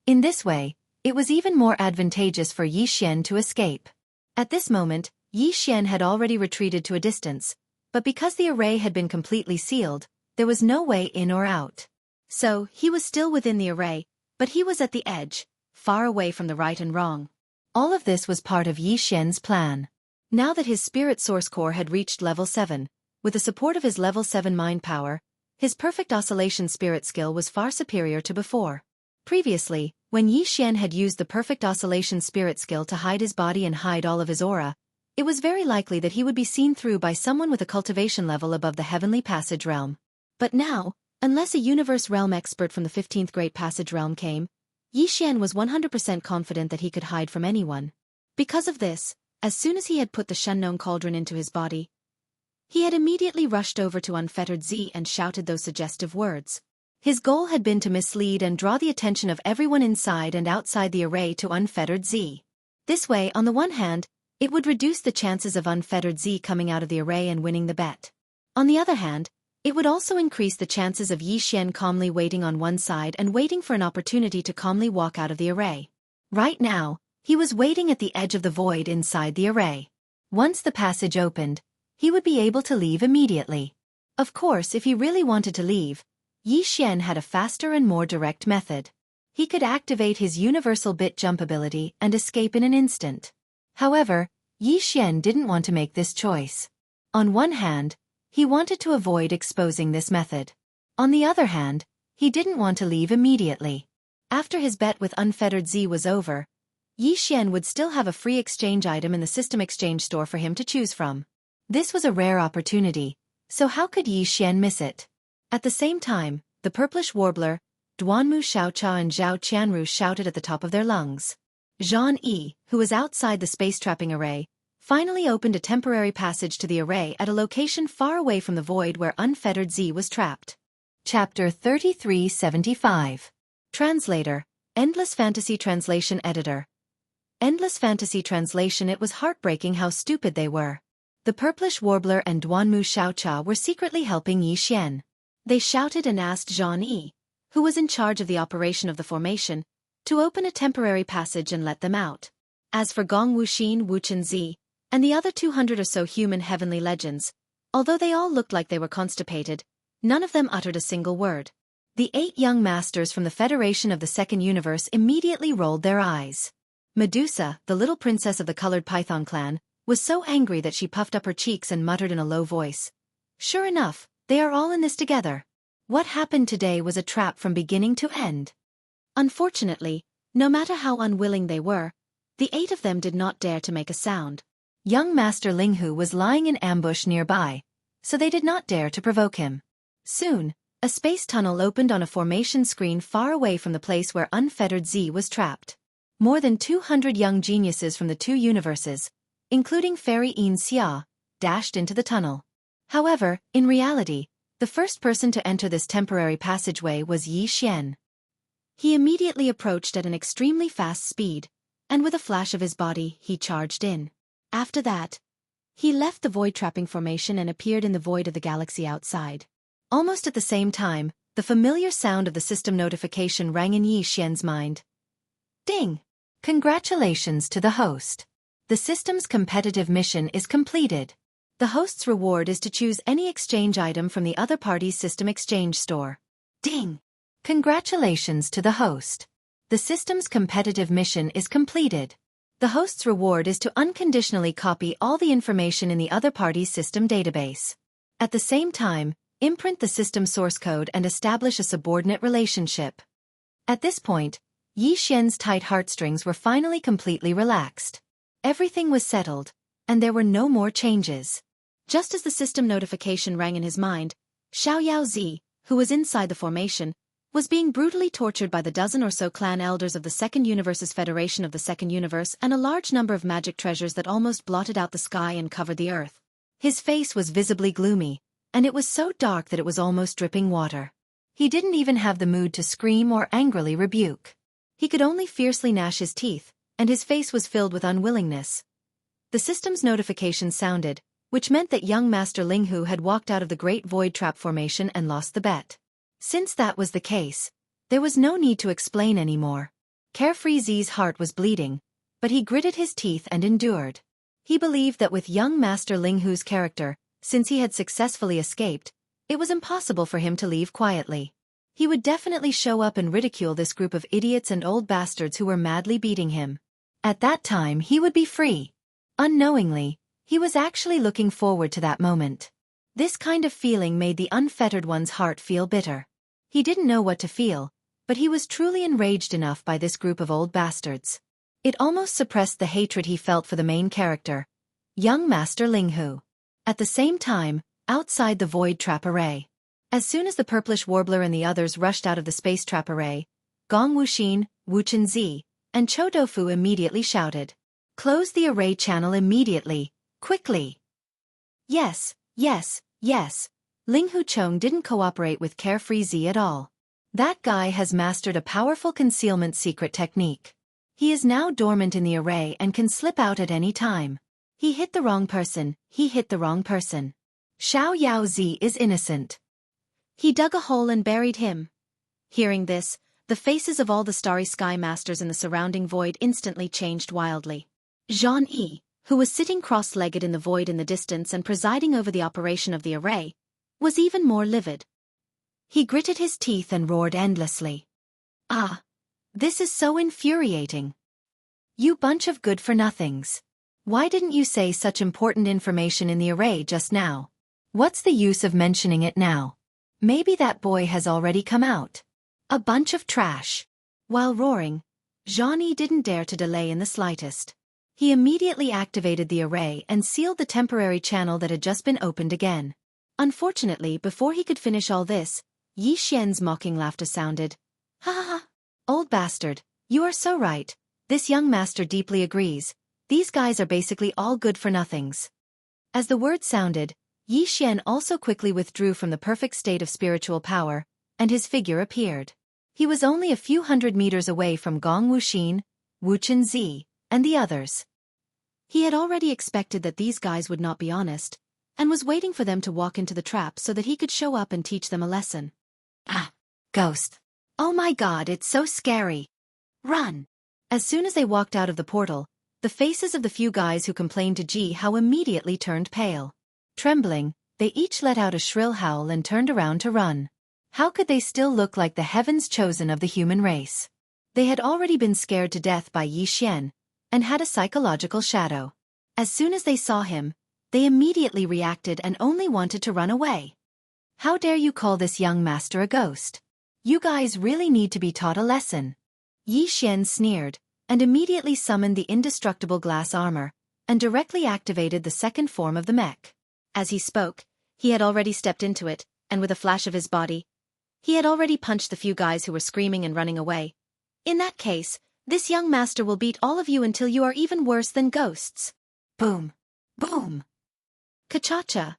In this way, it was even more advantageous for Yi Xian to escape. At this moment, Yi Xian had already retreated to a distance, but because the array had been completely sealed, there was no way in or out. So, he was still within the array, but he was at the edge, far away from the right and wrong. All of this was part of Yi Xian's plan. Now that his spirit source core had reached level 7, with the support of his level 7 mind power, his perfect oscillation spirit skill was far superior to before. Previously, when Yi Xian had used the perfect oscillation spirit skill to hide his body and hide all of his aura, it was very likely that he would be seen through by someone with a cultivation level above the heavenly passage realm. But now, unless a universe realm expert from the 15th Great Passage realm came, Yi Xian was 100% confident that he could hide from anyone. Because of this, as soon as he had put the Shunnong cauldron into his body, he had immediately rushed over to Unfettered Z and shouted those suggestive words. His goal had been to mislead and draw the attention of everyone inside and outside the array to Unfettered Z. This way, on the one hand, It would reduce the chances of unfettered Z coming out of the array and winning the bet. On the other hand, it would also increase the chances of Yixian calmly waiting on one side and waiting for an opportunity to calmly walk out of the array. Right now, he was waiting at the edge of the void inside the array. Once the passage opened, he would be able to leave immediately. Of course, if he really wanted to leave, Yixian had a faster and more direct method. He could activate his universal bit jump ability and escape in an instant. However, Yixian didn't want to make this choice. On one hand, he wanted to avoid exposing this method. On the other hand, he didn't want to leave immediately. After his bet with Unfettered Z was over, Yixian would still have a free exchange item in the system exchange store for him to choose from. This was a rare opportunity, so how could Yixian miss it? At the same time, the purplish warbler, Duanmu Xiaocha and Zhao Qianru shouted at the top of their lungs. Jianghu, who was outside the space-trapping array, finally opened a temporary passage to the array at a location far away from the void where Unfettered Z was trapped. Chapter 3375. Translator, Endless Fantasy Translation Editor. Endless Fantasy Translation. It was heartbreaking how stupid they were. The purplish warbler and Duanmu Xiaocha were secretly helping Yixian. They shouted and asked Jianghu, who was in charge of the operation of the formation, to open a temporary passage and let them out. As for Gong Wuxin, Wuchen Zi, and the other 200 or so human heavenly legends, although they all looked like they were constipated, none of them uttered a single word. The 8 young masters from the Federation of the Second Universe immediately rolled their eyes. Medusa, the little princess of the colored python clan, was so angry that she puffed up her cheeks and muttered in a low voice. Sure enough, they are all in this together. What happened today was a trap from beginning to end. Unfortunately, no matter how unwilling they were, the 8 of them did not dare to make a sound. Young Master Linghu was lying in ambush nearby, so they did not dare to provoke him. Soon, a space tunnel opened on a formation screen far away from the place where Unfettered Z was trapped. More than 200 young geniuses from the 2 universes, including Fairy Xianxia, dashed into the tunnel. However, in reality, the first person to enter this temporary passageway was Yixian. He immediately approached at an extremely fast speed, and with a flash of his body, he charged in. After that, he left the void-trapping formation and appeared in the void of the galaxy outside. Almost at the same time, the familiar sound of the system notification rang in Yixian's mind. Ding! Congratulations to the host. The system's competitive mission is completed. The host's reward is to choose any exchange item from the other party's system exchange store. Ding! Congratulations to the host. The system's competitive mission is completed. The host's reward is to unconditionally copy all the information in the other party's system database. At the same time, imprint the system source code and establish a subordinate relationship. At this point, Yixian's tight heartstrings were finally completely relaxed. Everything was settled, and there were no more changes. Just as the system notification rang in his mind, Xiao Zi, who was inside the formation, was being brutally tortured by the dozen or so clan elders of the Second Universe's Federation of the Second Universe and a large number of magic treasures that almost blotted out the sky and covered the earth. His face was visibly gloomy, and it was so dark that it was almost dripping water. He didn't even have the mood to scream or angrily rebuke. He could only fiercely gnash his teeth, and his face was filled with unwillingness. The system's notification sounded, which meant that young Master Linghu had walked out of the Great Void Trap formation and lost the bet. Since that was the case, there was no need to explain anymore. Carefree Z's heart was bleeding, but he gritted his teeth and endured. He believed that with young Master Linghu's character, since he had successfully escaped, it was impossible for him to leave quietly. He would definitely show up and ridicule this group of idiots and old bastards who were madly beating him. At that time he would be free. Unknowingly, he was actually looking forward to that moment. This kind of feeling made the unfettered one's heart feel bitter. He didn't know what to feel, but he was truly enraged enough by this group of old bastards. It almost suppressed the hatred he felt for the main character, young Master Linghu. At the same time, outside the void trap array. As soon as the purplish warbler and the others rushed out of the space trap array, Gong Wuxin, Wuchen Zi, and Cho Dofu immediately shouted, "Close the array channel immediately, quickly!" Yes, yes, yes. Linghu Chong didn't cooperate with Carefree Z at all. That guy has mastered a powerful concealment secret technique. He is now dormant in the array and can slip out at any time. He hit the wrong person, he hit the wrong person. Xiaoyaozi is innocent. He dug a hole and buried him. Hearing this, the faces of all the starry sky masters in the surrounding void instantly changed wildly. Jianghu, who was sitting cross-legged in the void in the distance and presiding over the operation of the array, was even more livid. He gritted his teeth and roared endlessly. Ah! This is so infuriating. You bunch of good-for-nothings. Why didn't you say such important information in the array just now? What's the use of mentioning it now? Maybe that boy has already come out. A bunch of trash. While roaring, Jianghu didn't dare to delay in the slightest. He immediately activated the array and sealed the temporary channel that had just been opened again. Unfortunately, before he could finish all this, Xianxia's mocking laughter sounded. Ha ha ha! Old bastard, you are so right. This young master deeply agrees. These guys are basically all good-for-nothings. As the word sounded, Xian also quickly withdrew from the perfect state of spiritual power, and his figure appeared. He was only a few hundred meters away from Gong Wuxin, Wu Chenzi, and the others. He had already expected that these guys would not be honest, and was waiting for them to walk into the trap so that he could show up and teach them a lesson. Ah! Ghost! Oh my god, it's so scary! Run! As soon as they walked out of the portal, the faces of the few guys who complained to Jianghu immediately turned pale. Trembling, they each let out a shrill howl and turned around to run. How could they still look like the heavens chosen of the human race? They had already been scared to death by Xian, and had a psychological shadow. As soon as they saw him, they immediately reacted and only wanted to run away. How dare you call this young master a ghost? You guys really need to be taught a lesson. Xian sneered, and immediately summoned the indestructible glass armor, and directly activated the second form of the mech. As he spoke, he had already stepped into it, and with a flash of his body, he had already punched the few guys who were screaming and running away. In that case, this young master will beat all of you until you are even worse than ghosts. Boom! Boom! Ka-cha-cha!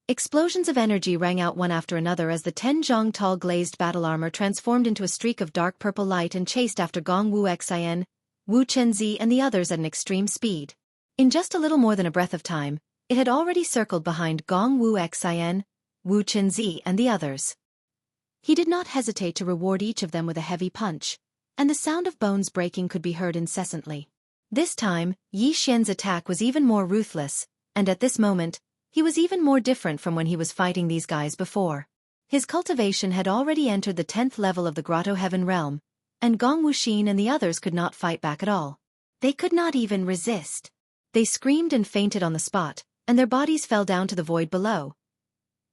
Explosions of energy rang out one after another as the 10 zhang tall glazed battle armor transformed into a streak of dark purple light and chased after Gong Wuxia, Wu Chenzi and the others at an extreme speed. In just a little more than a breath of time, it had already circled behind Gong Wuxia, Wu Chenzi and the others. He did not hesitate to reward each of them with a heavy punch, and the sound of bones breaking could be heard incessantly. This time, Xian's attack was even more ruthless, and at this moment, he was even more different from when he was fighting these guys before. His cultivation had already entered the 10th level of the Grotto Heaven realm, and Gong Wuxin and the others could not fight back at all. They could not even resist. They screamed and fainted on the spot, and their bodies fell down to the void below.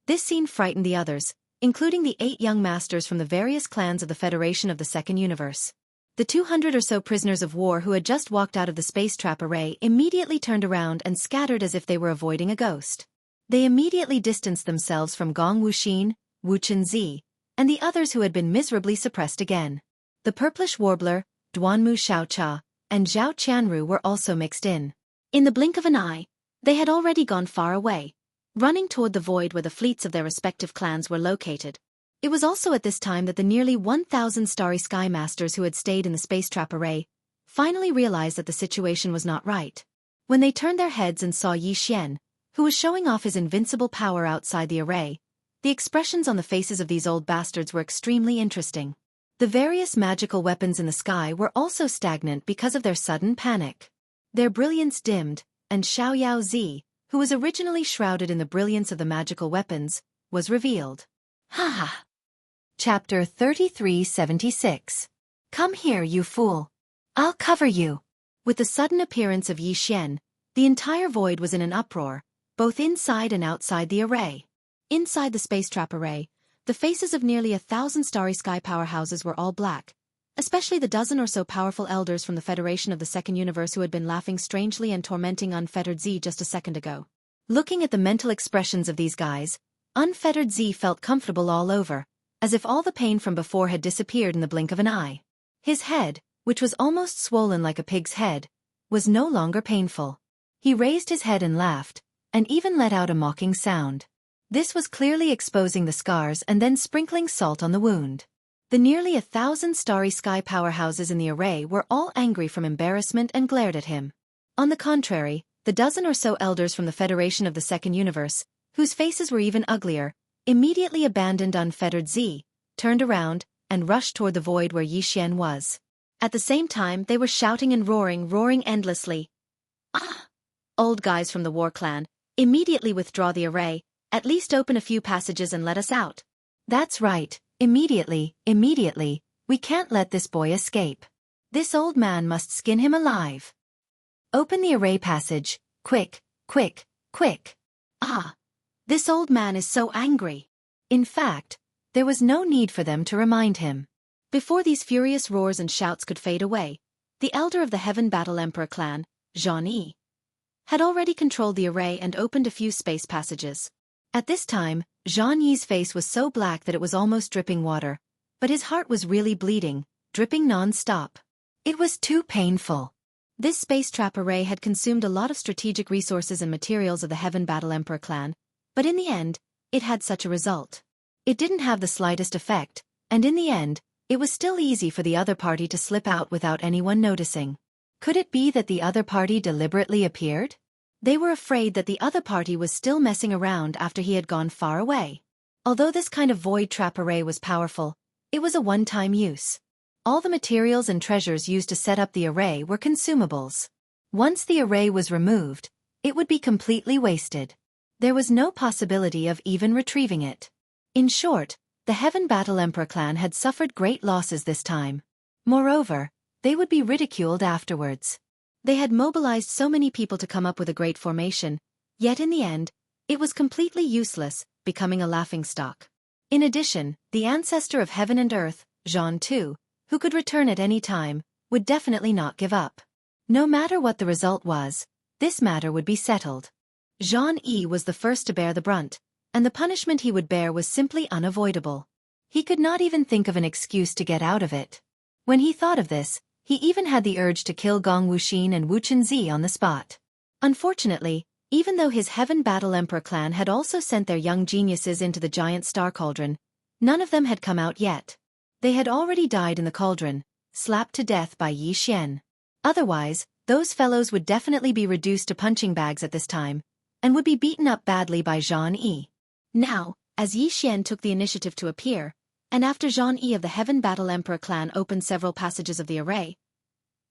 This scene frightened the others, including the 8 young masters from the various clans of the Federation of the Second Universe. The 200 or so prisoners of war who had just walked out of the space trap array immediately turned around and scattered as if they were avoiding a ghost. They immediately distanced themselves from Gong Wuxin, Wu Chenzi, and the others who had been miserably suppressed again. The purplish warbler, Duanmu Xiaocha, and Zhao Qianru were also mixed in. In the blink of an eye, they had already gone far away, running toward the void where the fleets of their respective clans were located. It was also at this time that the nearly 1,000 starry sky masters who had stayed in the space trap array finally realized that the situation was not right. When they turned their heads and saw Xian, who was showing off his invincible power outside the array, the expressions on the faces of these old bastards were extremely interesting. The various magical weapons in the sky were also stagnant because of their sudden panic. Their brilliance dimmed, and Xiaoyaozi, who was originally shrouded in the brilliance of the magical weapons, was revealed. Ha ha! Chapter 3376. Come here, you fool. I'll cover you. With the sudden appearance of Xian, the entire void was in an uproar, both inside and outside the array. Inside the space trap array, the faces of nearly 1,000 starry sky powerhouses were all black, especially the dozen or so powerful elders from the Federation of the Second Universe who had been laughing strangely and tormenting Unfettered Z just a second ago. Looking at the mental expressions of these guys, Unfettered Z felt comfortable all over, as if all the pain from before had disappeared in the blink of an eye. His head, which was almost swollen like a pig's head, was no longer painful. He raised his head and laughed, and even let out a mocking sound. This was clearly exposing the scars and then sprinkling salt on the wound. The nearly 1,000 starry sky powerhouses in the array were all angry from embarrassment and glared at him. On the contrary, the dozen or so elders from the Federation of the Second Universe, whose faces were even uglier, immediately abandoned unfettered Z, turned around, and rushed toward the void where Yixian was. At the same time they were shouting and roaring endlessly. Ah! Old guys from the war clan, immediately withdraw the array, at least open a few passages and let us out. That's right, immediately, we can't let this boy escape. This old man must skin him alive. Open the array passage, quick. Ah! This old man is so angry. In fact, there was no need for them to remind him. Before these furious roars and shouts could fade away, the elder of the Heaven Battle Emperor clan, Xianxia, had already controlled the array and opened a few space passages. At this time, Xianxia's face was so black that it was almost dripping water, but his heart was really bleeding, dripping non-stop. It was too painful. This space trap array had consumed a lot of strategic resources and materials of the Heaven Battle Emperor clan, but in the end, it had such a result. It didn't have the slightest effect, and in the end, it was still easy for the other party to slip out without anyone noticing. Could it be that the other party deliberately appeared? They were afraid that the other party was still messing around after he had gone far away. Although this kind of void trap array was powerful, it was a one-time use. All the materials and treasures used to set up the array were consumables. Once the array was removed, it would be completely wasted. There was no possibility of even retrieving it. In short, the Heaven Battle Emperor clan had suffered great losses this time. Moreover, they would be ridiculed afterwards. They had mobilized so many people to come up with a great formation, yet in the end, it was completely useless, becoming a laughingstock. In addition, the ancestor of heaven and earth, Jianghu, who could return at any time, would definitely not give up. No matter what the result was, this matter would be settled. Xianxia was the first to bear the brunt, and the punishment he would bear was simply unavoidable. He could not even think of an excuse to get out of it. When he thought of this, he even had the urge to kill Gong Wuxin and Wu Chenzi on the spot. Unfortunately, even though his Heaven Battle Emperor clan had also sent their young geniuses into the giant star cauldron, none of them had come out yet. They had already died in the cauldron, slapped to death by Yixian. Otherwise, those fellows would definitely be reduced to punching bags at this time, and would be beaten up badly by Xianxia. Now, as Yixian took the initiative to appear, and after Xianxia of the Heaven Battle Emperor clan opened several passages of the array,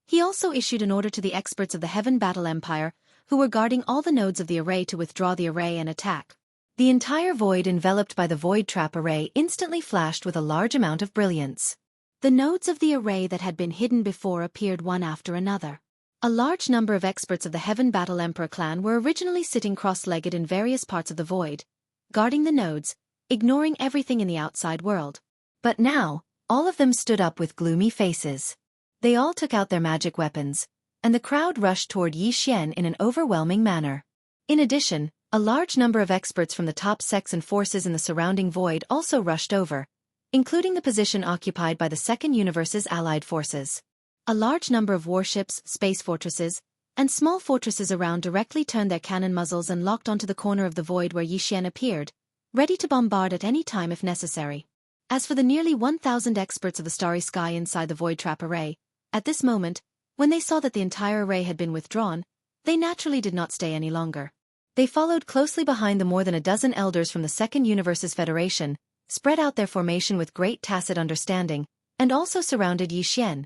he also issued an order to the experts of the Heaven Battle Empire, who were guarding all the nodes of the array to withdraw the array and attack. The entire void enveloped by the void trap array instantly flashed with a large amount of brilliance. The nodes of the array that had been hidden before appeared one after another. A large number of experts of the Heaven Battle Emperor clan were originally sitting cross-legged in various parts of the void, guarding the nodes, ignoring everything in the outside world. But now, all of them stood up with gloomy faces. They all took out their magic weapons, and the crowd rushed toward Yixian in an overwhelming manner. In addition, a large number of experts from the top sects and forces in the surrounding void also rushed over, including the position occupied by the Second Universe's allied forces. A large number of warships, space fortresses, and small fortresses around directly turned their cannon muzzles and locked onto the corner of the void where Yixian appeared, ready to bombard at any time if necessary. As for the nearly 1,000 experts of the starry sky inside the void trap array, at this moment, when they saw that the entire array had been withdrawn, they naturally did not stay any longer. They followed closely behind the more than a dozen elders from the Second Universe's Federation, spread out their formation with great tacit understanding, and also surrounded Yixian.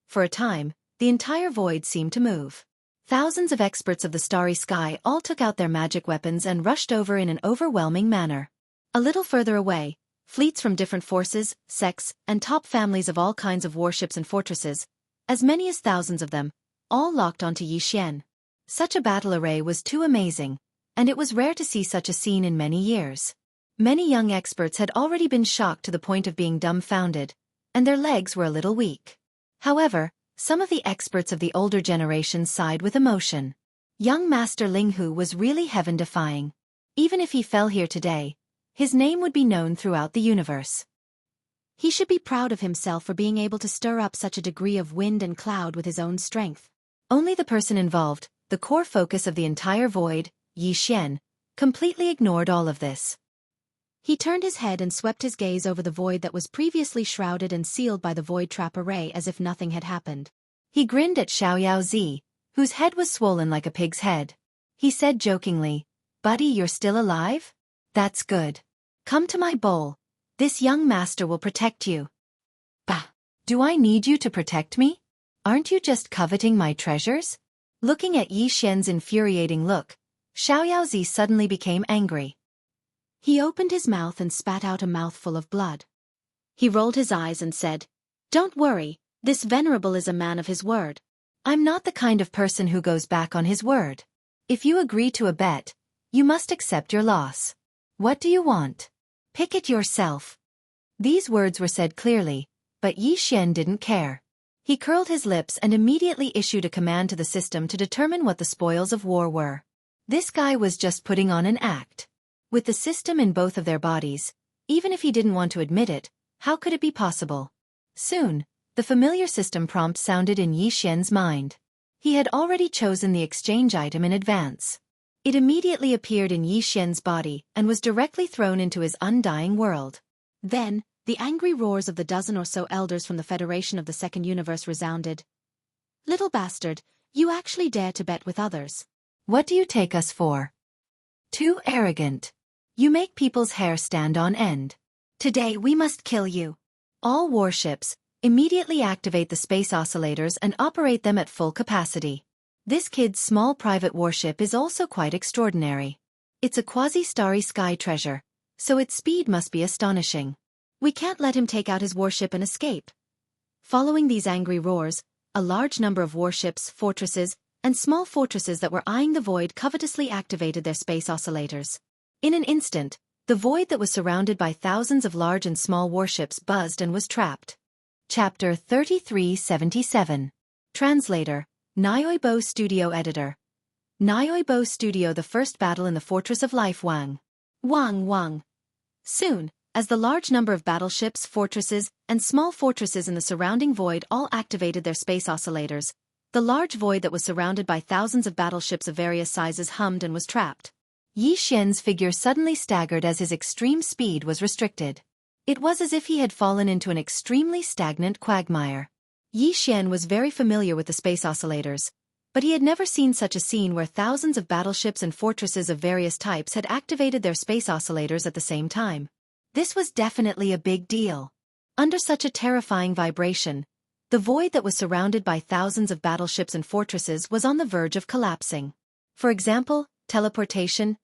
For a time, the entire void seemed to move. Thousands of experts of the starry sky all took out their magic weapons and rushed over in an overwhelming manner. A little further away, fleets from different forces, sects, and top families of all kinds of warships and fortresses, as many as thousands of them, all locked onto Yixian. Such a battle array was too amazing, and it was rare to see such a scene in many years. Many young experts had already been shocked to the point of being dumbfounded, and their legs were a little weak. However, some of the experts of the older generation sighed with emotion. Young Master Linghu was really heaven-defying. Even if he fell here today, his name would be known throughout the universe. He should be proud of himself for being able to stir up such a degree of wind and cloud with his own strength. Only the person involved, the core focus of the entire void, Yixian, completely ignored all of this. He turned his head and swept his gaze over the void that was previously shrouded and sealed by the void trap array as if nothing had happened. He grinned at Xiao Z, whose head was swollen like a pig's head. He said jokingly, "Buddy, you're still alive? That's good. Come to my bowl. This young master will protect you." "Bah! Do I need you to protect me? Aren't you just coveting my treasures?" Looking at Yi Xian's infuriating look, Xiaoyaozi suddenly became angry. He opened his mouth and spat out a mouthful of blood. He rolled his eyes and said, "Don't worry, this venerable is a man of his word." "I'm not the kind of person who goes back on his word. If you agree to a bet, you must accept your loss. What do you want? Pick it yourself." These words were said clearly, but Yi Xian didn't care. He curled his lips and immediately issued a command to the system to determine what the spoils of war were. This guy was just putting on an act. With the system in both of their bodies, even if he didn't want to admit it, how could it be possible? Soon, the familiar system prompt sounded in Yi Xian's mind. He had already chosen the exchange item in advance. It immediately appeared in Yi Xian's body and was directly thrown into his undying world. Then, the angry roars of the dozen or so elders from the Federation of the Second Universe resounded. "Little bastard, you actually dare to bet with others. What do you take us for? Too arrogant. You make people's hair stand on end. Today we must kill you. All warships, immediately activate the space oscillators and operate them at full capacity." This kid's small private warship is also quite extraordinary. It's a quasi-starry sky treasure, so its speed must be astonishing. We can't let him take out his warship and escape. Following these angry roars, a large number of warships, fortresses, and small fortresses that were eyeing the void covetously activated their space oscillators. In an instant, the void that was surrounded by thousands of large and small warships buzzed and was trapped. Chapter 3377. Translator, Nioibo Studio Editor. Nioibo Studio. The first battle in the Fortress of Life. Wang. Soon, as the large number of battleships, fortresses, and small fortresses in the surrounding void all activated their space oscillators, the large void that was surrounded by thousands of battleships of various sizes hummed and was trapped. Yi Xian's figure suddenly staggered as his extreme speed was restricted. It was as if he had fallen into an extremely stagnant quagmire. Yi Xian was very familiar with the space oscillators, but he had never seen such a scene where thousands of battleships and fortresses of various types had activated their space oscillators at the same time. This was definitely a big deal. Under such a terrifying vibration, the void that was surrounded by thousands of battleships and fortresses was on the verge of collapsing. For example, teleportation,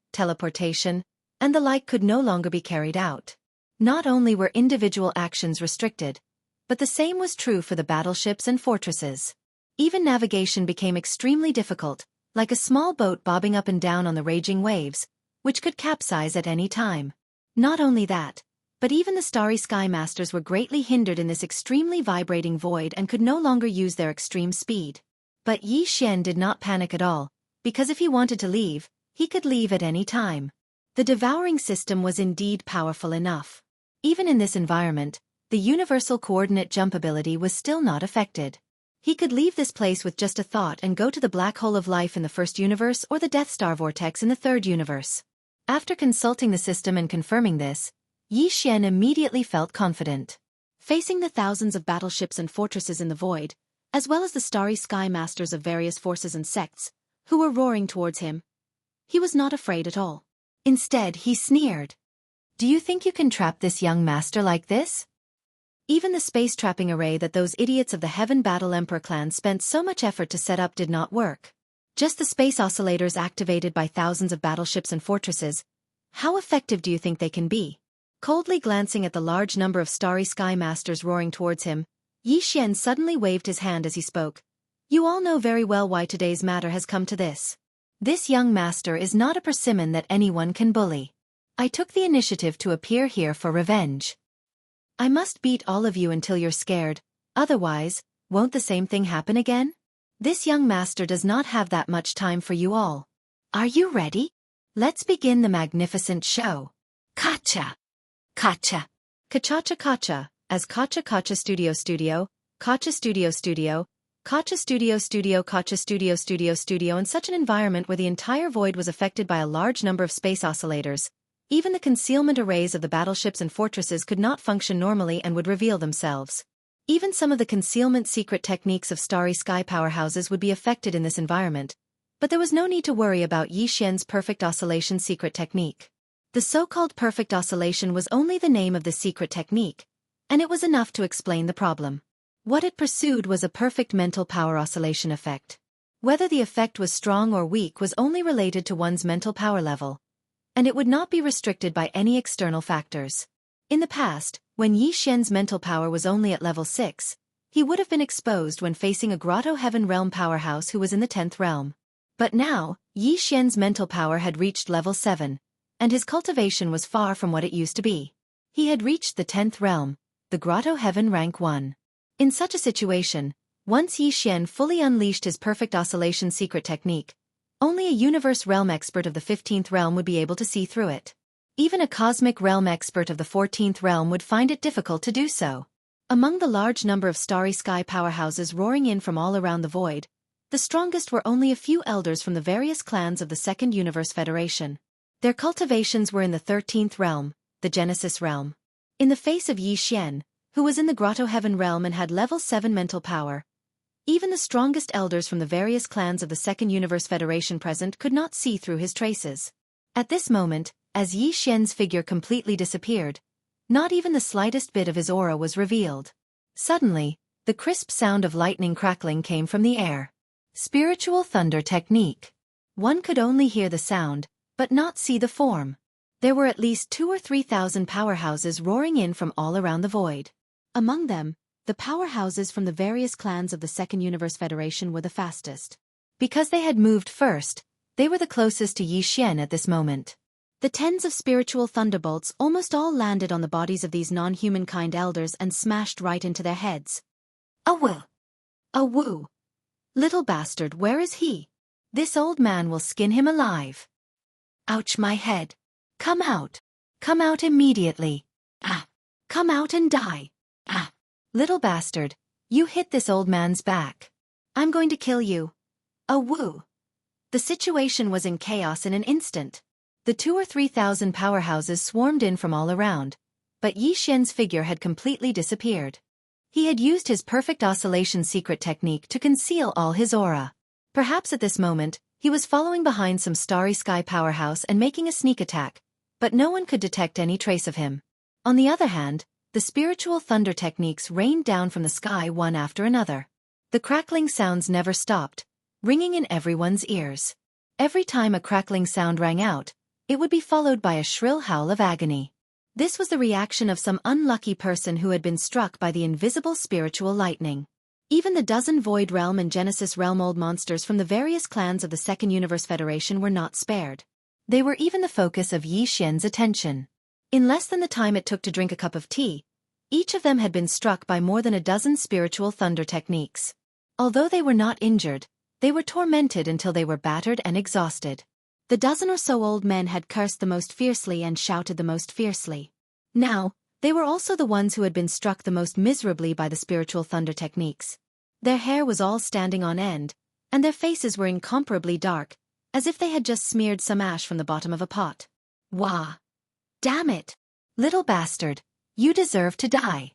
and the like could no longer be carried out. Not only were individual actions restricted, but the same was true for the battleships and fortresses. Even navigation became extremely difficult, like a small boat bobbing up and down on the raging waves, which could capsize at any time. Not only that, but even the Starry Sky Masters were greatly hindered in this extremely vibrating void and could no longer use their extreme speed. But Yi Xian did not panic at all, because if he wanted to leave, he could leave at any time. The devouring system was indeed powerful enough. Even in this environment, the universal coordinate jump ability was still not affected. He could leave this place with just a thought and go to the black hole of life in the first universe or the Death Star vortex in the third universe. After consulting the system and confirming this, Yi Xian immediately felt confident. Facing the thousands of battleships and fortresses in the void, as well as the Starry Sky Masters of various forces and sects, who were roaring towards him, he was not afraid at all. Instead, he sneered. "Do you think you can trap this young master like this?" Even the space trapping array that those idiots of the Heaven Battle Emperor clan spent so much effort to set up did not work. Just the space oscillators activated by thousands of battleships and fortresses. How effective do you think they can be? Coldly glancing at the large number of Starry Sky Masters roaring towards him, Yi Xian suddenly waved his hand as he spoke. "You all know very well why today's matter has come to this. This young master is not a persimmon that anyone can bully. I took the initiative to appear here for revenge. I must beat all of you until you're scared, otherwise, won't the same thing happen again? This young master does not have that much time for you all. Are you ready? Let's begin the magnificent show. Kacha! Kacha! Kacha Kacha, as Kacha Kacha Studio Studio, Kacha Studio Studio, Kacha Studio Studio Kacha Studio Studio Studio. In such an environment where the entire void was affected by a large number of space oscillators, even the concealment arrays of the battleships and fortresses could not function normally and would reveal themselves. Even some of the concealment secret techniques of Starry Sky powerhouses would be affected in this environment, But there was no need to worry about Yi Xian's perfect oscillation secret technique. The so-called perfect oscillation was only the name of the secret technique, and it was enough to explain the problem. What it pursued was a perfect mental power oscillation effect. Whether the effect was strong or weak was only related to one's mental power level, and it would not be restricted by any external factors. In the past, when Yi Xian's mental power was only at level 6, he would have been exposed when facing a Grotto Heaven Realm powerhouse who was in the 10th realm. But now, Yi Xian's mental power had reached level 7, and his cultivation was far from what it used to be. He had reached the 10th realm, the Grotto Heaven rank 1. In such a situation, once Yi Xian fully unleashed his perfect oscillation secret technique, only a universe realm expert of the 15th realm would be able to see through it. Even a cosmic realm expert of the 14th realm would find it difficult to do so. Among the large number of starry sky powerhouses roaring in from all around the void, the strongest were only a few elders from the various clans of the Second Universe Federation. Their cultivations were in the 13th realm, the Genesis realm. In the face of Yi Xian, who was in the Grotto Heaven realm and had level 7 mental power, even the strongest elders from the various clans of the Second Universe Federation present could not see through his traces. At this moment, as Yi Xian's figure completely disappeared, not even the slightest bit of his aura was revealed. Suddenly, the crisp sound of lightning crackling came from the air. Spiritual thunder technique. One could only hear the sound, but not see the form. There were at least 2,000 or 3,000 powerhouses roaring in from all around the void. Among them, the powerhouses from the various clans of the Second Universe Federation were the fastest. Because they had moved first, they were the closest to Yi Xian at this moment. The tens of spiritual thunderbolts almost all landed on the bodies of these non-humankind elders and smashed right into their heads. "Awoo! Awoo! Little bastard, where is he? This old man will skin him alive. Ouch, my head. Come out. Come out immediately. Ah! Come out and die. Ah! Little bastard, you hit this old man's back. I'm going to kill you. Awoo!" The situation was in chaos in an instant. The 2,000 or 3,000 powerhouses swarmed in from all around, but Yi Xian's figure had completely disappeared. He had used his perfect oscillation secret technique to conceal all his aura. Perhaps at this moment, he was following behind some starry sky powerhouse and making a sneak attack, but no one could detect any trace of him. On the other hand, the spiritual thunder techniques rained down from the sky one after another. The crackling sounds never stopped, ringing in everyone's ears. Every time a crackling sound rang out, it would be followed by a shrill howl of agony. This was the reaction of some unlucky person who had been struck by the invisible spiritual lightning. Even the dozen Void Realm and Genesis Realm old monsters from the various clans of the Second Universe Federation were not spared. They were even the focus of Yi Xian's attention. In less than the time it took to drink a cup of tea, each of them had been struck by more than a dozen spiritual thunder techniques. Although they were not injured, they were tormented until they were battered and exhausted. The dozen or so old men had cursed the most fiercely and shouted the most fiercely. Now, they were also the ones who had been struck the most miserably by the spiritual thunder techniques. Their hair was all standing on end, and their faces were incomparably dark, as if they had just smeared some ash from the bottom of a pot. "Wah! Damn it! Little bastard, you deserve to die.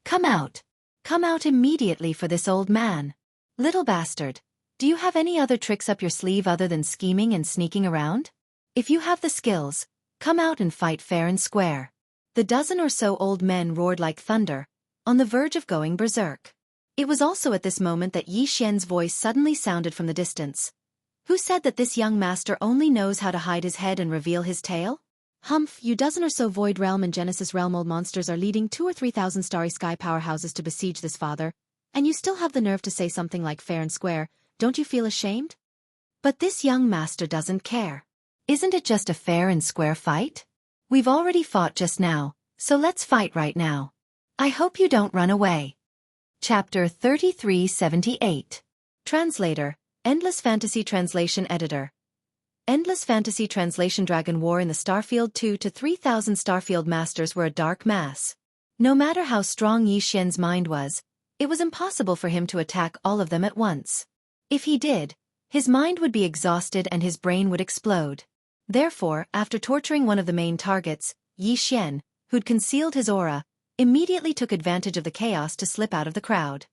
Come out! Come out immediately for this old man. Little bastard, do you have any other tricks up your sleeve other than scheming and sneaking around? If you have the skills, come out and fight fair and square." The dozen or so old men roared like thunder, on the verge of going berserk. It was also at this moment that Yi Xian's voice suddenly sounded from the distance. "Who said that this young master only knows how to hide his head and reveal his tail? Humph, you dozen or so Void Realm and Genesis Realm old monsters are leading 2,000 or 3,000 starry sky powerhouses to besiege this father, and you still have the nerve to say something like fair and square. Don't you feel ashamed? But this young master doesn't care. Isn't it just a fair and square fight? We've already fought just now, so let's fight right now. I hope you don't run away." Chapter 3378. Translator, Endless Fantasy Translation Editor. Endless Fantasy Translation. Dragon War in the Starfield. 2,000 to 3,000 Starfield Masters were a dark mass. No matter how strong Yi Xian's mind was, it was impossible for him to attack all of them at once. If he did, his mind would be exhausted and his brain would explode. Therefore, after torturing one of the main targets, Yi Xian, who'd concealed his aura, immediately took advantage of the chaos to slip out of the crowd.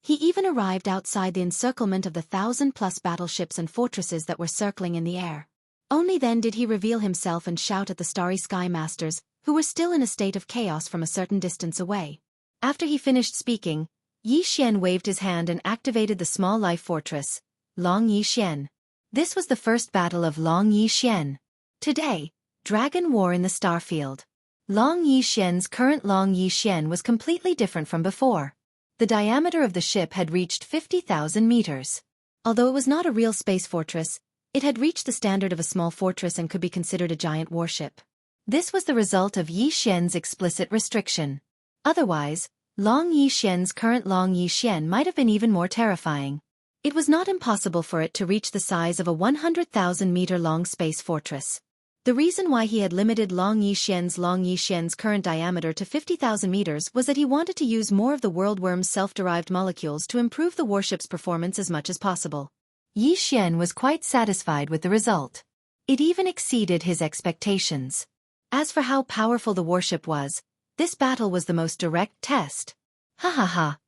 He even arrived outside the encirclement of the 1,000+ battleships and fortresses that were circling in the air. Only then did he reveal himself and shout at the starry sky masters, who were still in a state of chaos from a certain distance away. After he finished speaking, Xian waved his hand and activated the small life fortress, Long Xian. This was the first battle of Long Xian. Today, Dragon War in the Starfield. Long Xian's current Long Xian was completely different from before. The diameter of the ship had reached 50,000 meters. Although it was not a real space fortress, it had reached the standard of a small fortress and could be considered a giant warship. This was the result of Xian's explicit restriction. Otherwise, Long Xian's current Long Xian might have been even more terrifying. It was not impossible for it to reach the size of a 100,000-meter-long space fortress. The reason why he had limited Long Xian's current diameter to 50,000 meters was that he wanted to use more of the worldworm's self-derived molecules to improve the warship's performance as much as possible. Xian was quite satisfied with the result. It even exceeded his expectations. As for how powerful the warship was, this battle was the most direct test. Ha ha ha.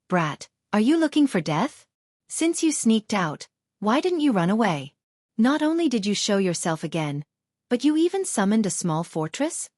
Brat, are you looking for death? Since you sneaked out, why didn't you run away? Not only did you show yourself again, but you even summoned a small fortress?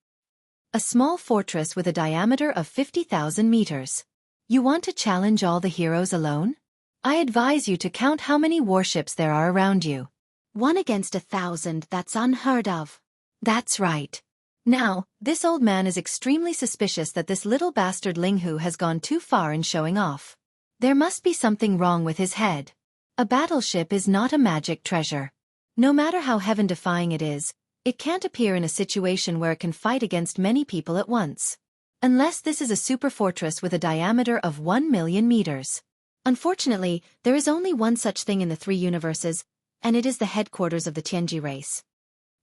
A small fortress with a diameter of 50,000 meters. You want to challenge all the heroes alone? I advise you to count how many warships there are around you. 1 against 1,000, that's unheard of. That's right. Now, this old man is extremely suspicious that this little bastard Linghu has gone too far in showing off. There must be something wrong with his head. A battleship is not a magic treasure. No matter how heaven-defying it is, it can't appear in a situation where it can fight against many people at once. Unless this is a super fortress with a diameter of 1 million meters. Unfortunately, there is only one such thing in the 3 universes, and it is the headquarters of the Tianji race.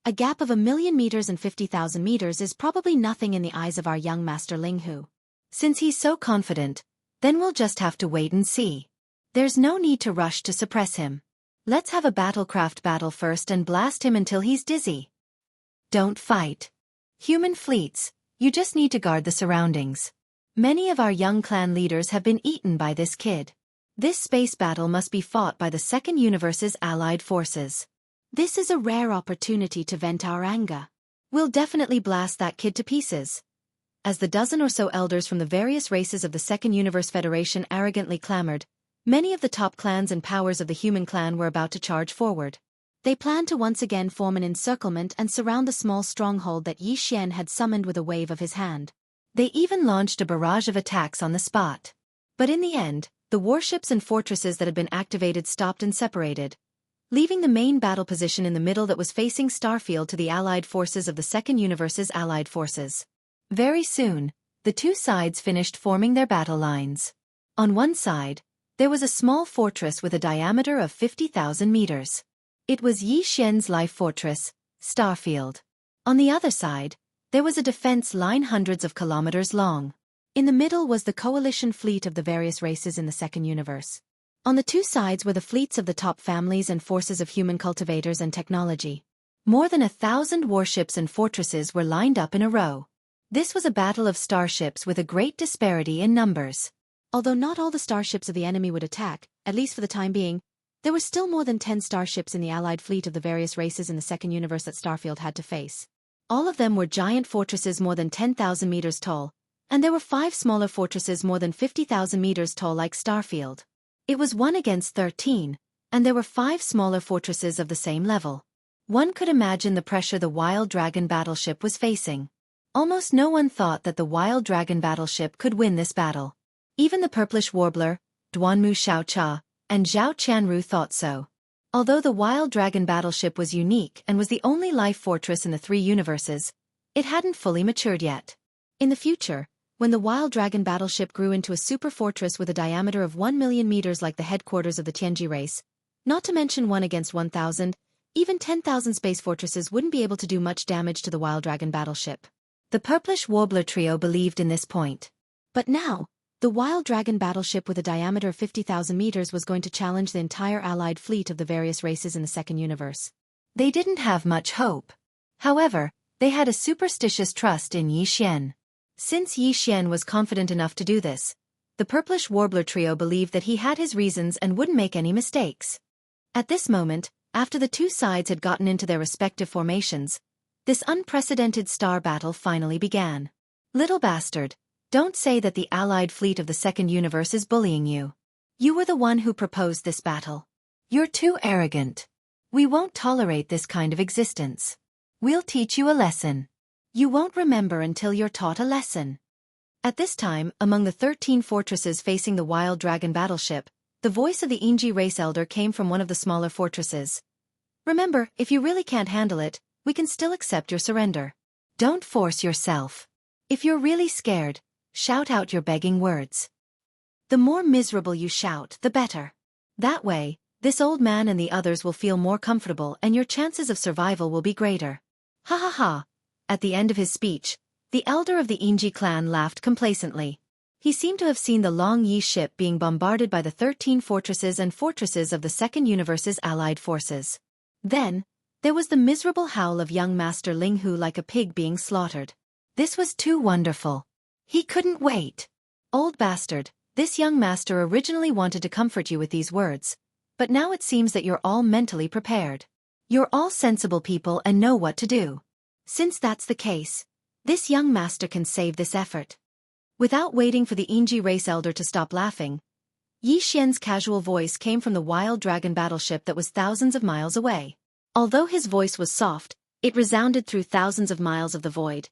A gap of 1 million meters and 50,000 meters is probably nothing in the eyes of our young master Linghu. Since he's so confident, then we'll just have to wait and see. There's no need to rush to suppress him. Let's have a battlecraft battle first and blast him until he's dizzy. Don't fight. Human fleets, you just need to guard the surroundings. Many of our young clan leaders have been eaten by this kid. This space battle must be fought by the second universe's allied forces. This is a rare opportunity to vent our anger. We'll definitely blast that kid to pieces. As the dozen or so elders from the various races of the Second Universe Federation arrogantly clamored, many of the top clans and powers of the human clan were about to charge forward. They planned to once again form an encirclement and surround the small stronghold that Xian had summoned with a wave of his hand. They even launched a barrage of attacks on the spot. But in the end, the warships and fortresses that had been activated stopped and separated, leaving the main battle position in the middle that was facing Starfield to the allied forces of the Second Universe's allied forces. Very soon, the two sides finished forming their battle lines. On one side, there was a small fortress with a diameter of 50,000 meters. It was Xian's life fortress, Starfield. On the other side, there was a defense line hundreds of kilometers long. In the middle was the coalition fleet of the various races in the Second Universe. On the two sides were the fleets of the top families and forces of human cultivators and technology. More than 1,000 warships and fortresses were lined up in a row. This was a battle of starships with a great disparity in numbers. Although not all the starships of the enemy would attack, at least for the time being, there were still more than 10 starships in the allied fleet of the various races in the Second Universe that Starfield had to face. All of them were giant fortresses more than 10,000 meters tall, and there were 5 smaller fortresses more than 50,000 meters tall like Starfield. It was 1 against 13, and there were 5 smaller fortresses of the same level. One could imagine the pressure the Wild Dragon battleship was facing. Almost no one thought that the Wild Dragon battleship could win this battle. Even the Purplish Warbler, Duanmu Xiaocha, and Zhao Qianru thought so. Although the Wild Dragon battleship was unique and was the only life fortress in the 3 universes, it hadn't fully matured yet. In the future, when the Wild Dragon battleship grew into a super fortress with a diameter of 1 million meters like the headquarters of the Tianji race, not to mention 1 against 1,000, even 10,000 space fortresses wouldn't be able to do much damage to the Wild Dragon battleship. The Purplish Warbler trio believed in this point. But now, the Wild Dragon battleship with a diameter of 50,000 meters was going to challenge the entire allied fleet of the various races in the Second Universe. They didn't have much hope. However, they had a superstitious trust in Xian. Since Xian was confident enough to do this, The purplish warbler trio believed that he had his reasons and wouldn't make any mistakes. At this moment, after the two sides had gotten into their respective formations, this unprecedented star battle finally began. Little bastard, don't say that the allied fleet of the second universe is bullying you. You were the one who proposed this battle. You're too arrogant. We won't tolerate this kind of existence. We'll teach you a lesson. You won't remember until you're taught a lesson. At this time, among the 13 fortresses facing the Wild Dragon battleship, the voice of the Inji race elder came from one of the smaller fortresses. Remember, if you really can't handle it, we can still accept your surrender. Don't force yourself. If you're really scared, shout out your begging words. The more miserable you shout, the better. That way, this old man and the others will feel more comfortable and your chances of survival will be greater. Ha ha ha. At the end of his speech, the elder of the Inji clan laughed complacently. He seemed to have seen the Long Yi ship being bombarded by the 13 fortresses and fortresses of the Second Universe's allied forces. Then, there was the miserable howl of young Master Linghu like a pig being slaughtered. This was too wonderful. He couldn't wait. Old bastard, this young master originally wanted to comfort you with these words, but now it seems that you're all mentally prepared. You're all sensible people and know what to do. Since that's the case, this young master can save this effort. Without waiting for the Inji race elder to stop laughing, Yi Xian's casual voice came from the Wild Dragon battleship that was thousands of miles away. Although his voice was soft, it resounded through thousands of miles of the void.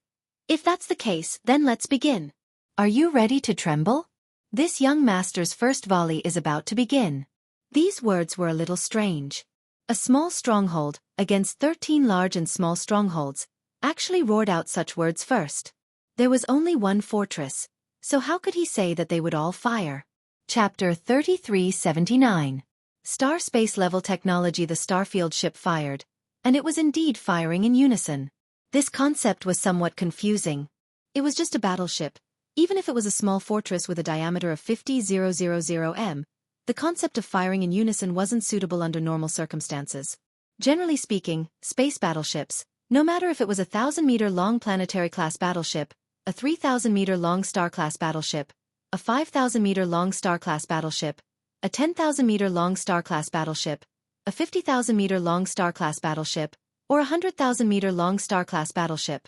If that's the case, then let's begin. Are you ready to tremble? This young master's first volley is about to begin. These words were a little strange. A small stronghold, against 13 large and small strongholds, actually roared out such words first. There was only one fortress, so how could he say that they would all fire? Chapter 3379. Star space level technology. The Starfield ship fired, and it was indeed firing in unison. This concept was somewhat confusing. It was just a battleship. Even if it was a small fortress with a diameter of 50,000 m, the concept of firing in unison wasn't suitable under normal circumstances. Generally speaking, space battleships, no matter if it was a 1,000-meter-long planetary-class battleship, a 3,000-meter-long star-class battleship, a 5,000-meter-long star-class battleship, a 10,000-meter-long star-class battleship, a 50,000-meter-long star-class battleship, or a 100,000-meter-long star-class battleship.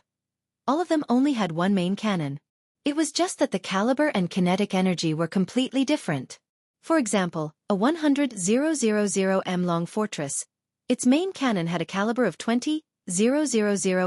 All of them only had one main cannon. It was just that the caliber and kinetic energy were completely different. For example, a 100,000 m long fortress, its main cannon had a caliber of 20,000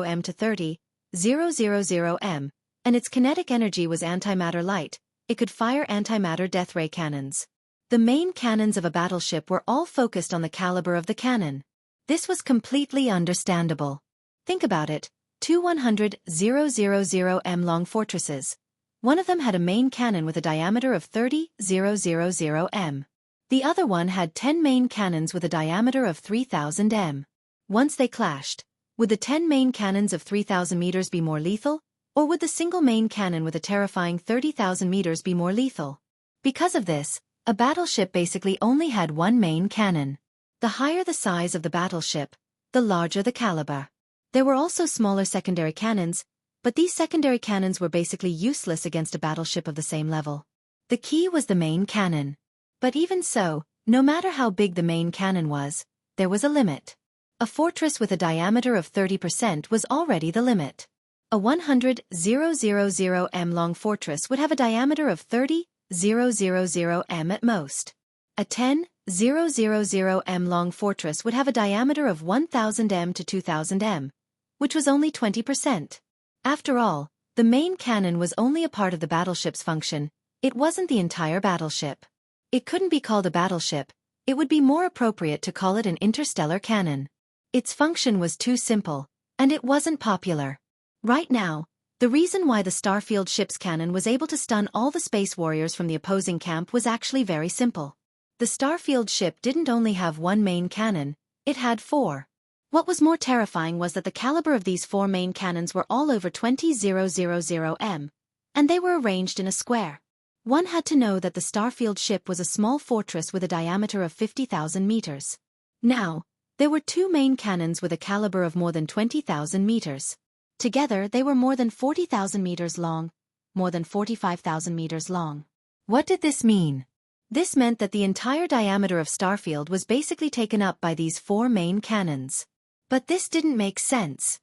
m to 30,000 m, and its kinetic energy was antimatter light. It could fire antimatter death ray cannons. The main cannons of a battleship were all focused on the caliber of the cannon. This was completely understandable. Think about it, two 100,000 m long fortresses. One of them had a main cannon with a diameter of 30,000 m. The other one had 10 main cannons with a diameter of 3,000 m. Once they clashed, would the 10 main cannons of 3,000 meters be more lethal, or would the single main cannon with a terrifying 30,000 meters be more lethal? Because of this, a battleship basically only had one main cannon. The higher the size of the battleship, the larger the caliber. There were also smaller secondary cannons, but these secondary cannons were basically useless against a battleship of the same level. The key was the main cannon. But even so, no matter how big the main cannon was, there was a limit. A fortress with a diameter of 30% was already the limit. A 100,000 m long fortress would have a diameter of 30,000 m at most. A 10,000 m long fortress would have a diameter of 1,000 m to 2,000 m, which was only 20%. After all, the main cannon was only a part of the battleship's function. It wasn't the entire battleship. It couldn't be called a battleship. It would be more appropriate to call it an interstellar cannon. Its function was too simple, and it wasn't popular. Right now, the reason why the Starfield ship's cannon was able to stun all the space warriors from the opposing camp was actually very simple. The Starfield ship didn't only have one main cannon, it had four. What was more terrifying was that the caliber of these four main cannons were all over 20,000 m, and they were arranged in a square. One had to know that the Starfield ship was a small fortress with a diameter of 50,000 meters. Now, there were two main cannons with a caliber of more than 20,000 meters. Together they were more than 40,000 meters long, more than 45,000 meters long. What did this mean? This meant that the entire diameter of Starfield was basically taken up by these 4 main cannons. But this didn't make sense.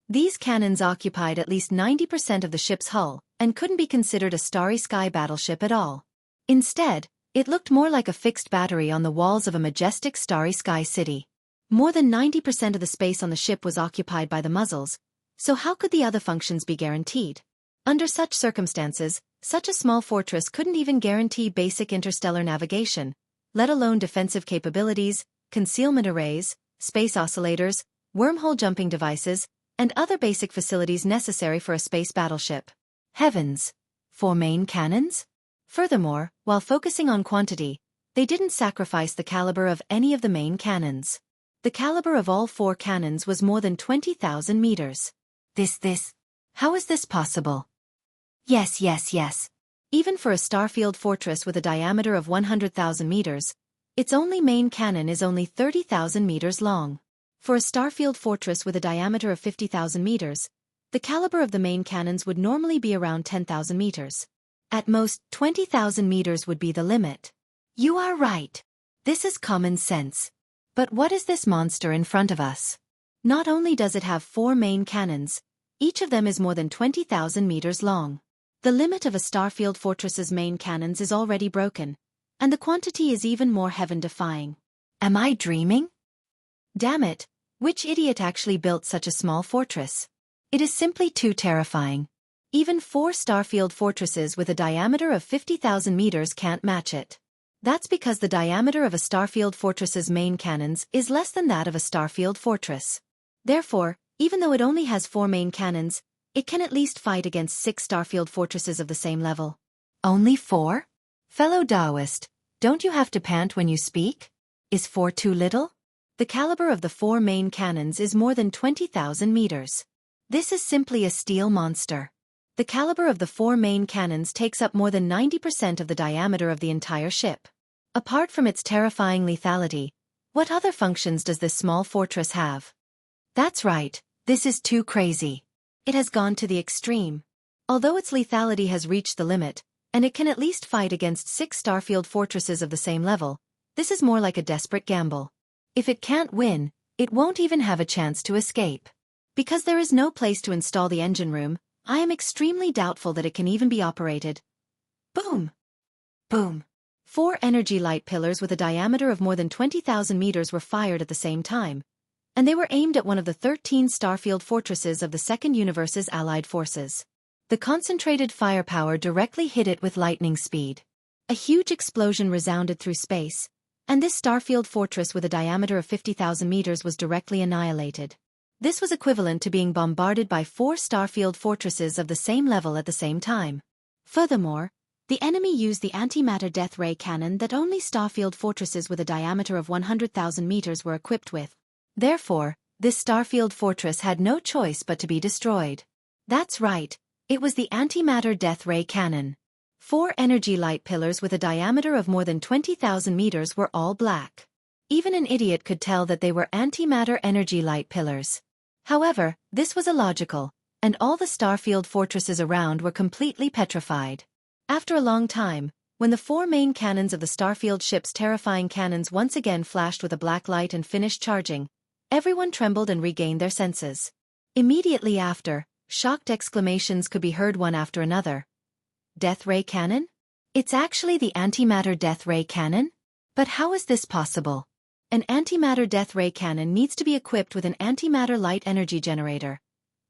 These cannons occupied at least 90% of the ship's hull, and couldn't be considered a starry sky battleship at all. Instead, it looked more like a fixed battery on the walls of a majestic starry sky city. More than 90% of the space on the ship was occupied by the muzzles, so how could the other functions be guaranteed? Under such circumstances, such a small fortress couldn't even guarantee basic interstellar navigation, let alone defensive capabilities, concealment arrays, space oscillators, wormhole jumping devices, and other basic facilities necessary for a space battleship. Heavens! 4 main cannons? Furthermore, while focusing on quantity, they didn't sacrifice the caliber of any of the main cannons. The caliber of all 4 cannons was more than 20,000 meters. How is this possible? Yes. Even for a Starfield fortress with a diameter of 100,000 meters, its only main cannon is only 30,000 meters long. For a Starfield fortress with a diameter of 50,000 meters, the caliber of the main cannons would normally be around 10,000 meters. At most, 20,000 meters would be the limit. You are right. This is common sense. But what is this monster in front of us? Not only does it have 4 main cannons, each of them is more than 20,000 meters long. The limit of a Starfield fortress's main cannons is already broken, and the quantity is even more heaven-defying. Am I dreaming? Damn it, which idiot actually built such a small fortress? It is simply too terrifying. Even 4 Starfield fortresses with a diameter of 50,000 meters can't match it. That's because the diameter of a Starfield fortress's main cannons is less than that of a Starfield fortress. Therefore, even though it only has 4 main cannons, it can at least fight against 6 Starfield fortresses of the same level. Only 4? Fellow Taoist, don't you have to pant when you speak? Is 4 too little? The caliber of the 4 main cannons is more than 20,000 meters. This is simply a steel monster. The caliber of the 4 main cannons takes up more than 90% of the diameter of the entire ship. Apart from its terrifying lethality, what other functions does this small fortress have? That's right, this is too crazy. It has gone to the extreme. Although its lethality has reached the limit, and it can at least fight against 6 Starfield fortresses of the same level, this is more like a desperate gamble. If it can't win, it won't even have a chance to escape. Because there is no place to install the engine room, I am extremely doubtful that it can even be operated. Boom! Boom! 4 energy light pillars with a diameter of more than 20,000 meters were fired at the same time, and they were aimed at one of the 13 Starfield fortresses of the Second Universe's allied forces. The concentrated firepower directly hit it with lightning speed. A huge explosion resounded through space, and this Starfield fortress with a diameter of 50,000 meters was directly annihilated. This was equivalent to being bombarded by 4 Starfield fortresses of the same level at the same time. Furthermore, the enemy used the antimatter death ray cannon that only Starfield fortresses with a diameter of 100,000 meters were equipped with. Therefore, this Starfield fortress had no choice but to be destroyed. That's right, it was the antimatter death ray cannon. 4 energy light pillars with a diameter of more than 20,000 meters were all black. Even an idiot could tell that they were antimatter energy light pillars. However, this was illogical, and all the Starfield fortresses around were completely petrified. After a long time, when the 4 main cannons of the Starfield ship's terrifying cannons once again flashed with a black light and finished charging, everyone trembled and regained their senses. Immediately after, shocked exclamations could be heard one after another. Death ray cannon? It's actually the antimatter death ray cannon? But how is this possible? An antimatter death ray cannon needs to be equipped with an antimatter light energy generator,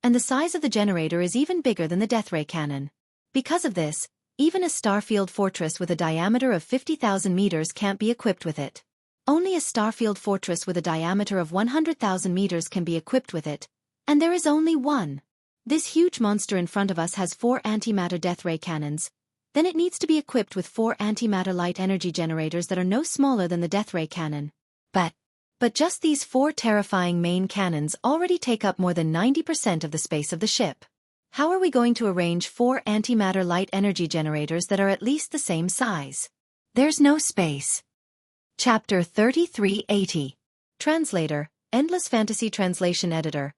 and the size of the generator is even bigger than the death ray cannon. Because of this, even a Starfield fortress with a diameter of 50,000 meters can't be equipped with it. Only a Starfield fortress with a diameter of 100,000 meters can be equipped with it, and there is only one. This huge monster in front of us has 4 antimatter death ray cannons. Then it needs to be equipped with 4 antimatter light energy generators that are no smaller than the death ray cannon. But just these 4 terrifying main cannons already take up more than 90% of the space of the ship. How are we going to arrange 4 antimatter light energy generators that are at least the same size? There's no space. Chapter 3380. Translator, Endless Fantasy Translation Editor.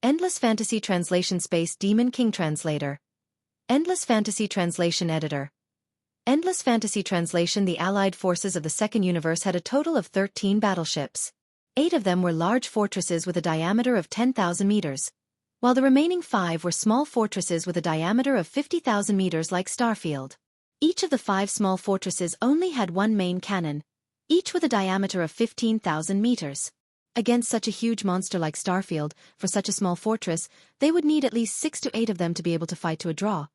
Endless Fantasy Translation Space Demon King Translator. Endless Fantasy Translation Editor. Endless fantasy translation: the Allied forces of the Second Universe had a total of 13 battleships. 8 of them were large fortresses with a diameter of 10,000 meters, while the remaining 5 were small fortresses with a diameter of 50,000 meters like Starfield. Each of the 5 small fortresses only had one main cannon, each with a diameter of 15,000 meters. Against such a huge monster like Starfield, for such a small fortress, they would need at least 6 to 8 of them to be able to fight to a draw.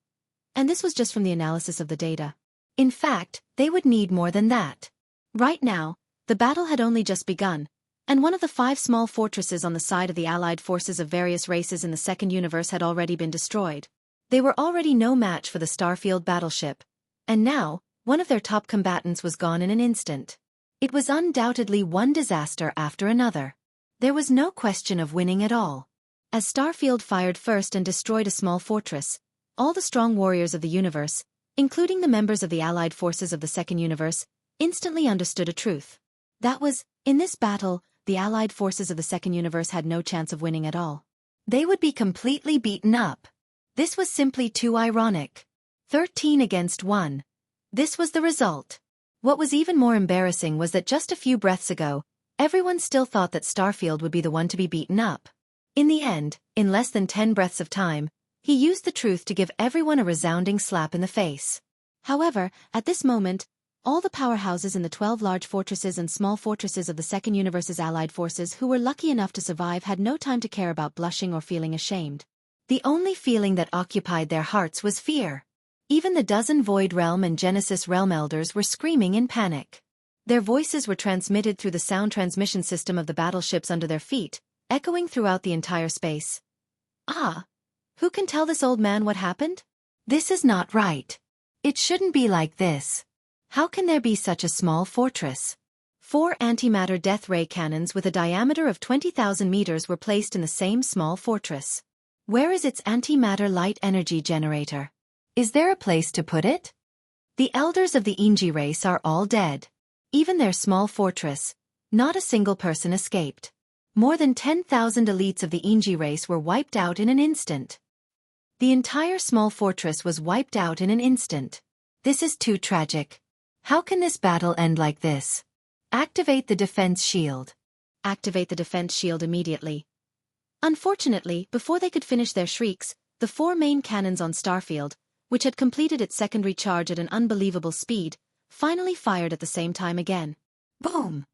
And this was just from the analysis of the data. In fact, they would need more than that. Right now, the battle had only just begun, and one of the 5 small fortresses on the side of the Allied forces of various races in the Second Universe had already been destroyed. They were already no match for the Starfield battleship, and now, one of their top combatants was gone in an instant. It was undoubtedly one disaster after another. There was no question of winning at all. As Starfield fired first and destroyed a small fortress, all the strong warriors of the universe, including the members of the Allied forces of the Second Universe, instantly understood a truth. That was, in this battle, the Allied forces of the Second Universe had no chance of winning at all. They would be completely beaten up. This was simply too ironic. 13 against 1. This was the result. What was even more embarrassing was that just a few breaths ago, everyone still thought that Starfield would be the one to be beaten up. In the end, in less than 10 breaths of time, he used the truth to give everyone a resounding slap in the face. However, at this moment, all the powerhouses in the 12 large fortresses and small fortresses of the Second Universe's Allied forces who were lucky enough to survive had no time to care about blushing or feeling ashamed. The only feeling that occupied their hearts was fear. Even the dozen Void Realm and Genesis Realm elders were screaming in panic. Their voices were transmitted through the sound transmission system of the battleships under their feet, echoing throughout the entire space. Ah! Who can tell this old man what happened? This is not right. It shouldn't be like this. How can there be such a small fortress? 4 antimatter death ray cannons with a diameter of 20,000 meters were placed in the same small fortress. Where is its antimatter light energy generator? Is there a place to put it? The elders of the Inji race are all dead. Even their small fortress, not a single person escaped. More than 10,000 elites of the Inji race were wiped out in an instant. The entire small fortress was wiped out in an instant. This is too tragic. How can this battle end like this? Activate the defense shield. Activate the defense shield immediately. Unfortunately, before they could finish their shrieks, the 4 main cannons on Starfield, which had completed its secondary charge at an unbelievable speed, finally fired at the same time again. Boom!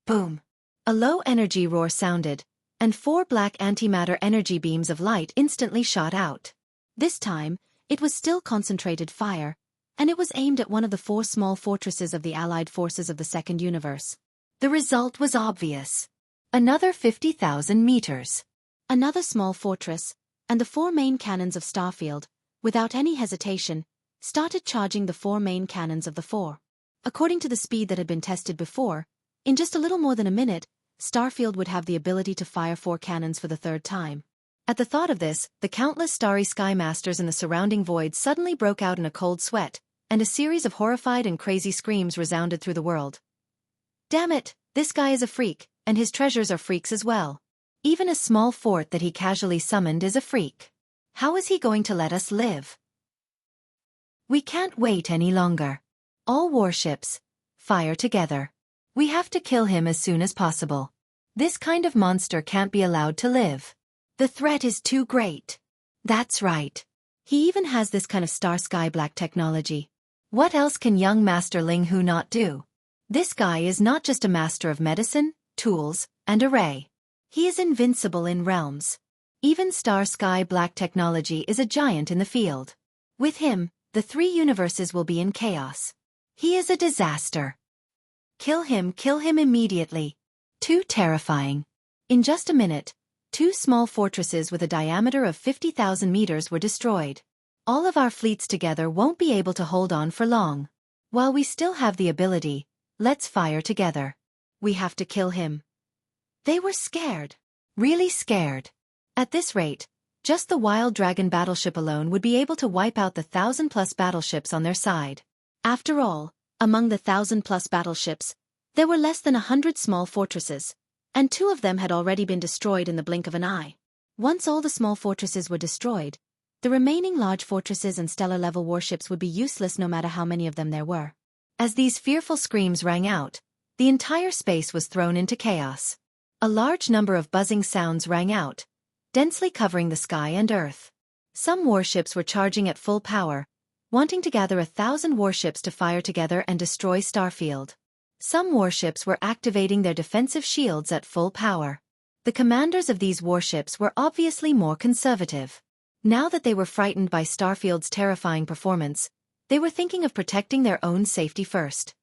Boom! A low-energy roar sounded, and 4 black antimatter energy beams of light instantly shot out. This time, it was still concentrated fire, and it was aimed at one of the 4 small fortresses of the Allied forces of the Second Universe. The result was obvious. Another 50,000 meters. Another small fortress, and the 4 main cannons of Starfield, without any hesitation, started charging the 4 main cannons of the 4. According to the speed that had been tested before, in just a little more than a minute, Starfield would have the ability to fire 4 cannons for the 3rd time. At the thought of this, the countless starry sky masters in the surrounding void suddenly broke out in a cold sweat, and a series of horrified and crazy screams resounded through the world. Damn it, this guy is a freak, and his treasures are freaks as well. Even a small fort that he casually summoned is a freak. How is he going to let us live? We can't wait any longer. All warships, fire together. We have to kill him as soon as possible. This kind of monster can't be allowed to live. The threat is too great. That's right. He even has this kind of star sky black technology. What else can young Master Ling Hu not do? This guy is not just a master of medicine, tools, and array. He is invincible in realms. Even star sky black technology is a giant in the field. With him, the 3 universes will be in chaos. He is a disaster. Kill him immediately. Too terrifying. In just a minute, 2 small fortresses with a diameter of 50,000 meters were destroyed. All of our fleets together won't be able to hold on for long. While we still have the ability, let's fire together. We have to kill him. They were scared. Really scared. At this rate, just the Wild Dragon battleship alone would be able to wipe out the 1,000+ battleships on their side. After all, among the 1,000+ battleships, there were less than 100 small fortresses, and 2 of them had already been destroyed in the blink of an eye. Once all the small fortresses were destroyed, The remaining large fortresses and stellar-level warships would be useless no matter how many of them there were. As these fearful screams rang out, the entire space was thrown into chaos. A large number of buzzing sounds rang out, densely covering the sky and earth. Some warships were charging at full power, wanting to gather 1,000 warships to fire together and destroy Starfield. Some warships were activating their defensive shields at full power. The commanders of these warships were obviously more conservative. Now that they were frightened by Starfield's terrifying performance, they were thinking of protecting their own safety first.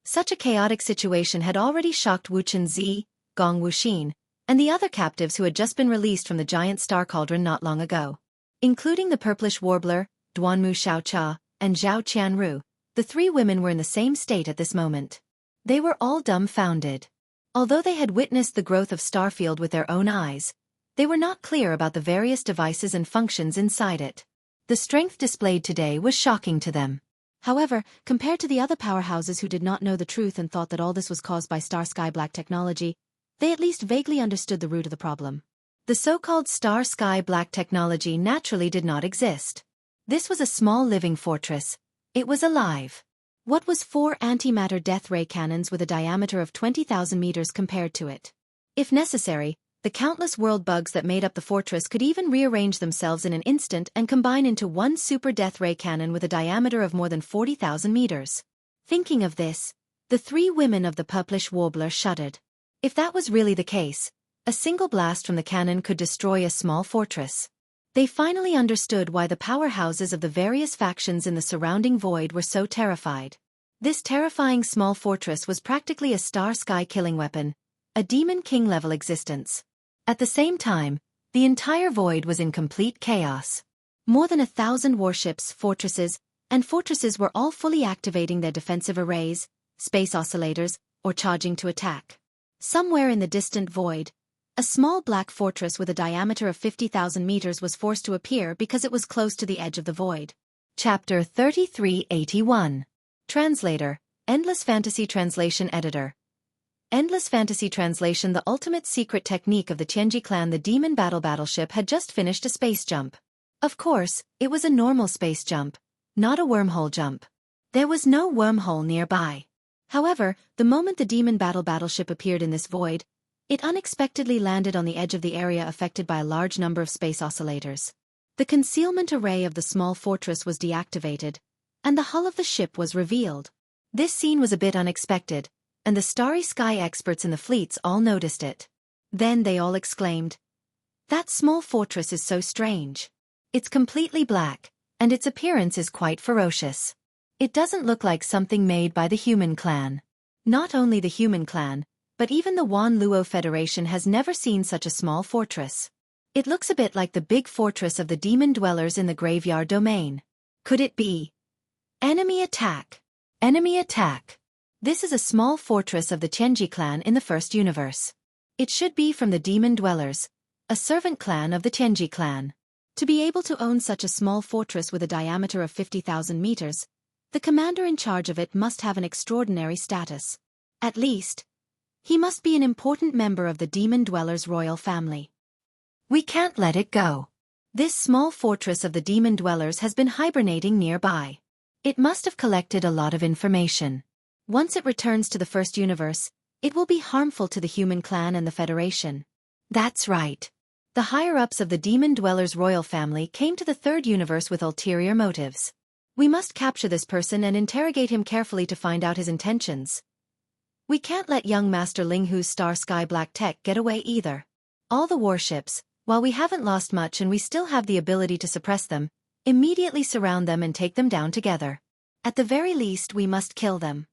Such a chaotic situation had already shocked Wuxia, Gong Wuxin, and the other captives who had just been released from the giant star cauldron not long ago. Including the purplish warbler, Duanmu Xiaocha, and Zhao Qianru, the three women were in the same state at this moment. They were all dumbfounded. Although they had witnessed the growth of Starfield with their own eyes, they were not clear about the various devices and functions inside it. The strength displayed today was shocking to them. However, compared to the other powerhouses who did not know the truth and thought that all this was caused by Star Sky Black technology, they at least vaguely understood the root of the problem. The so-called Star Sky Black technology naturally did not exist. This was a small living fortress. It was alive. What was 4 antimatter death ray cannons with a diameter of 20,000 meters compared to it? If necessary, the countless world bugs that made up the fortress could even rearrange themselves in an instant and combine into one super death ray cannon with a diameter of more than 40,000 meters. Thinking of this, the three women of the purplish warbler shuddered. If that was really the case, a single blast from the cannon could destroy a small fortress. They finally understood why the powerhouses of the various factions in the surrounding void were so terrified. This terrifying small fortress was practically a star sky killing weapon, a demon king level existence. At the same time, the entire void was in complete chaos. More than 1,000 warships, fortresses were all fully activating their defensive arrays, space oscillators, or charging to attack. Somewhere in the distant void, a small black fortress with a diameter of 50,000 meters was forced to appear because it was close to the edge of the void. Chapter 3381. Translator, Endless Fantasy Translation Editor. Endless Fantasy Translation. The ultimate secret technique of the Tianji clan. The demon battleship had just finished a space jump. Of course, it was a normal space jump, not a wormhole jump. There was no wormhole nearby. However, the moment the demon battleship appeared in this void, it unexpectedly landed on the edge of the area affected by a large number of space oscillators. The concealment array of the small fortress was deactivated, and the hull of the ship was revealed. This scene was a bit unexpected, and the Starry Sky experts in the fleets all noticed it. Then they all exclaimed, "That small fortress is so strange. It's completely black, and its appearance is quite ferocious. It doesn't look like something made by the human clan." Not only the human clan, but even the Wan Luo Federation has never seen such a small fortress. It looks a bit like the big fortress of the demon dwellers in the graveyard domain. Could it be? Enemy attack! Enemy attack! This is a small fortress of the Tianji clan in the first universe. It should be from the demon dwellers, a servant clan of the Tianji clan. To be able to own such a small fortress with a diameter of 50,000 meters, the commander in charge of it must have an extraordinary status. At least, he must be an important member of the demon dwellers' royal family. We can't let it go. This small fortress of the demon dwellers has been hibernating nearby. It must have collected a lot of information. Once it returns to the first universe, it will be harmful to the human clan and the Federation. That's right. The higher-ups of the demon dwellers' royal family came to the third universe with ulterior motives. We must capture this person and interrogate him carefully to find out his intentions. We can't let young Master Linghu's Star Sky Black Tech get away either. All the warships, while we haven't lost much and we still have the ability to suppress them, immediately surround them and take them down together. At the very least, we must kill them.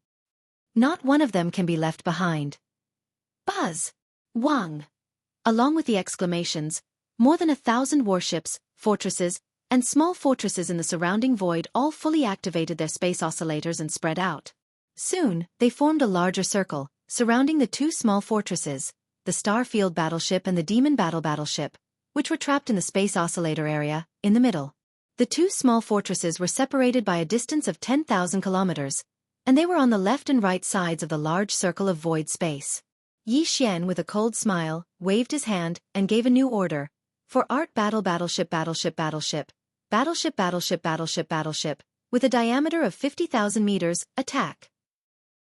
Not one of them can be left behind. Buzz! Wang! Along with the exclamations, more than 1,000 warships, fortresses, and small fortresses in the surrounding void all fully activated their space oscillators and spread out. Soon, they formed a larger circle, surrounding the two small fortresses, the Starfield battleship and the Demon battleship, which were trapped in the space oscillator area, in the middle. The two small fortresses were separated by a distance of 10,000 kilometers, and they were on the left and right sides of the large circle of void space. Yi Xian, with a cold smile, waved his hand and gave a new order. For Art battleship. battleship, with a diameter of 50,000 meters, attack.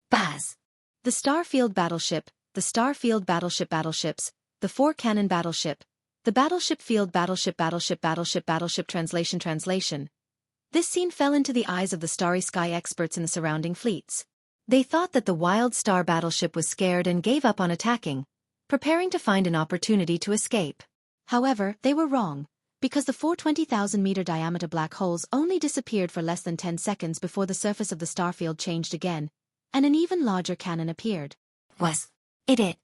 Baz! The Starfield battleship, battleships, the 4-cannon battleship, the battleship field battleship. Translation. This scene fell into the eyes of the Starry Sky experts in the surrounding fleets. They thought that the Wild Star battleship was scared and gave up on attacking, preparing to find an opportunity to escape. However, they were wrong, because the 420,000-meter diameter black holes only disappeared for less than 10 seconds before the surface of the starfield changed again, and an even larger cannon appeared. Was it?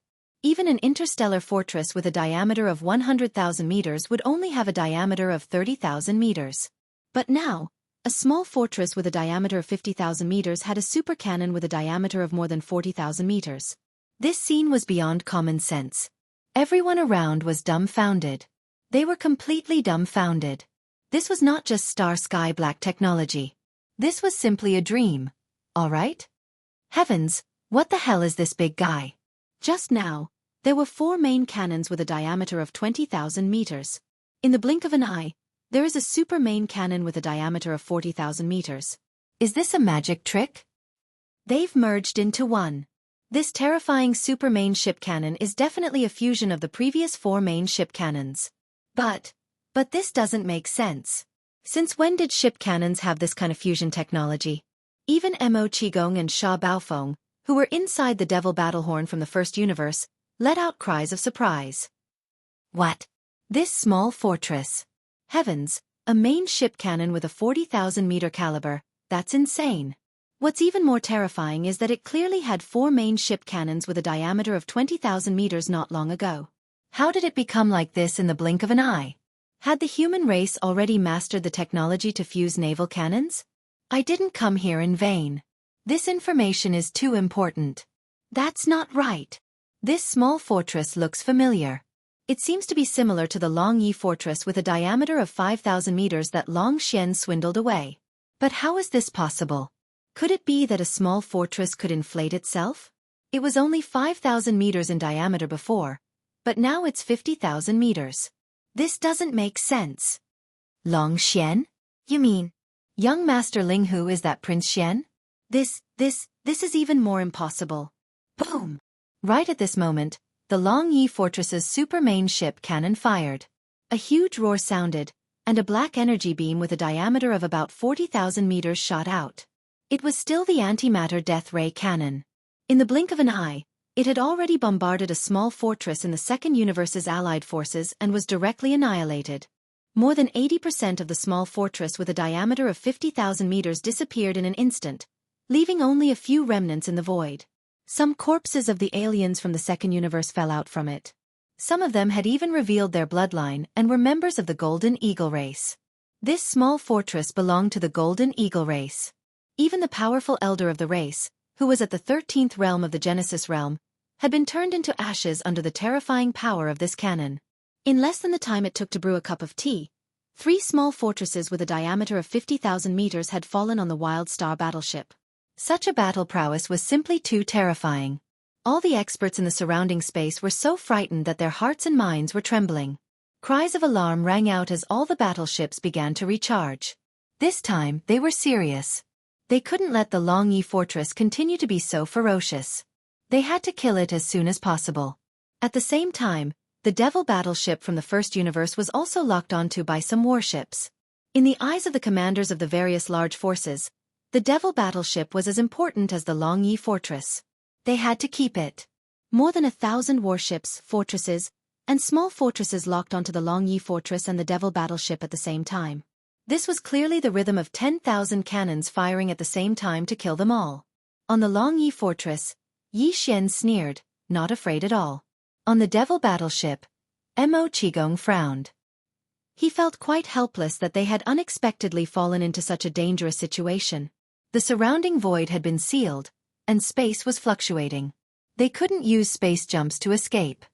Even an interstellar fortress with a diameter of 100,000 meters would only have a diameter of 30,000 meters. But now, a small fortress with a diameter of 50,000 meters had a super cannon with a diameter of more than 40,000 meters. This scene was beyond common sense. Everyone around was dumbfounded. They were completely dumbfounded. This was not just sky black technology. This was simply a dream. All right? Heavens, what the hell is this big guy? Just now, there were 4 main cannons with a diameter of 20,000 meters. In the blink of an eye, there is a super main cannon with a diameter of 40,000 meters. Is this a magic trick? They've merged into one. This terrifying super main ship cannon is definitely a fusion of the previous 4 main ship cannons. But this doesn't make sense. Since when did ship cannons have this kind of fusion technology? Even Mo Qigong and Sha Baofeng, who were inside the Devil Battlehorn from the first universe, let out cries of surprise. What? This small fortress. Heavens, a main ship cannon with a 40,000-meter caliber, that's insane. What's even more terrifying is that it clearly had 4 main ship cannons with a diameter of 20,000 meters not long ago. How did it become like this in the blink of an eye? Had the human race already mastered the technology to fuse naval cannons? I didn't come here in vain. This information is too important. That's not right. This small fortress looks familiar. It seems to be similar to the Long Yi fortress with a diameter of 5,000 meters that Long Xian swindled away. But how is this possible? Could it be that a small fortress could inflate itself? It was only 5,000 meters in diameter before, but now it's 50,000 meters. This doesn't make sense. Long Xian? You mean, young Master Linghu is that Prince Xian? This is even more impossible. Boom! Right at this moment, the Long Yi fortress's super main ship cannon fired. A huge roar sounded, and a black energy beam with a diameter of about 40,000 meters shot out. It was still the antimatter death ray cannon. In the blink of an eye, it had already bombarded a small fortress in the Second Universe's allied forces and was directly annihilated. More than 80% of the small fortress with a diameter of 50,000 meters disappeared in an instant, leaving only a few remnants in the void. Some corpses of the aliens from the Second Universe fell out from it. Some of them had even revealed their bloodline and were members of the Golden Eagle race. This small fortress belonged to the Golden Eagle race. Even the powerful elder of the race, who was at the 13th realm of the Genesis realm, had been turned into ashes under the terrifying power of this cannon. In less than the time it took to brew a cup of tea, 3 small fortresses with a diameter of 50,000 meters had fallen on the Wild Star battleship. Such a battle prowess was simply too terrifying. All the experts in the surrounding space were so frightened that their hearts and minds were trembling. Cries of alarm rang out as all the battleships began to recharge. This time, they were serious. They couldn't let the Long Yi fortress continue to be so ferocious. They had to kill it as soon as possible. At the same time, the Devil battleship from the first universe was also locked onto by some warships. In the eyes of the commanders of the various large forces, the Devil battleship was as important as the Long Yi fortress. They had to keep it. More than 1,000 warships, fortresses, and small fortresses locked onto the Long Yi fortress and the Devil battleship at the same time. This was clearly the rhythm of 10,000 cannons firing at the same time to kill them all. On the Long Yi fortress, Yi Xian sneered, not afraid at all. On the Devil battleship, Mo Qigong frowned. He felt quite helpless that they had unexpectedly fallen into such a dangerous situation. The surrounding void had been sealed, and space was fluctuating. They couldn't use space jumps to escape.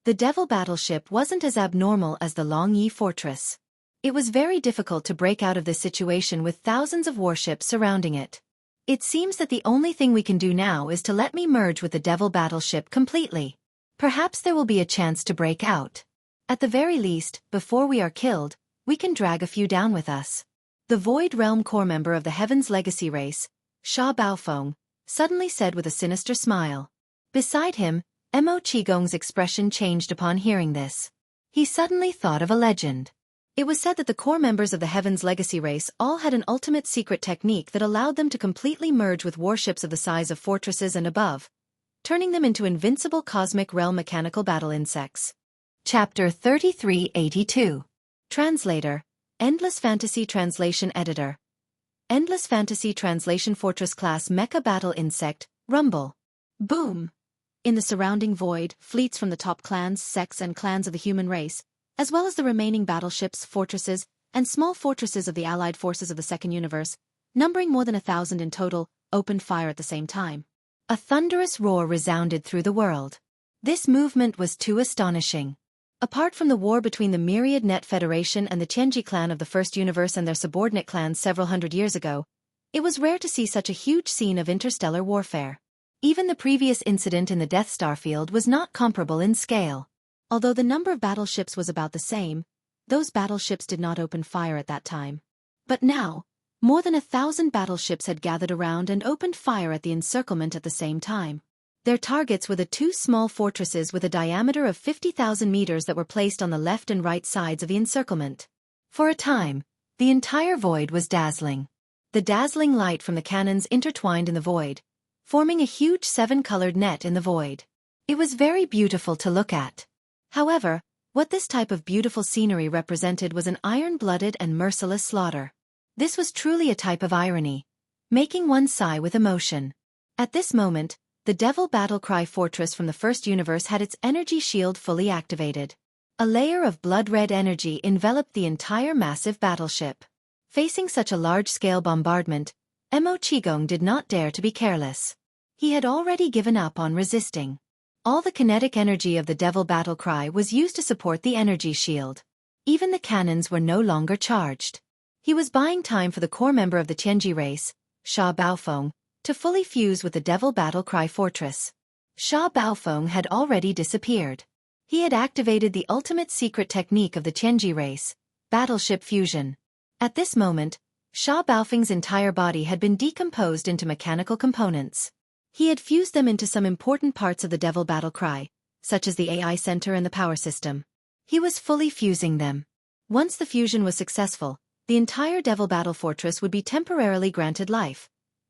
The Devil battleship wasn't as abnormal as the Long Yi fortress. It was very difficult to break out of this situation with thousands of warships surrounding it. It seems that the only thing we can do now is to let me merge with the Devil battleship completely. Perhaps there will be a chance to break out. At the very least, before we are killed, we can drag a few down with us. The Void Realm core member of the Heaven's Legacy race, Sha Baofeng, suddenly said with a sinister smile. Beside him, Mo Qigong's expression changed upon hearing this. He suddenly thought of a legend. It was said that the core members of the Heaven's Legacy race all had an ultimate secret technique that allowed them to completely merge with warships of the size of fortresses and above, turning them into invincible cosmic realm mechanical battle insects. Chapter 3382. Translator, Endless Fantasy Translation Editor. Endless Fantasy Translation Fortress Class Mecha Battle Insect, Rumble. Boom! In the surrounding void, fleets from the top clans, sects and clans of the human race, as well as the remaining battleships, fortresses, and small fortresses of the allied forces of the Second Universe, numbering more than 1,000 in total, opened fire at the same time. A thunderous roar resounded through the world. This movement was too astonishing. Apart from the war between the Myriad Net Federation and the Tianji clan of the First Universe and their subordinate clans several hundred years ago, it was rare to see such a huge scene of interstellar warfare. Even the previous incident in the Death Star field was not comparable in scale. Although the number of battleships was about the same, those battleships did not open fire at that time. But now, more than 1,000 battleships had gathered around and opened fire at the encirclement at the same time. Their targets were the two small fortresses with a diameter of 50,000 meters that were placed on the left and right sides of the encirclement. For a time, the entire void was dazzling. The dazzling light from the cannons intertwined in the void, forming a huge 7-colored net in the void. It was very beautiful to look at. However, what this type of beautiful scenery represented was an iron-blooded and merciless slaughter. This was truly a type of irony, making one sigh with emotion. At this moment, the Devil Battlecry Fortress from the First Universe had its energy shield fully activated. A layer of blood-red energy enveloped the entire massive battleship. Facing such a large-scale bombardment, Mo Qigong did not dare to be careless. He had already given up on resisting. All the kinetic energy of the Devil Battlecry was used to support the energy shield. Even the cannons were no longer charged. He was buying time for the core member of the Tianji race, Sha Baofeng, to fully fuse with the Devil Battlecry Fortress. Sha Baofeng had already disappeared. He had activated the ultimate secret technique of the Tianji race, battleship fusion. At this moment, Sha Baofeng's entire body had been decomposed into mechanical components. He had fused them into some important parts of the Devil Battlecry, such as the AI center and the power system. He was fully fusing them. Once the fusion was successful, the entire Devil Battle Fortress would be temporarily granted life,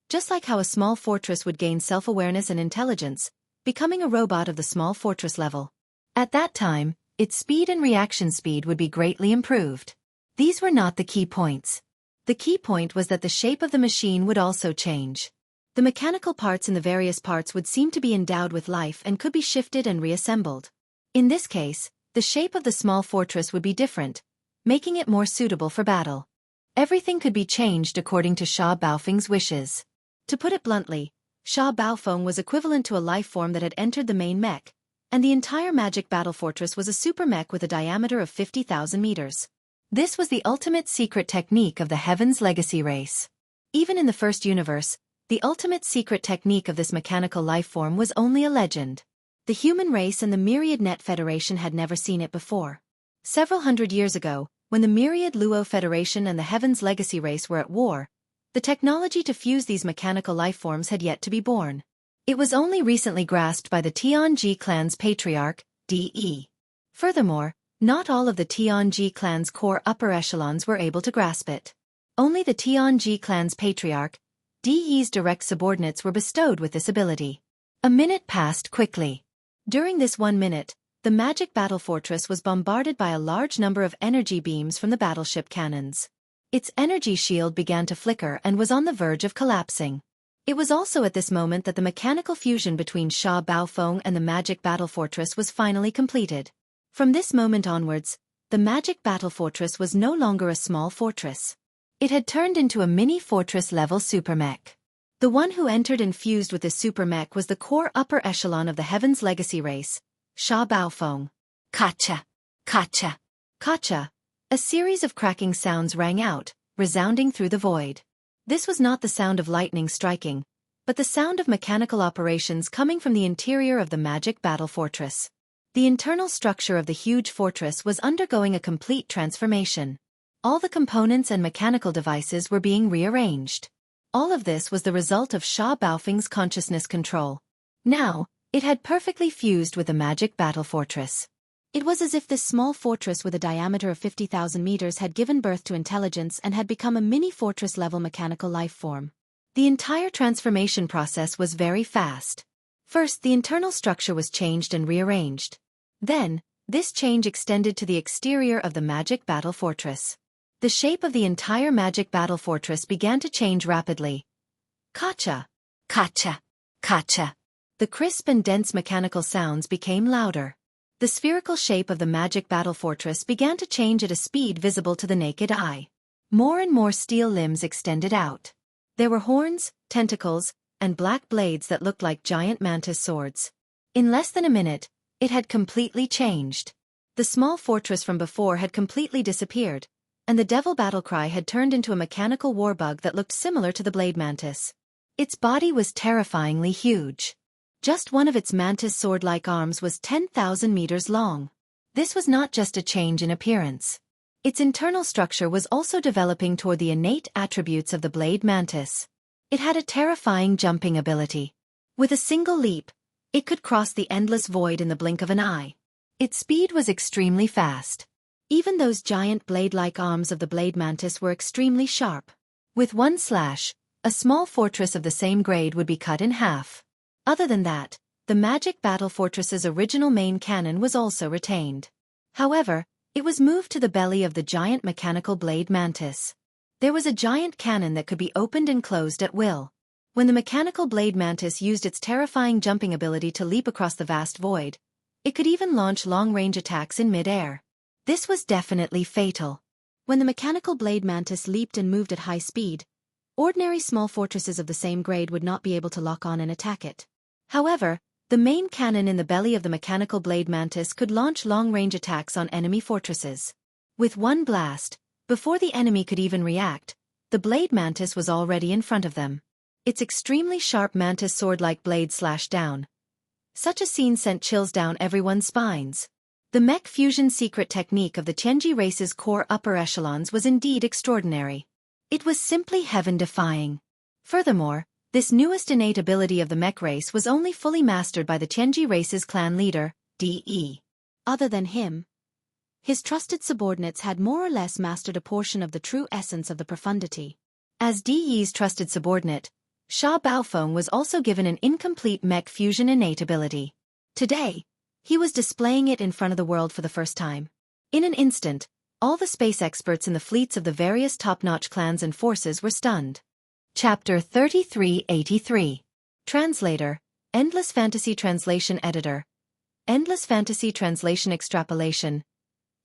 just like how a small fortress would gain self-awareness and intelligence, becoming a robot of the small fortress level. At that time, its speed and reaction speed would be greatly improved. These were not the key points. The key point was that the shape of the machine would also change. The mechanical parts in the various parts would seem to be endowed with life and could be shifted and reassembled. In this case, the shape of the small fortress would be different, making it more suitable for battle. Everything could be changed according to Sha Baofeng's wishes. To put it bluntly, Sha Baofeng was equivalent to a life form that had entered the main mech, and the entire magic battle fortress was a super mech with a diameter of 50,000 meters. This was the ultimate secret technique of the Heaven's Legacy race. Even in the First Universe, the ultimate secret technique of this mechanical life form was only a legend. The human race and the Myriad Net Federation had never seen it before. Several hundred years ago, when the Myriad Luo Federation and the Heaven's Legacy race were at war, the technology to fuse these mechanical life forms had yet to be born. It was only recently grasped by the Tianji clan's patriarch, De. Furthermore, not all of the Tianji clan's core upper echelons were able to grasp it. Only the Tianji clan's patriarch, De's direct subordinates were bestowed with this ability. A minute passed quickly. During this 1 minute, the magic battle fortress was bombarded by a large number of energy beams from the battleship cannons. Its energy shield began to flicker and was on the verge of collapsing. It was also at this moment that the mechanical fusion between Sha Baofeng and the magic battle fortress was finally completed. From this moment onwards, the magic battle fortress was no longer a small fortress. It had turned into a mini-fortress-level supermech. The one who entered and fused with this supermech was the core upper echelon of the Heaven's Legacy race, Sha Baofeng. Kacha! Kacha! Kacha! A series of cracking sounds rang out, resounding through the void. This was not the sound of lightning striking, but the sound of mechanical operations coming from the interior of the magic battle fortress. The internal structure of the huge fortress was undergoing a complete transformation. All the components and mechanical devices were being rearranged. All of this was the result of Sha Baofeng's consciousness control. Now, it had perfectly fused with the magic battle fortress. It was as if this small fortress with a diameter of 50,000 meters had given birth to intelligence and had become a mini-fortress-level mechanical life form. The entire transformation process was very fast. First, the internal structure was changed and rearranged. Then, this change extended to the exterior of the magic battle fortress. The shape of the entire magic battle fortress began to change rapidly. Kacha, kacha, kacha. The crisp and dense mechanical sounds became louder. The spherical shape of the magic battle fortress began to change at a speed visible to the naked eye. More and more steel limbs extended out. There were horns, tentacles, and black blades that looked like giant mantis swords. In less than a minute, it had completely changed. The small fortress from before had completely disappeared, and the devil battle cry had turned into a mechanical warbug that looked similar to the blade mantis. Its body was terrifyingly huge. Just one of its mantis sword-like arms was 10,000 meters long. This was not just a change in appearance. Its internal structure was also developing toward the innate attributes of the blade mantis. It had a terrifying jumping ability. With a single leap, it could cross the endless void in the blink of an eye. Its speed was extremely fast. Even those giant blade-like arms of the blade mantis were extremely sharp. With one slash, a small fortress of the same grade would be cut in half. Other than that, the magic battle fortress's original main cannon was also retained. However, it was moved to the belly of the giant mechanical blade mantis. There was a giant cannon that could be opened and closed at will. When the mechanical blade mantis used its terrifying jumping ability to leap across the vast void, it could even launch long-range attacks in mid-air. This was definitely fatal. When the mechanical blade mantis leaped and moved at high speed, ordinary small fortresses of the same grade would not be able to lock on and attack it. However, the main cannon in the belly of the mechanical blade mantis could launch long-range attacks on enemy fortresses. With one blast, before the enemy could even react, the blade mantis was already in front of them. Its extremely sharp mantis sword-like blade slashed down. Such a scene sent chills down everyone's spines. The mech fusion secret technique of the Tianji race's core upper echelons was indeed extraordinary. It was simply heaven-defying. Furthermore, this newest innate ability of the mech race was only fully mastered by the Tianji race's clan leader, De. Other than him, his trusted subordinates had more or less mastered a portion of the true essence of the profundity. As De's trusted subordinate, Sha Baofeng was also given an incomplete mech fusion innate ability. Today, he was displaying it in front of the world for the first time. In an instant, all the space experts in the fleets of the various top-notch clans and forces were stunned. Chapter 3383. Translator, Endless Fantasy Translation Editor. Endless Fantasy Translation Extrapolation.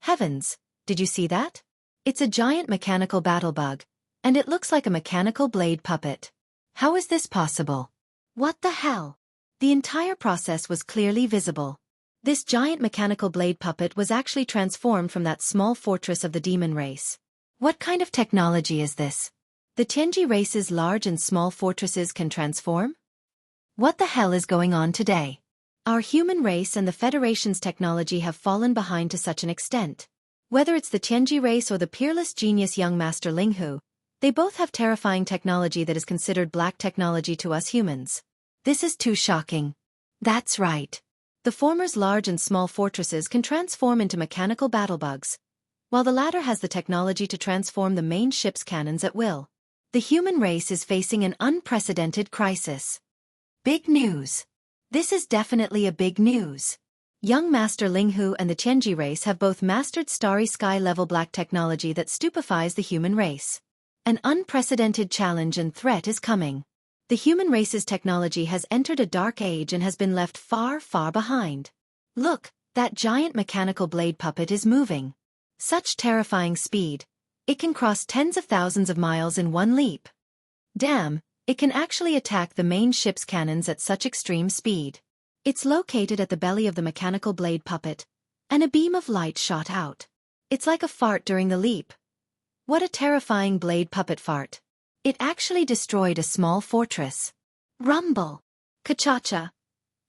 Heavens, did you see that? It's a giant mechanical battle bug, and it looks like a mechanical blade puppet. How is this possible? What the hell? The entire process was clearly visible. This giant mechanical blade puppet was actually transformed from that small fortress of the demon race. What kind of technology is this? The Tianji race's large and small fortresses can transform? What the hell is going on today? Our human race and the Federation's technology have fallen behind to such an extent. Whether it's the Tianji race or the peerless genius young master Linghu, they both have terrifying technology that is considered black technology to us humans. This is too shocking. That's right. The former's large and small fortresses can transform into mechanical battle bugs, while the latter has the technology to transform the main ship's cannons at will. The human race is facing an unprecedented crisis. Big news. This is definitely a big news. Young Master Linghu and the Tianji race have both mastered Starry Sky-level black technology that stupefies the human race. An unprecedented challenge and threat is coming. The human race's technology has entered a dark age and has been left far, far behind. Look, that giant mechanical blade puppet is moving. Such terrifying speed. It can cross tens of thousands of miles in one leap. Damn, it can actually attack the main ship's cannons at such extreme speed. It's located at the belly of the mechanical blade puppet, and a beam of light shot out. It's like a fart during the leap. What a terrifying blade puppet fart. It actually destroyed a small fortress. Rumble! Kachacha!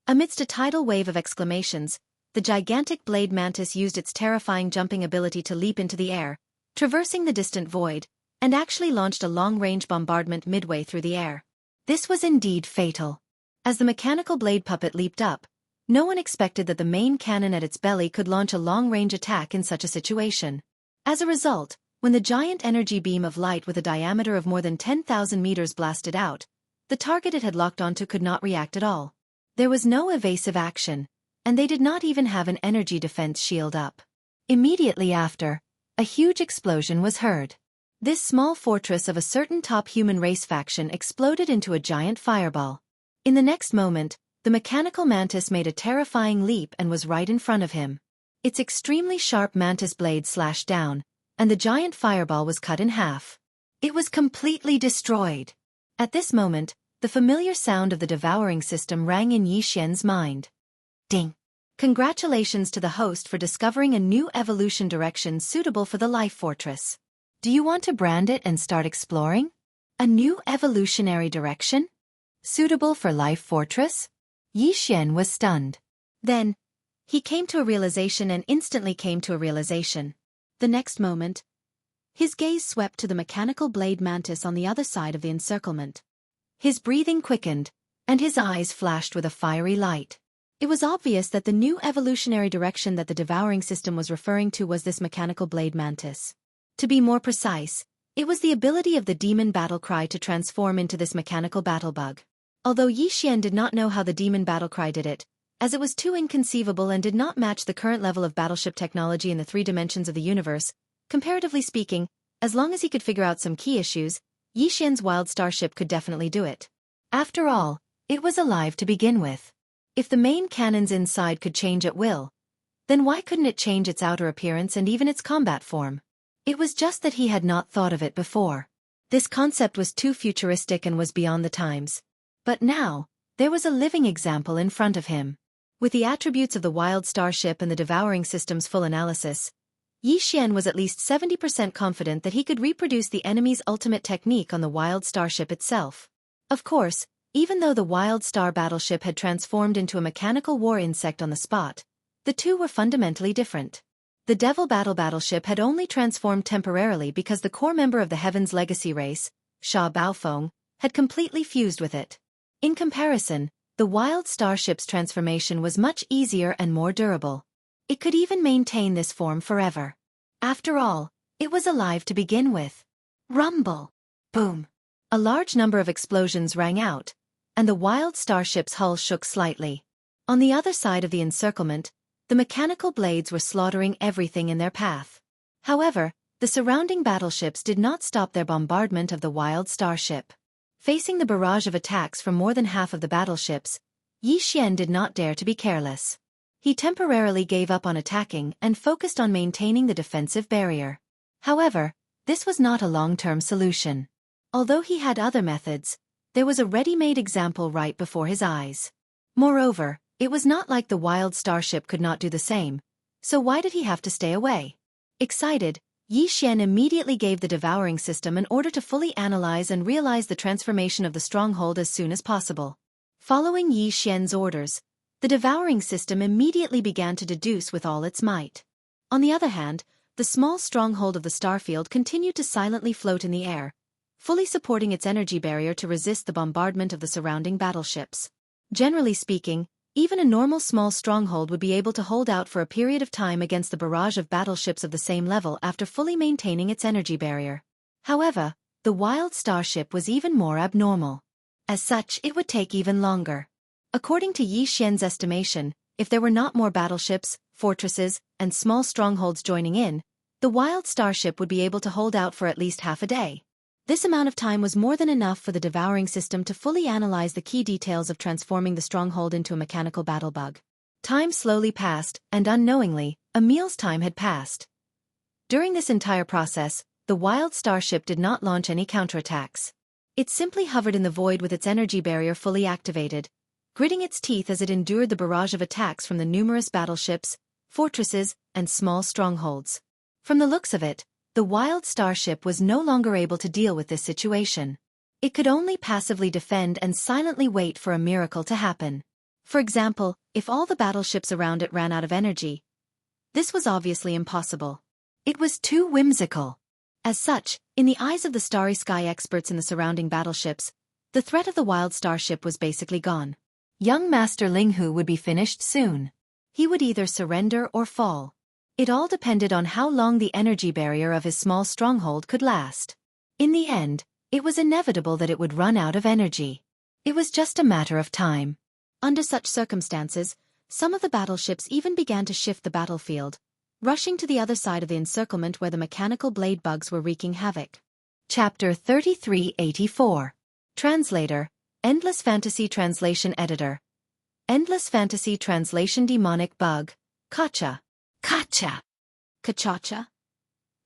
Amidst a tidal wave of exclamations, the gigantic blade mantis used its terrifying jumping ability to leap into the air, traversing the distant void, and actually launched a long-range bombardment midway through the air. This was indeed fatal. As the mechanical blade puppet leaped up, no one expected that the main cannon at its belly could launch a long-range attack in such a situation. As a result, when the giant energy beam of light with a diameter of more than 10,000 meters blasted out, the target it had locked onto could not react at all. There was no evasive action, and they did not even have an energy defense shield up. Immediately after, a huge explosion was heard. This small fortress of a certain top human race faction exploded into a giant fireball. In the next moment, the mechanical mantis made a terrifying leap and was right in front of him. Its extremely sharp mantis blade slashed down, and the giant fireball was cut in half. It was completely destroyed. At this moment, the familiar sound of the devouring system rang in Xianxia's mind. Ding! Congratulations to the host for discovering a new evolution direction suitable for the life fortress. Do you want to brand it and start exploring? A new evolutionary direction? Suitable for life fortress? Xian was stunned. Then, he came to a realization and instantly came to a realization. The next moment, his gaze swept to the mechanical blade mantis on the other side of the encirclement. His breathing quickened, and his eyes flashed with a fiery light. It was obvious that the new evolutionary direction that the devouring system was referring to was this mechanical blade mantis. To be more precise, it was the ability of the demon battle cry to transform into this mechanical battle bug. Although Xian did not know how the demon battle cry did it, as it was too inconceivable and did not match the current level of battleship technology in the 3 dimensions of the universe, comparatively speaking, as long as he could figure out some key issues, Xian's wild starship could definitely do it. After all, it was alive to begin with. If the main cannons inside could change at will, then why couldn't it change its outer appearance and even its combat form? It was just that he had not thought of it before. This concept was too futuristic and was beyond the times. But now, there was a living example in front of him. With the attributes of the wild starship and the devouring system's full analysis, Xian was at least 70% confident that he could reproduce the enemy's ultimate technique on the wild starship itself. Of course, even though the wild star battleship had transformed into a mechanical war insect on the spot, the two were fundamentally different. The Devil battleship had only transformed temporarily because the core member of the Heaven's Legacy race, Sha Baofeng, had completely fused with it. In comparison, the wild starship's transformation was much easier and more durable. It could even maintain this form forever. After all, it was alive to begin with. Rumble! Boom! A large number of explosions rang out, and the wild starship's hull shook slightly. On the other side of the encirclement, the mechanical blades were slaughtering everything in their path. However, the surrounding battleships did not stop their bombardment of the wild starship. Facing the barrage of attacks from more than half of the battleships, Xian did not dare to be careless. He temporarily gave up on attacking and focused on maintaining the defensive barrier. However, this was not a long-term solution. Although he had other methods, there was a ready-made example right before his eyes. Moreover, it was not like the wild starship could not do the same, so why did he have to stay away? Excited, Xian immediately gave the devouring system an order to fully analyze and realize the transformation of the stronghold as soon as possible. Following Xian's orders, the devouring system immediately began to deduce with all its might. On the other hand, the small stronghold of the starfield continued to silently float in the air, fully supporting its energy barrier to resist the bombardment of the surrounding battleships. Generally speaking, even a normal small stronghold would be able to hold out for a period of time against the barrage of battleships of the same level after fully maintaining its energy barrier. However, the wild starship was even more abnormal. As such, it would take even longer. According to Xian's estimation, if there were not more battleships, fortresses, and small strongholds joining in, the wild starship would be able to hold out for at least half a day. This amount of time was more than enough for the devouring system to fully analyze the key details of transforming the stronghold into a mechanical battle bug. Time slowly passed, and unknowingly, a meal's time had passed. During this entire process, the wild starship did not launch any counterattacks. It simply hovered in the void with its energy barrier fully activated, gritting its teeth as it endured the barrage of attacks from the numerous battleships, fortresses, and small strongholds. From the looks of it, the wild starship was no longer able to deal with this situation. It could only passively defend and silently wait for a miracle to happen. For example, if all the battleships around it ran out of energy. This was obviously impossible. It was too whimsical. As such, in the eyes of the Starry Sky experts in the surrounding battleships, the threat of the wild starship was basically gone. Young Master Linghu would be finished soon. He would either surrender or fall. It all depended on how long the energy barrier of his small stronghold could last. In the end, it was inevitable that it would run out of energy. It was just a matter of time. Under such circumstances, some of the battleships even began to shift the battlefield, rushing to the other side of the encirclement where the mechanical blade bugs were wreaking havoc. Chapter 3384. Translator, Endless Fantasy Translation Editor. Endless Fantasy Translation Demonic Bug, Kacha. Kacha. Kachacha?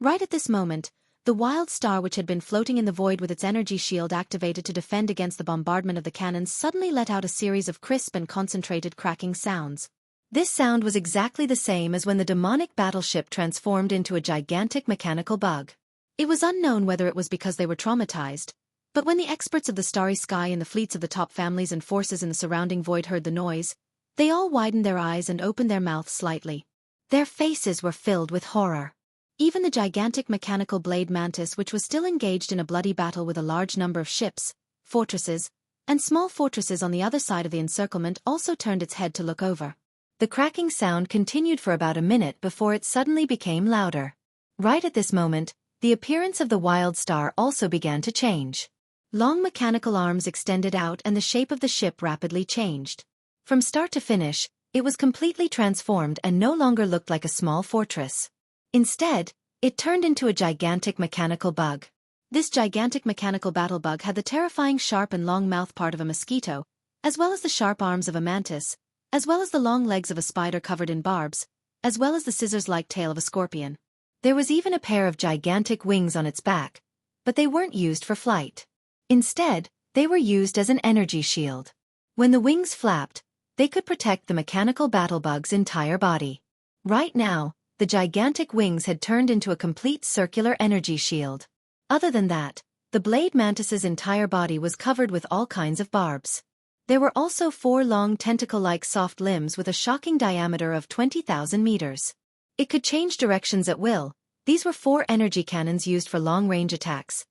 Right at this moment, the wild star which had been floating in the void with its energy shield activated to defend against the bombardment of the cannons suddenly let out a series of crisp and concentrated cracking sounds. This sound was exactly the same as when the demonic battleship transformed into a gigantic mechanical bug. It was unknown whether it was because they were traumatized, but when the experts of the Starry Sky and the fleets of the top families and forces in the surrounding void heard the noise, they all widened their eyes and opened their mouths slightly. Their faces were filled with horror. Even the gigantic mechanical blade mantis, which was still engaged in a bloody battle with a large number of ships, fortresses, and small fortresses on the other side of the encirclement, also turned its head to look over. The cracking sound continued for about a minute before it suddenly became louder. Right at this moment, the appearance of the wild star also began to change. Long mechanical arms extended out and the shape of the ship rapidly changed. From start to finish, it was completely transformed and no longer looked like a small fortress. Instead, it turned into a gigantic mechanical bug. This gigantic mechanical battle bug had the terrifying sharp and long mouth part of a mosquito, as well as the sharp arms of a mantis, as well as the long legs of a spider covered in barbs, as well as the scissors-like tail of a scorpion. There was even a pair of gigantic wings on its back, but they weren't used for flight. Instead, they were used as an energy shield. When the wings flapped, they could protect the mechanical battlebug's entire body. Right now, the gigantic wings had turned into a complete circular energy shield. Other than that, the blade mantis's entire body was covered with all kinds of barbs. There were also 4 long tentacle-like soft limbs with a shocking diameter of 20,000 meters. It could change directions at will. These were 4 energy cannons used for long-range attacks.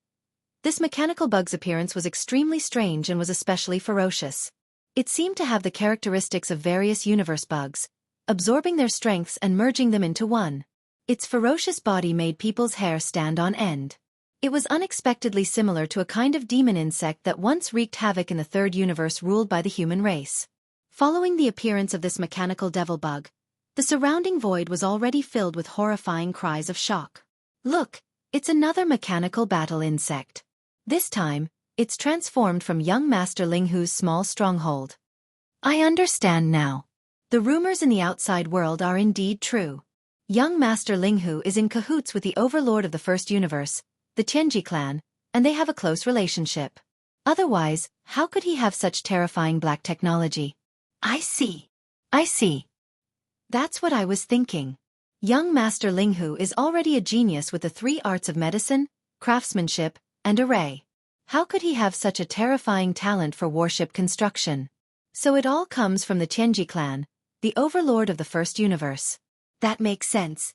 This mechanical bug's appearance was extremely strange and was especially ferocious. It seemed to have the characteristics of various universe bugs, absorbing their strengths and merging them into one. Its ferocious body made people's hair stand on end. It was unexpectedly similar to a kind of demon insect that once wreaked havoc in the third universe ruled by the human race. Following the appearance of this mechanical devil bug, the surrounding void was already filled with horrifying cries of shock. Look, it's another mechanical battle insect. This time, it's transformed from young Master Linghu's small stronghold. I understand now. The rumors in the outside world are indeed true. Young Master Linghu is in cahoots with the overlord of the first universe, the Tianji clan, and they have a close relationship. Otherwise, how could he have such terrifying black technology? I see. That's what I was thinking. Young Master Linghu is already a genius with the 3 arts of medicine, craftsmanship, and array. How could he have such a terrifying talent for warship construction? So it all comes from the Tianji clan, the overlord of the first universe. That makes sense.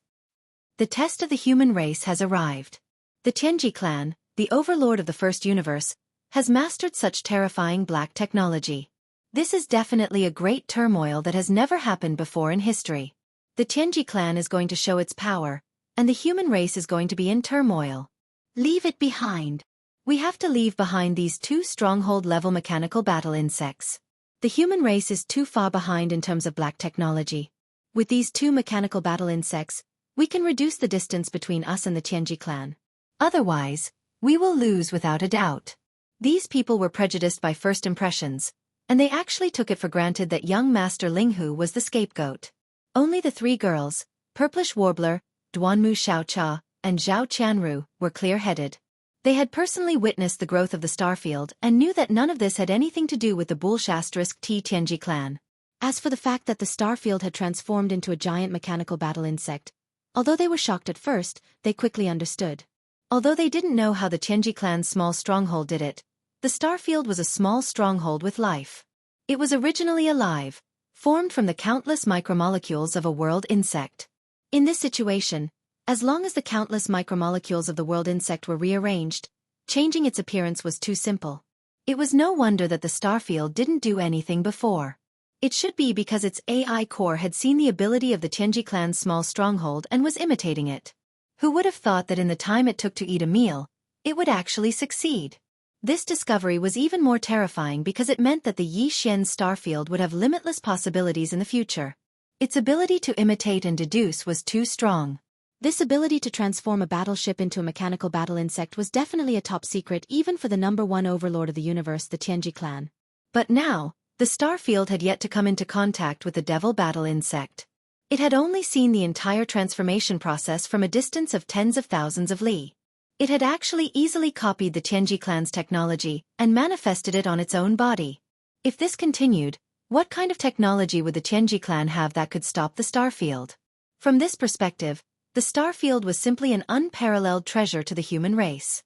The test of the human race has arrived. The Tianji clan, the overlord of the first universe, has mastered such terrifying black technology. This is definitely a great turmoil that has never happened before in history. The Tianji clan is going to show its power, and the human race is going to be in turmoil. Leave it behind. We have to leave behind these 2 stronghold-level mechanical battle insects. The human race is too far behind in terms of black technology. With these 2 mechanical battle insects, we can reduce the distance between us and the Tianji clan. Otherwise, we will lose without a doubt. These people were prejudiced by first impressions, and they actually took it for granted that young Master Linghu was the scapegoat. Only the 3 girls, Purplish Warbler, Duanmu Xiaocha, and Zhao Qianru, were clear-headed. They had personally witnessed the growth of the starfield and knew that none of this had anything to do with the T Tianji clan. As for the fact that the starfield had transformed into a giant mechanical battle insect, although they were shocked at first, they quickly understood. Although they didn't know how the Tianji clan's small stronghold did it, the starfield was a small stronghold with life. It was originally alive, formed from the countless micromolecules of a world insect. In this situation, As long as the countless micromolecules of the world insect were rearranged, changing its appearance was too simple. It was no wonder that the starfield didn't do anything before. It should be because its AI core had seen the ability of the Tianji clan's small stronghold and was imitating it. Who would have thought that in the time it took to eat a meal, it would actually succeed? This discovery was even more terrifying because it meant that the Xianxia starfield would have limitless possibilities in the future. Its ability to imitate and deduce was too strong. This ability to transform a battleship into a mechanical battle insect was definitely a top secret even for the #1 overlord of the universe, the Tianji clan. But now, the starfield had yet to come into contact with the devil battle insect. It had only seen the entire transformation process from a distance of tens of thousands of li. It had actually easily copied the Tianji clan's technology and manifested it on its own body. If this continued, what kind of technology would the Tianji clan have that could stop the starfield? From this perspective, the starfield was simply an unparalleled treasure to the human race.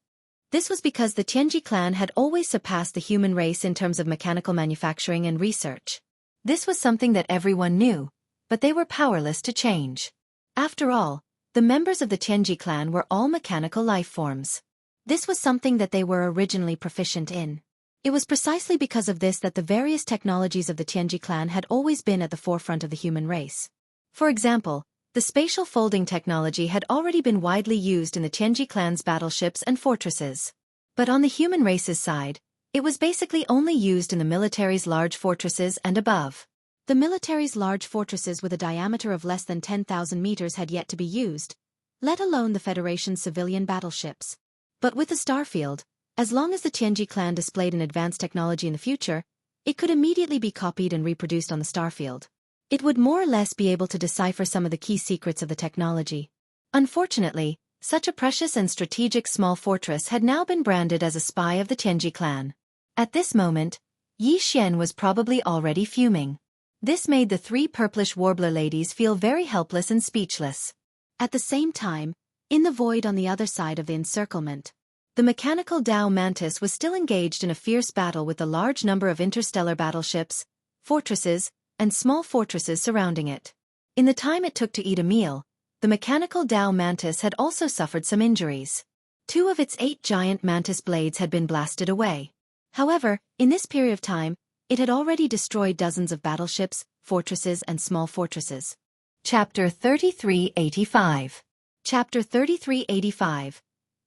This was because the Tianji clan had always surpassed the human race in terms of mechanical manufacturing and research. This was something that everyone knew, but they were powerless to change. After all, the members of the Tianji clan were all mechanical life forms. This was something that they were originally proficient in. It was precisely because of this that the various technologies of the Tianji clan had always been at the forefront of the human race. For example, the spatial folding technology had already been widely used in the Tianji clan's battleships and fortresses. But on the human race's side, it was basically only used in the military's large fortresses and above. The military's large fortresses with a diameter of less than 10,000 meters had yet to be used, let alone the Federation's civilian battleships. But with the starfield, as long as the Tianji clan displayed an advanced technology in the future, it could immediately be copied and reproduced on the starfield. It would more or less be able to decipher some of the key secrets of the technology. Unfortunately, such a precious and strategic small fortress had now been branded as a spy of the Tianji clan. At this moment, Xianxia was probably already fuming. This made the three purplish warbler ladies feel very helpless and speechless. At the same time, in the void on the other side of the encirclement, the mechanical Dao Mantis was still engaged in a fierce battle with the large number of interstellar battleships, fortresses, and small fortresses surrounding it. In the time it took to eat a meal, the mechanical Dao Mantis had also suffered some injuries. 2 of its 8 giant mantis blades had been blasted away. However, in this period of time, it had already destroyed dozens of battleships, fortresses, and small fortresses. Chapter 3385. Chapter 3385.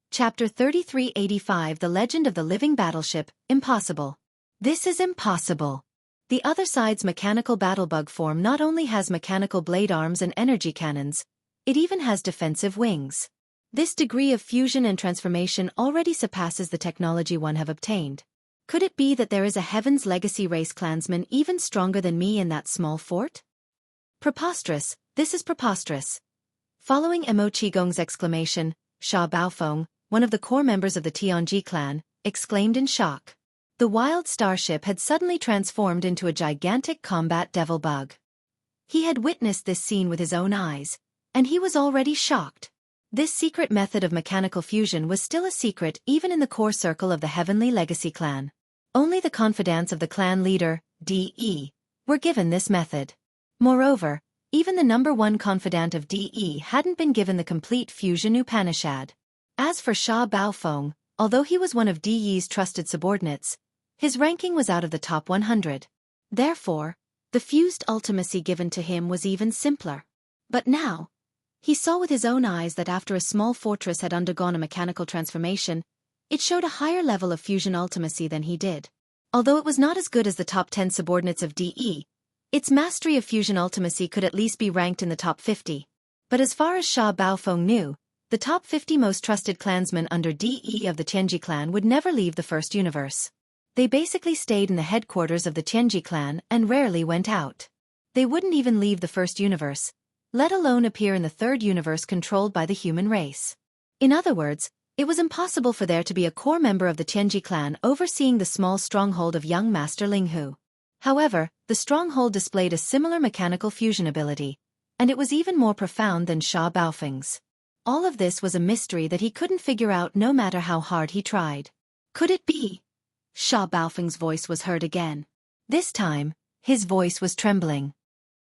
Chapter 3385. The Legend of the Living Battleship, Impossible. This is impossible. The other side's mechanical battlebug form not only has mechanical blade arms and energy cannons, it even has defensive wings. This degree of fusion and transformation already surpasses the technology one have obtained. Could it be that there is a Heaven's Legacy race clansman even stronger than me in that small fort? Preposterous, this is preposterous. Following Mo Qigong's exclamation, Sha Baofeng, one of the core members of the Tianji clan, exclaimed in shock. The wild starship had suddenly transformed into a gigantic combat devil bug. He had witnessed this scene with his own eyes, and he was already shocked. This secret method of mechanical fusion was still a secret even in the core circle of the Heavenly Legacy clan. Only the confidants of the clan leader, DE, were given this method. Moreover, even the #1 confidant of DE hadn't been given the complete fusion Upanishad. As for Sha Baofeng, although he was one of DE's trusted subordinates, his ranking was out of the top 100. Therefore, the fused ultimacy given to him was even simpler. But now, he saw with his own eyes that after a small fortress had undergone a mechanical transformation, it showed a higher level of fusion ultimacy than he did. Although it was not as good as the top 10 subordinates of DE, its mastery of fusion ultimacy could at least be ranked in the top 50. But as far as Sha Baofeng knew, the top 50 most trusted clansmen under DE of the Tianji clan would never leave the first universe. They basically stayed in the headquarters of the Tianji clan and rarely went out. They wouldn't even leave the first universe, let alone appear in the third universe controlled by the human race. In other words, it was impossible for there to be a core member of the Tianji clan overseeing the small stronghold of young Master Linghu. However, the stronghold displayed a similar mechanical fusion ability, and it was even more profound than Sha Baofeng's. All of this was a mystery that he couldn't figure out no matter how hard he tried. Could it be? Sha Baofeng's voice was heard again. This time, his voice was trembling.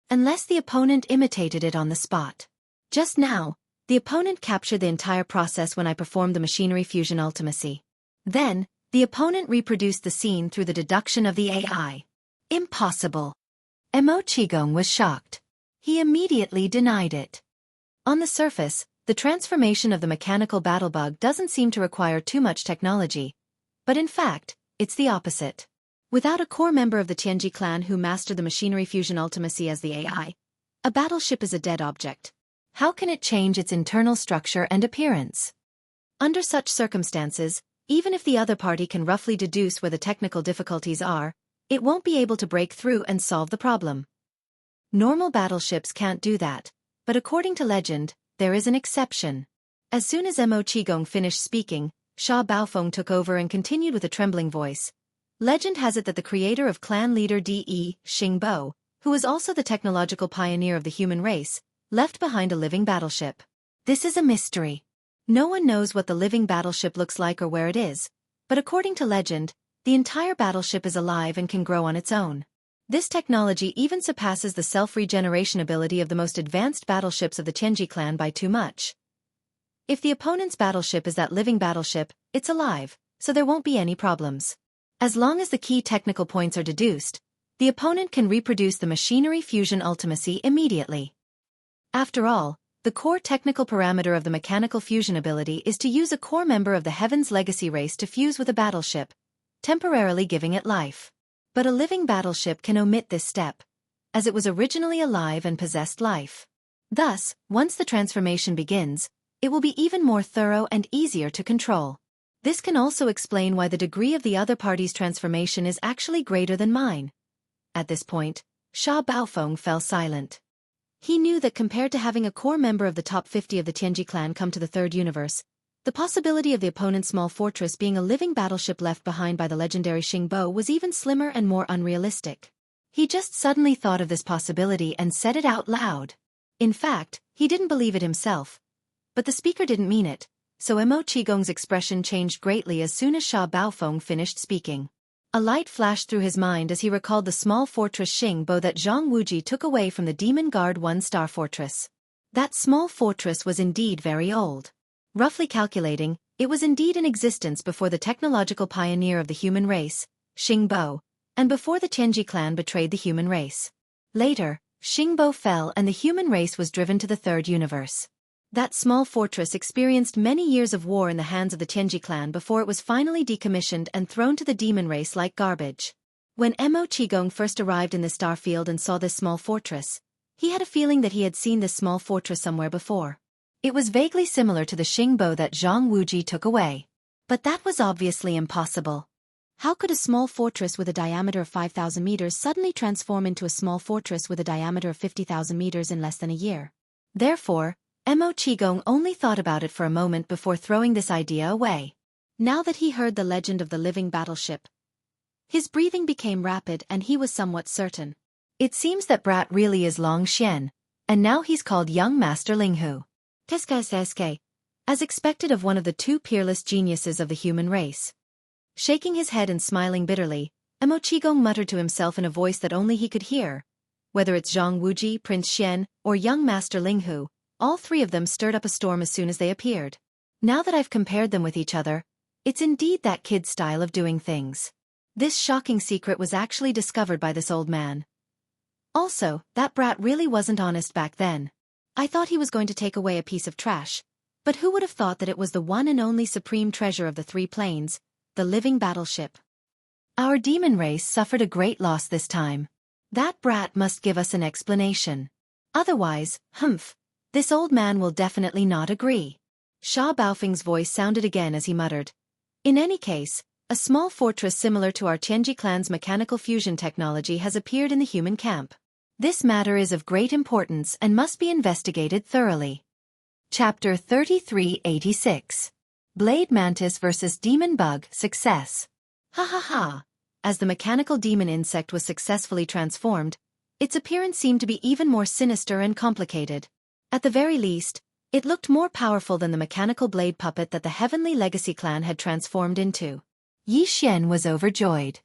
Unless the opponent imitated it on the spot. Just now, The opponent captured the entire process when I performed the machinery fusion ultimacy. Then, the opponent reproduced the scene through the deduction of the AI. Impossible. Mo Qigong was shocked. He immediately denied it. On the surface, the transformation of the mechanical battlebug doesn't seem to require too much technology. But in fact, it's the opposite. Without a core member of the Tianji clan who mastered the machinery fusion ultimacy as the AI, a battleship is a dead object. How can it change its internal structure and appearance? Under such circumstances, even if the other party can roughly deduce where the technical difficulties are, it won't be able to break through and solve the problem. Normal battleships can't do that, but according to legend, there is an exception. As soon as Mo Qigong finished speaking, Sha Baofeng took over and continued with a trembling voice. Legend has it that the creator of clan leader De Xingbo, who is also the technological pioneer of the human race, left behind a living battleship. This is a mystery. No one knows what the living battleship looks like or where it is, but according to legend, the entire battleship is alive and can grow on its own. This technology even surpasses the self-regeneration ability of the most advanced battleships of the Tianji clan by too much. If the opponent's battleship is that living battleship, it's alive, so there won't be any problems. As long as the key technical points are deduced, the opponent can reproduce the machinery fusion ultimacy immediately. After all, the core technical parameter of the mechanical fusion ability is to use a core member of the Heaven's Legacy race to fuse with a battleship, temporarily giving it life. But a living battleship can omit this step, as it was originally alive and possessed life. Thus, once the transformation begins, it will be even more thorough and easier to control. This can also explain why the degree of the other party's transformation is actually greater than mine. At this point, Sha Baofeng fell silent. He knew that compared to having a core member of the top 50 of the Tianji clan come to the third universe, the possibility of the opponent's small fortress being a living battleship left behind by the legendary Xingbo was even slimmer and more unrealistic. He just suddenly thought of this possibility and said it out loud. In fact, he didn't believe it himself. But the speaker didn't mean it, so Mo Qigong's expression changed greatly as soon as Sha Baofeng finished speaking. A light flashed through his mind as he recalled the small fortress Xingbo that Zhang Wuji took away from the Demon Guard 1-star fortress. That small fortress was indeed very old. Roughly calculating, it was indeed in existence before the technological pioneer of the human race, Xingbo, and before the Tianji clan betrayed the human race. Later, Xingbo fell and the human race was driven to the third universe. That small fortress experienced many years of war in the hands of the Tianji clan before it was finally decommissioned and thrown to the demon race like garbage. When Mo Qigong first arrived in the star field and saw this small fortress, he had a feeling that he had seen this small fortress somewhere before. It was vaguely similar to the Xingbo that Zhang Wuji took away. But that was obviously impossible. How could a small fortress with a diameter of 5,000 meters suddenly transform into a small fortress with a diameter of 50,000 meters in less than a year? Therefore, Mo Qigong only thought about it for a moment before throwing this idea away. Now that he heard the legend of the living battleship, his breathing became rapid and he was somewhat certain. It seems that Brat really is Long Xian, and now he's called Young Master Linghu. As expected of one of the two peerless geniuses of the human race. Shaking his head and smiling bitterly, Mo Qigong muttered to himself in a voice that only he could hear. Whether it's Zhang Wuji, Prince Xian, or young Master Linghu, all three of them stirred up a storm as soon as they appeared. Now that I've compared them with each other, it's indeed that kid's style of doing things. This shocking secret was actually discovered by this old man. Also, that brat really wasn't honest back then. I thought he was going to take away a piece of trash, but who would have thought that it was the one and only supreme treasure of the three planes, the living battleship. Our demon race suffered a great loss this time. That brat must give us an explanation. Otherwise, this old man will definitely not agree. Sha Baofeng's voice sounded again as he muttered. In any case, a small fortress similar to our Tianji clan's mechanical fusion technology has appeared in the human camp. This matter is of great importance and must be investigated thoroughly. Chapter 3386. Blade Mantis vs. Demon Bug, Success. Ha ha ha! As the mechanical demon insect was successfully transformed, its appearance seemed to be even more sinister and complicated. At the very least, it looked more powerful than the mechanical blade puppet that the Heavenly Legacy clan had transformed into. Yi Xian was overjoyed.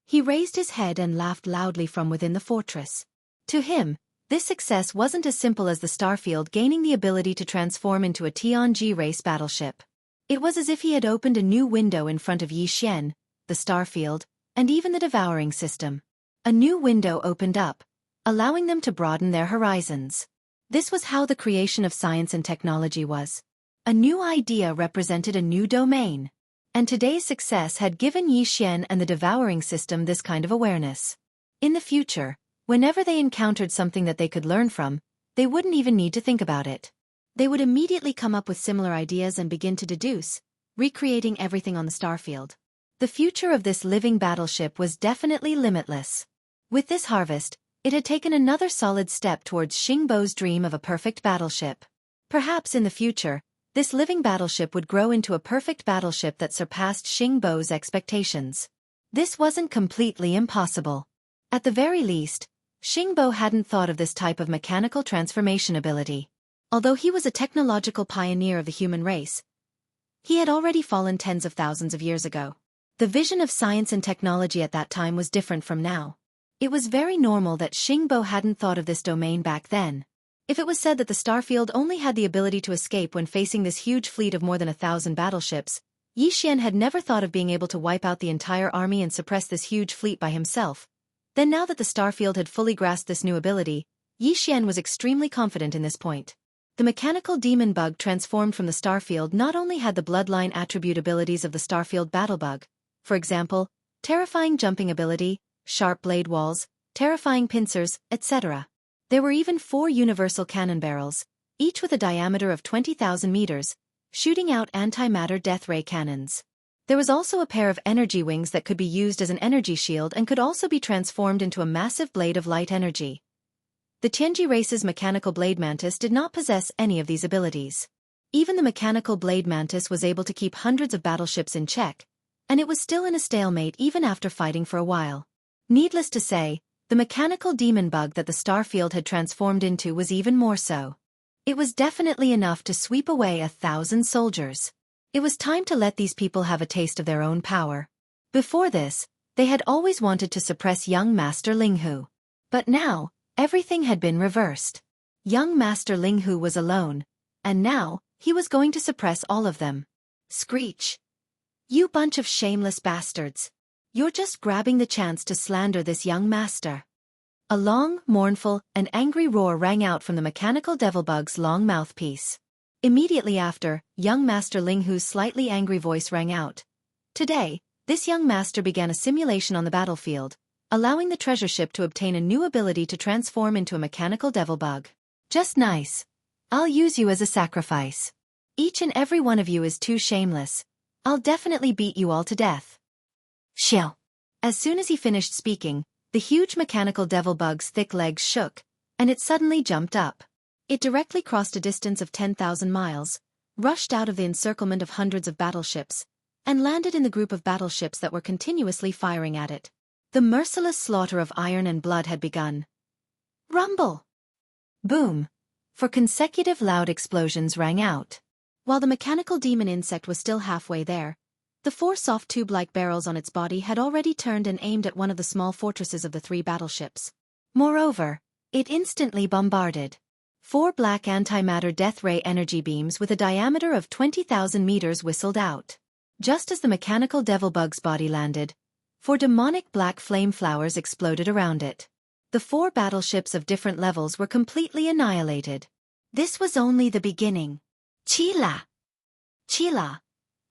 He raised his head and laughed loudly from within the fortress. To him, This success wasn't as simple as the starfield gaining the ability to transform into a Tianji race battleship. It was as if he had opened a new window in front of Yixian, the starfield, and even the devouring system. A new window opened up, allowing them to broaden their horizons. This was how the creation of science and technology was. A new idea represented a new domain. And today's success had given Yixian and the devouring system this kind of awareness. In the future, whenever they encountered something that they could learn from, they wouldn't even need to think about it. They would immediately come up with similar ideas and begin to deduce, recreating everything on the starfield. The future of this living battleship was definitely limitless. With this harvest, it had taken another solid step towards Xingbo's dream of a perfect battleship. Perhaps in the future, this living battleship would grow into a perfect battleship that surpassed Xingbo's expectations. This wasn't completely impossible. At the very least, Xingbo hadn't thought of this type of mechanical transformation ability. Although he was a technological pioneer of the human race, he had already fallen tens of thousands of years ago. The vision of science and technology at that time was different from now. It was very normal that Xingbo hadn't thought of this domain back then. If it was said that the starfield only had the ability to escape when facing this huge fleet of more than 1,000 battleships, Yixian had never thought of being able to wipe out the entire army and suppress this huge fleet by himself. Then now that the starfield had fully grasped this new ability, Yixian was extremely confident in this point. The mechanical demon bug transformed from the starfield not only had the bloodline attribute abilities of the starfield battlebug, for example, terrifying jumping ability, sharp blade walls, terrifying pincers, etc. There were even 4 universal cannon barrels, each with a diameter of 20,000 meters, shooting out antimatter death ray cannons. There was also a pair of energy wings that could be used as an energy shield and could also be transformed into a massive blade of light energy. The Tianji race's mechanical blade mantis did not possess any of these abilities. Even the mechanical blade mantis was able to keep hundreds of battleships in check, and it was still in a stalemate even after fighting for a while. Needless to say, the mechanical demon bug that the starfield had transformed into was even more so. It was definitely enough to sweep away 1,000 soldiers. It was time to let these people have a taste of their own power. Before this, they had always wanted to suppress young Master Linghu. But now, everything had been reversed. Young Master Linghu was alone, and now, he was going to suppress all of them. Screech! You bunch of shameless bastards! You're just grabbing the chance to slander this young master. A long, mournful, and angry roar rang out from the mechanical devilbug's long mouthpiece. Immediately after, young Master Linghu's slightly angry voice rang out. Today, this young master began a simulation on the battlefield, allowing the treasure ship to obtain a new ability to transform into a mechanical devilbug. Just nice. I'll use you as a sacrifice. Each and every one of you is too shameless. I'll definitely beat you all to death. Shill. As soon as he finished speaking, the huge mechanical devilbug's thick legs shook, and it suddenly jumped up. It directly crossed a distance of 10,000 miles, rushed out of the encirclement of hundreds of battleships, and landed in the group of battleships that were continuously firing at it. The merciless slaughter of iron and blood had begun. Rumble! Boom! For consecutive loud explosions rang out. While the mechanical demon insect was still halfway there, the 4 soft tube-like barrels on its body had already turned and aimed at one of the small fortresses of the 3 battleships. Moreover, it instantly bombarded. 4 black antimatter death ray energy beams with a diameter of 20,000 meters whistled out. Just as the mechanical devilbug's body landed, 4 demonic black flame flowers exploded around it. The 4 battleships of different levels were completely annihilated. This was only the beginning. Chila! Chila!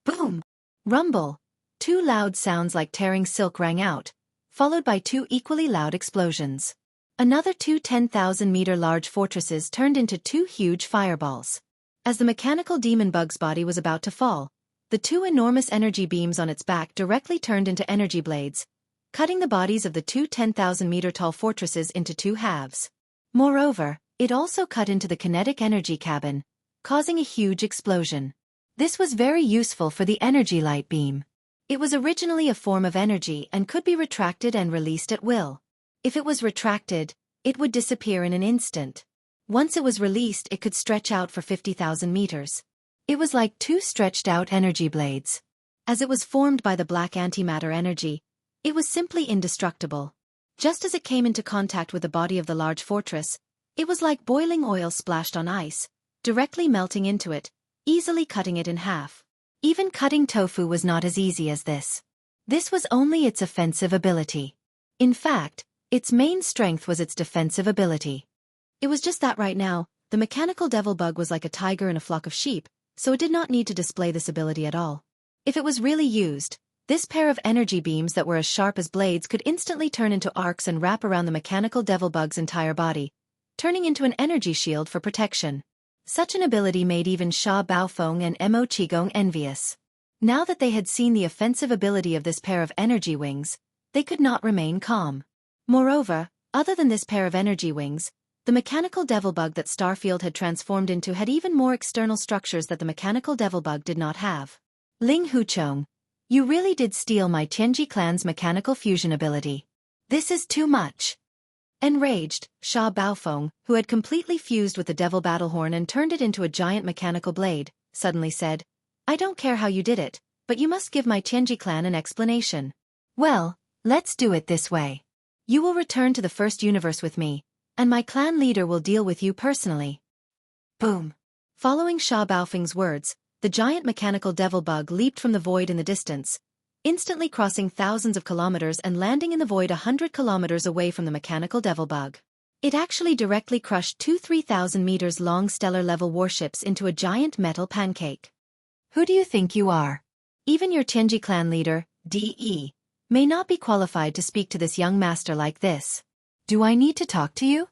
Boom! Rumble! 2 loud sounds like tearing silk rang out, followed by 2 equally loud explosions. Another 2 10,000-meter large fortresses turned into 2 huge fireballs. As the mechanical demon bug's body was about to fall, the 2 enormous energy beams on its back directly turned into energy blades, cutting the bodies of the 2 10,000-meter tall fortresses into 2 halves. Moreover, it also cut into the kinetic energy cabin, causing a huge explosion. This was very useful for the energy light beam. It was originally a form of energy and could be retracted and released at will. If it was retracted, it would disappear in an instant. Once it was released, it could stretch out for 50,000 meters. It was like 2 stretched-out energy blades. As it was formed by the black antimatter energy, it was simply indestructible. Just as it came into contact with the body of the large fortress, It was like boiling oil splashed on ice, directly melting into it, easily cutting it in half. Even cutting tofu was not as easy as this. This was only its offensive ability. In fact, its main strength was its defensive ability. It was just that right now, the mechanical devil bug was like a tiger in a flock of sheep, so it did not need to display this ability at all. If it was really used, this pair of energy beams that were as sharp as blades could instantly turn into arcs and wrap around the mechanical devil bug's entire body, turning into an energy shield for protection. Such an ability made even Sha Baofeng and Mo Qigong envious. Now that they had seen the offensive ability of this pair of energy wings, they could not remain calm. Moreover, other than this pair of energy wings, the mechanical devil bug that Starfield had transformed into had even more external structures that the mechanical devil bug did not have. Ling Huchong, you really did steal my Tianji clan's mechanical fusion ability. This is too much. Enraged, Sha Baofeng, who had completely fused with the devil battlehorn and turned it into a giant mechanical blade, suddenly said, I don't care how you did it, but you must give my Tianji clan an explanation. Well, let's do it this way. You will return to the first universe with me, and my clan leader will deal with you personally. Boom. Following Sha Baofeng's words, the giant mechanical devil bug leaped from the void in the distance, instantly crossing thousands of kilometers and landing in the void 100 kilometers away from the mechanical devil bug. It actually directly crushed 3,000 meters long stellar-level warships into a giant metal pancake. Who do you think you are? Even your Tianji clan leader, DE, may not be qualified to speak to this young master like this. Do I need to talk to you?